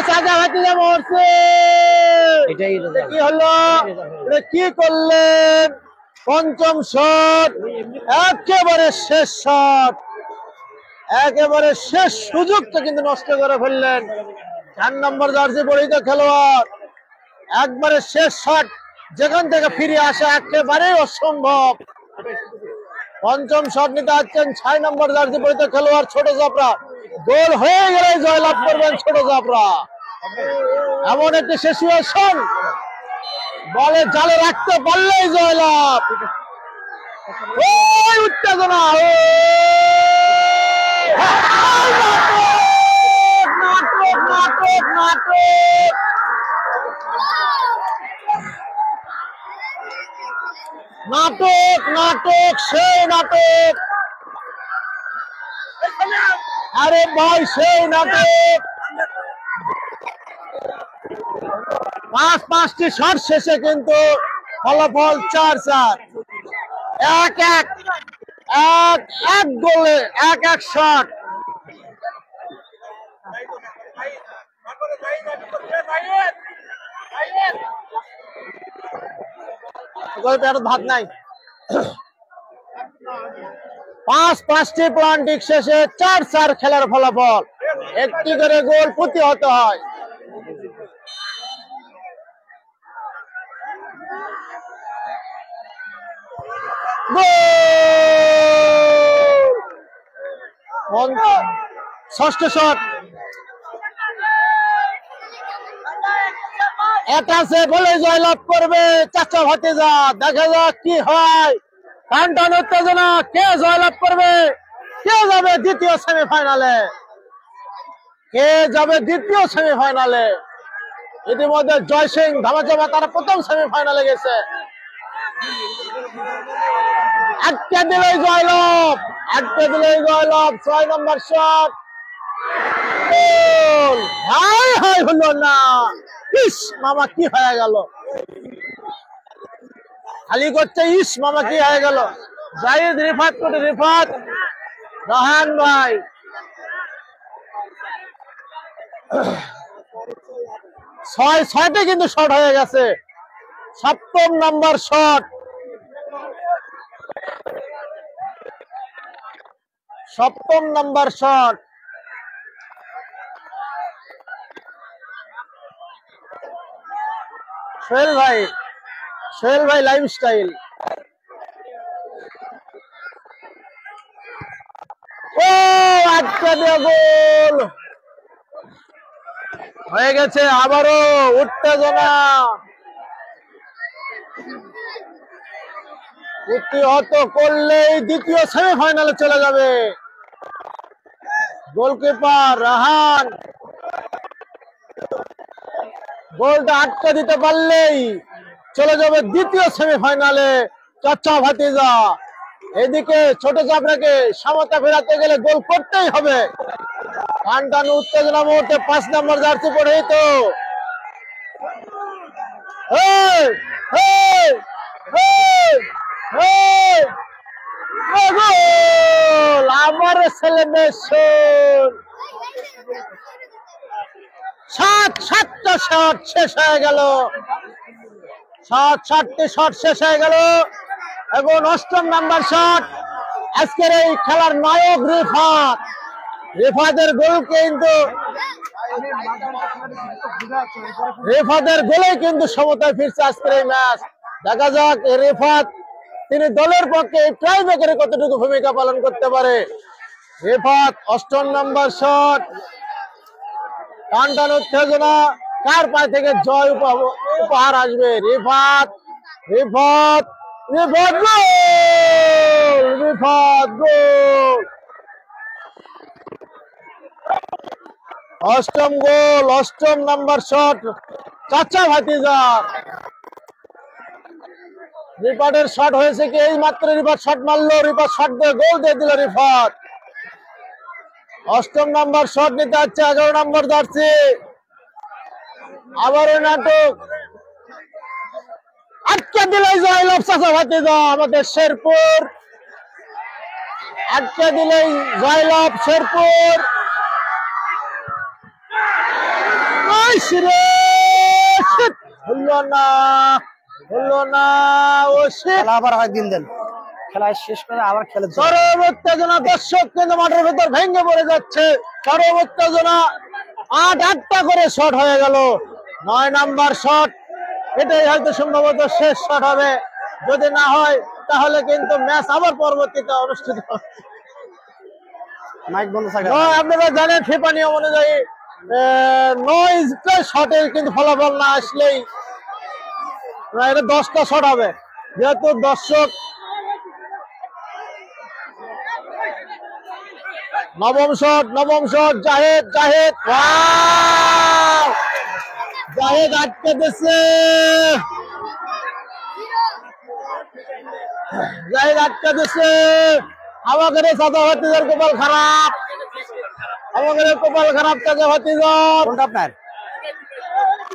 চাচা ভাতিজা মরছে। কি হলো? কি করলেন? পঞ্চম শট, একেবারে শেষ শট, একেবারে শেষ সুযোগটা কিন্তু নষ্ট করে ফেললেন 4 নম্বর জার্সি পরিহিত খেলোয়াড়। একবারে শেষ শট, যেখান থেকে ফিরে আসা একেবারেই অসম্ভব। পঞ্চম শট নিতে যাচ্ছেন 6 নম্বর জার্সি পরিহিত খেলোয়াড় ছোট চাপড়া। গোল হয়ে গেলে জয়লাভ করবেন ছোট চাপড়া। এমন একটি সিচুয়েশন, বলে জালে রাখতে পারলেই জয়লাভ। ওই উত্তেজনা, নাটক নাটক নাটক। নাটক নাটক সেই নাটক। আরে ভাই সেই নাটক। 5টি শট শেষে কিন্তু ফলাফল 4-4। 1-1 গোলে 1-1 শট। ভাত নাই। 5টি প্লান্টিক শেষে 4-4 খেলার ফলাফল, একটি করে গোল প্রতিহত হয়। ষষ্ঠ শট, এটাছে বলে জয়লাভ করবে চাচা ভাতিজা। দেখা যাক কি হয়, টান উত্তেজনা, কে জয়লাভ করবে, কে যাবে দ্বিতীয় সেমিফাইনালে, কে যাবে দ্বিতীয় সেমিফাইনালে। ইতিমধ্যে জয় সিং ধামাচাপা তারা প্রথম সেমিফাইনালে গেছে। আটকে দিলেই জয়লাভ, 6 নম্বর শট, হাই হলো না। ইস মামা কি হয়ে গেল, খালি করছে ইস মামা কি হয়ে গেল। জাহিদ রিফাত কোটি, রিফাত রাহান ভাই, ছয়টা কিন্তু শট হয়ে গেছে। 7ম নাম্বার শট, 7ম নাম্বার শট। সোহেল ভাই লাইফস্টাইল, ও আটকে দিয়ে গোল হয়ে গেছে। আবারও উত্তেজনা, প্রতিহত করলেই দ্বিতীয় সেমিফাইনালে চলে যাবে। গোলকিপার রাহান গোলটা আটকে দিতে পারলেই চলে যাবে দ্বিতীয় সেমিফাইনালে চাচা ভাতিজা। এদিকে ছোট চাপড়াকে সমতা ফেরাতে গেলে গোল করতেই হবে। টান উত্তেজনা মুহূর্তে 5 নম্বর জার্সি পড়ে তো আমার ছেলে মেয়ে 7টা শট শেষ হয়ে গেল, 7টি শট শেষ হয়ে গেল। এবং 8ম নাম্বার শট, আজকের এই খেলার নায়ক রিফাতের গোল কিন্তু, রিফাতের গোলেই কিন্তু সমতায় ফিরছে আজকের এই ম্যাচ। দেখা যাক রিফাত তিনি দলের পক্ষে ট্রাই ব্রেকারে কতটুকু ভূমিকা পালন করতে পারে। রিফাত 8ম নাম্বার শট, টান উত্তেজনা, কার পায়ে থেকে জয় উপহার আসবে। রিফাত গোল, রিফাত গোল, 8ম গোল, 8ম নাম্বার শট চাচা ভাতিজা। রিফাতের শট হয়েছে কি, এই মাত্র রিফাত শট মারলো, রিফাত শট দিয়ে গোল দিয়ে দিল রিফাত। 8ম নাম্বার শট নিতে হচ্ছে 11 নম্বর জার্সি। আবারও নাটক, আটকে দিলেই জয়লাভ চাচা ভাতিজা আমাদের শেরপুর, আটকে দিলেই জয়লাভ শেরপুর। হলো না, ও খেলা আবার হয় দিন দেন, খেলা শেষ করে আবার খেলে। চরম উত্তেজনা, দর্শক কিন্তু মাঠের ভেতর ভেঙে পড়ে যাচ্ছে। চরম উত্তেজনা, 8টা করে শট হয়ে গেল। 9 নাম্বার শট, এটাই হয়তো সম্ভবত শেষ শট হবে। যদি না হয় তাহলে কিন্তু ম্যাচ আবার পরবর্তীতে অনুষ্ঠিত হবে। মাইক বন্ধ থাকে। আপনারা জানেন ফিফা নিয়ম অনুযায়ী 9টা শটের কিন্তু ফলাফল না আসলেই এটা 10টা শট হবে, যেহেতু দর্শক। নবম শট, জাহেদ আটকে দিচ্ছে, আমাদের চাচা ভাতিজার কপাল খারাপ, চাচা ভাতিজার। কোনটা আপনার?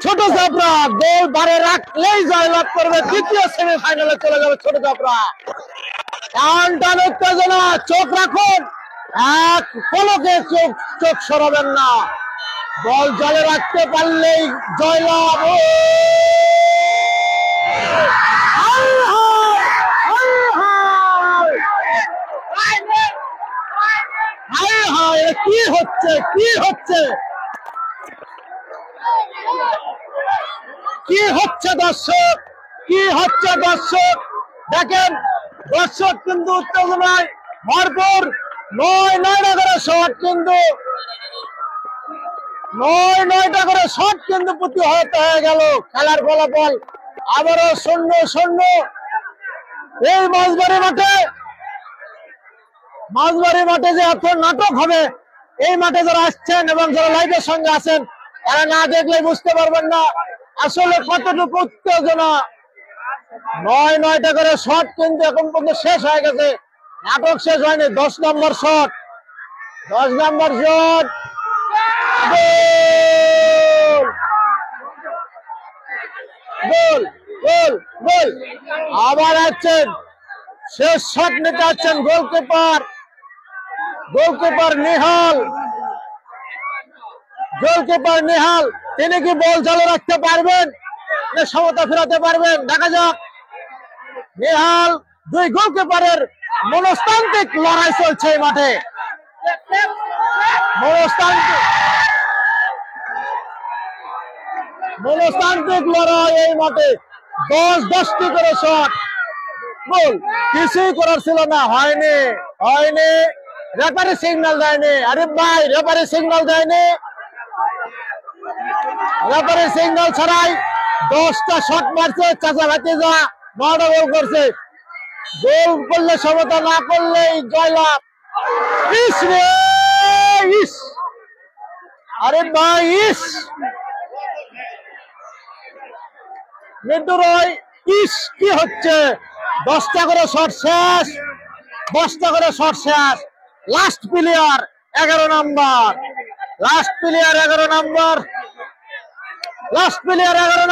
ছোট চাপড়া গোল বারে রাখলেই জয়লাভ করবে, দ্বিতীয় সেমিফাইনালে চলে যাবে ছোট চাপড়া। টান উত্তেজনা, চোখ রাখুন, এক পলকে চোখ সরাবেন না। বল জলে রাখতে পারলেই জয়লাভ। কি হচ্ছে কি হচ্ছে কি হচ্ছে দর্শক, কি হচ্ছে দর্শক? দেখেন দর্শক কিন্তু উত্তেজনায় ভরপুর। 9টা করে শট কিন্তু 9টা করে শট কিন্তু প্রতিহত হয়ে গেল। খেলার ফলাফল আবারও 0-0 এই মাঝবাড়ি মাঠে যে এত নাটক হবে, এই মাঠে যারা আসছেন এবং যারা লাইভের সঙ্গে আছেন তারা না দেখলে বুঝতে পারবেন না আসলে কতটুকু উত্তেজনা। 9টা করে শট কিন্তু এখন পর্যন্ত শেষ হয়ে গেছে, নাটক শেষ হয়নি। 10 নম্বর শট, 10 নম্বর শট, গোল গোল গোল। আবার আসছেন, শেষ শট নিতে আসছেন গোলকিপার নিহাল। তিনি কি বল চালু রাখতে পারবেন, সমতা ফেরাতে পারবেন? দেখা যাক। নিহাল, দুই গোলকিপারের মনস্তান্ত্রিক লড়াই চলছে এই মাঠে, মনস্তান্ত্রিক লড়াই এই মাঠে। 10টি করে শট, গোল কিছুই করার ছিল না, হয়নি। রেফারি সিগন্যাল দেয়নি। আরে ভাই, রেফারি সিগন্যাল দেয়নি। রেফারি সিগন্যাল ছাড়াই 10টা শট মারছে চাচা ভাতিজা, 9টা গোল করছে। গোল করলে সমতা, না করলেই জয়লাভ। ইস রে ইস, আরে ভাই ইস, মিন্টু রয় ইস, কি হচ্ছে? 10টা করে শট শেষ, 10টা করে শট শেষ। লাস্ট প্লেয়ার 11 নম্বর, লাস্ট প্লেয়ার 11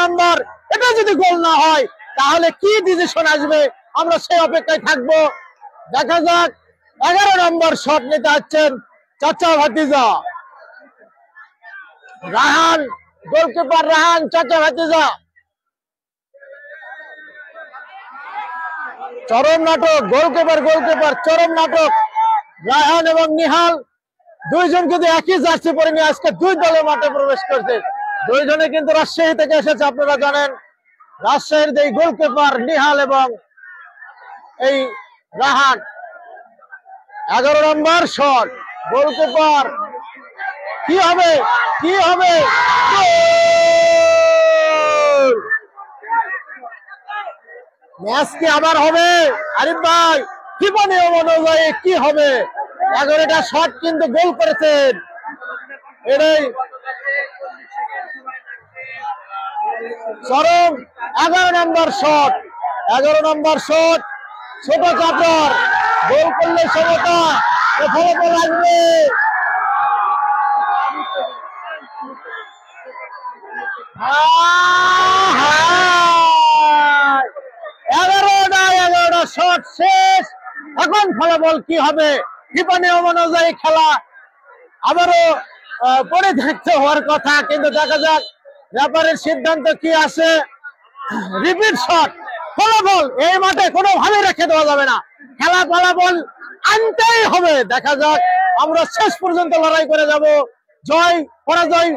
নম্বর। এটা যদি গোল না হয় তাহলে কি ডিসিশন আসবে, আমরা সেই অপেক্ষায় থাকবো। দেখা যাক। 11 নম্বর শট নিতে যাচ্ছেন চাচা ভাতিজা রাহান, গোলকিপার রাহান, চাচা ভাতিজা। চরম নাটক, গোলকিপার চরম নাটক। রায়হান এবং নিহাল দুইজন কিন্তু একই জার্সি পরে নিয়ে আজকে দুই দলের মাঠে প্রবেশ করছে। দুইজনে কিন্তু রাজশাহী থেকে এসেছে, আপনারা জানেন। রাজশাহীর এই গোলকিপার নিহাল এবং এই রায়হান। 11 নম্বর শট, গোলকিপার, কি হবে? ম্যাচ কি আবার হবে? আরিফ ভাই, কি মনে অনুযায়ী কি হবে? 11টা শট কিন্তু গোল করেছেন। এটাই চরম। 11 নম্বর শট, ছোট চাপর, গোল করলে সমতা, ফলাফল আসবে। এগারোটা শট শেষ। এখন ফলাফল কি হবে? ফিফা নিয়ম অনুযায়ী খেলা আবারও পরে দেখতে হওয়ার কথা, কিন্তু দেখা যাক রেফারির সিদ্ধান্ত কি আসে। Repeat shot. ফলাফল এই মাঠে কোনোভাবে রেখে দেওয়া যাবে না, খেলা ফলাফল আনতেই হবে। দেখা যাক, আমরা শেষ পর্যন্ত লড়াই করে যাব। জয় পরাজয়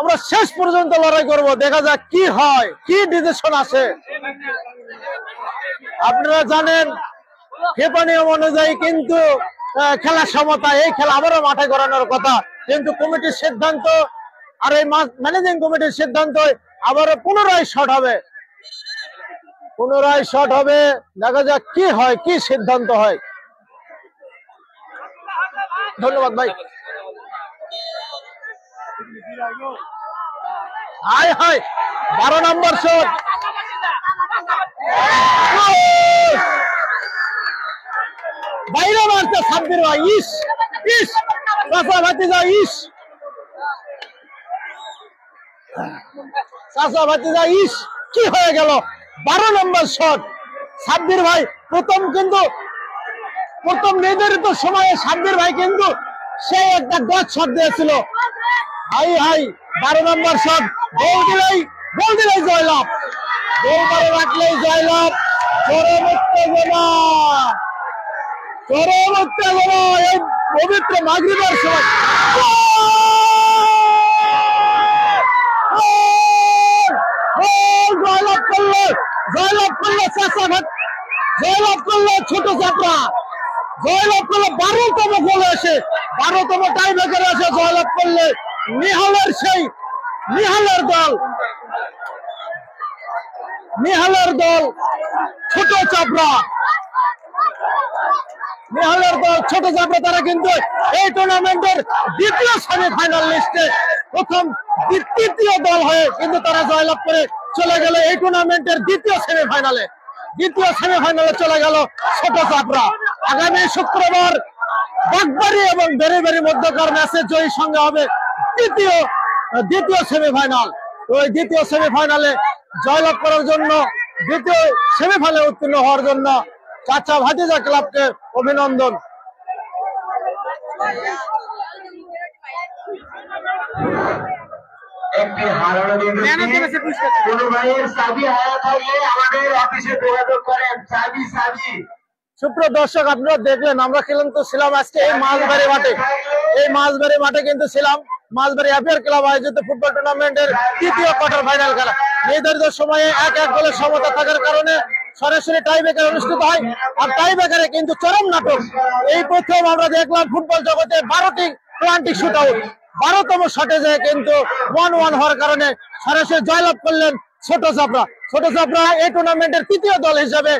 আমরা শেষ পর্যন্ত লড়াই করব। দেখা যাক কি হয়, কি ডিসিশন আসে। আপনারা জানেন ফিফা নিয়ম অনুযায়ী কিন্তু খেলা সমতা, এই খেলা আবারও মাঠে গড়ানোর কথা, কিন্তু কমিটির সিদ্ধান্ত আর এই ম্যানেজিং কমিটির সিদ্ধান্ত আবারও পুনরায় শট হবে। দেখা যাক কি হয়, কি সিদ্ধান্ত হয়। ধন্যবাদ ভাই। হাই 12 নম্বর শট, বাইরে মারছে সাব্বির ভাই। ইস চাচা ভাতিজা, কি হয়ে গেল? 12 নম্বর শট সাব্বির ভাই। প্রথম নির্ধারিত সময়ে সাব্বির ভাই কিন্তু সেই একটা ডট শট দিয়েছিল। 12 নম্বর শট, গোল দিলেই জয়লাভ, গোল করে রাখলেই জয়লাভ। চরম উত্তেজনা এই পবিত্র মাগরিবের সময় জয়লাভ করলো চাষাঘাট, জয়লাভ করলো ছোট চাপড়া, জয়লাভ করলো 12তম গোলে এসে 12তম টাই ব্রেকারে এসে জয়লাভ করলে নিহালের সেই নিহালের দল ছোট চাপড়া। নিহালের দল ছোট চাপড়া তারা কিন্তু এই টুর্নামেন্টের দ্বিতীয় সেমিফাইনাল লিস্টে প্রথম তৃতীয় দল হয়ে কিন্তু তারা জয়লাভ করে চলে গেল এই টুর্নামেন্টের দ্বিতীয় সেমিফাইনালে চলে গেল ছোট চাপড়া। আগামী শুক্রবার বাগবাড়ি এবং বেড়িবাড়ি মধ্যকার ম্যাচে জয়ী সঙ্গে হবে দ্বিতীয় সেমিফাইনাল। ওই দ্বিতীয় সেমিফাইনালে জয়লাভ করার জন্য, দ্বিতীয় সেমিফাইনালে উত্তীর্ণ হওয়ার জন্য চাচা ভাতিজা ক্লাবকে অভিনন্দন। একটি হারানো কোন ভাইয়ের চাবি হারা থাকলে আমাদের অফিসে যোগাযোগ করেন। চাবি সুপ্রিয় দর্শক, আপনারা দেখলেন আমরা কিন্তু ছিলাম আজকে এই মাছবাড়ি মাঠে কিন্তু ছিলাম মাছবাড়ি অ্যাফেয়ার ক্লাব আয়োজিত ফুটবল টুর্নামেন্টের তৃতীয় কোয়ার্টার ফাইনাল খেলা। নির্ধারিত সময়ে 1-1 গোলের সমতা থাকার কারণে সরাসরি টাই ব্রেকার অনুষ্ঠিত হয়। আর টাই ব্রেকারে কিন্তু চরম নাটক, এই প্রথম আমরা দেখলাম ফুটবল জগতে 12টি প্লান্টিক শুট আউট, 12তম শটে যে কিন্তু 1-1 হওয়ার কারণে সরাসরি জয়লাভ করলেন ছোট চাপড়া এই টুর্নামেন্টের তৃতীয় দল হিসাবে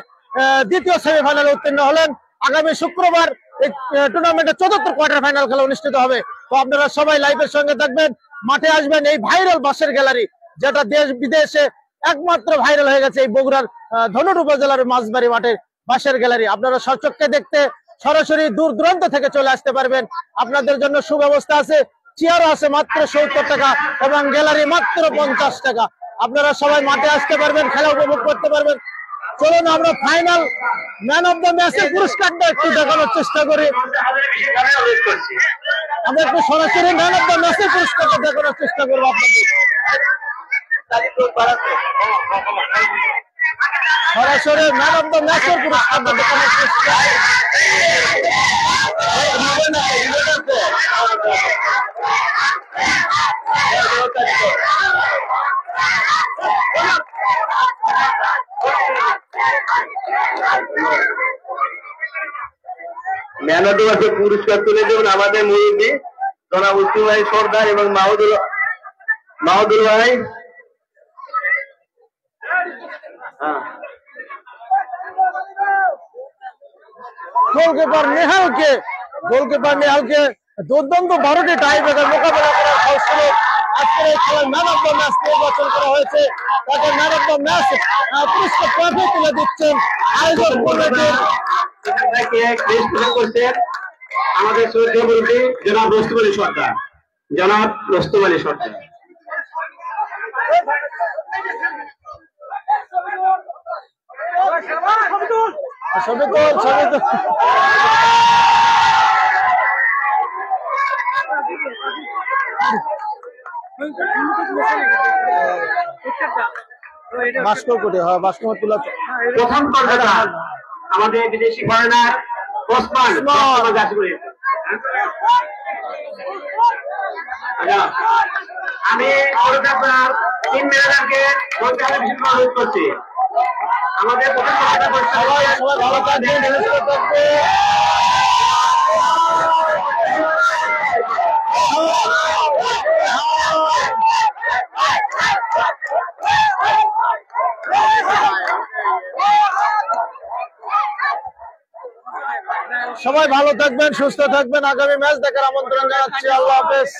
দ্বিতীয় সেমিফাইনালে উত্তীর্ণ হলেন। আগামী শুক্রবার এই টুর্নামেন্টের ৪র্থ কোয়ার্টার ফাইনাল খেলা অনুষ্ঠিত হবে। তো আপনারা সবাই লাইভের সঙ্গে থাকবেন, মাঠে আসবেন। এই ভাইরাল বাঁশের গ্যালারি, যেটা দেশ বিদেশে একমাত্র ভাইরাল হয়ে গেছে, এই বগুড়ার ধনুট উপজেলার মাছবাড়ি মাঠের বাঁশের গ্যালারি। আপনারা সচক্ষে দেখতে সরাসরি দূর দূরান্ত থেকে চলে আসতে পারবেন। আপনাদের জন্য সুব্যবস্থা আছে, চেয়ারও আছে মাত্র 70 টাকা এবং গ্যালারি মাত্র 50 টাকা। আপনারা সবাই মাঠে আসতে পারবেন, খেলা উপভোগ করতে পারবেন। চলুন আমরা ফাইনাল ম্যান অফ দ্য ম্যাচের পুরস্কারটা একটু দেখানোর চেষ্টা করি। আমরা একটু সরাসরি ম্যান অফ দ্য ম্যাচের পুরস্কারটা দেখানোর চেষ্টা করবো আপনাদের। সরাসরি ম্যান অফ দ্য ম্যাচের পুরস্কারটা দেখানোর চেষ্টা। ম্যান অফ দ্য ম্যাচের পুরস্কার তুলে দেবেন আমাদের মুরব্বী জনাব উসমান ভাই সর্দার এবং মাহমুদুল ভাই। গোলকিপার নেহালকে দুর্দান্ত 12টি টাই ব্রেকার মোকাবেলা করার ফলস্বরূপ আজকের এই খেলার ম্যান অফ দ্য ম্যাচ নির্বাচন করা হয়েছে। তাকে ম্যান অফ দ্য ম্যাচ পুরস্কার ট্রফি তুলে দিচ্ছেন আয়োজক কমিটির করছেন আমাদের শ্রদ্ধেয় মুরব্বী জনাব রুস্তম আলী সর্দার। প্রথম পর্যায়ে আমাদের বিদেশি ফরেনার ওসমান আমি আপনার টিম ম্যানেজারকে অনুরোধ করছি আমাদের সবাই ভালো থাকবেন, সুস্থ থাকবেন। আগামী ম্যাচ দেখার আমন্ত্রণ জানাচ্ছি। আল্লাহ হাফেজ।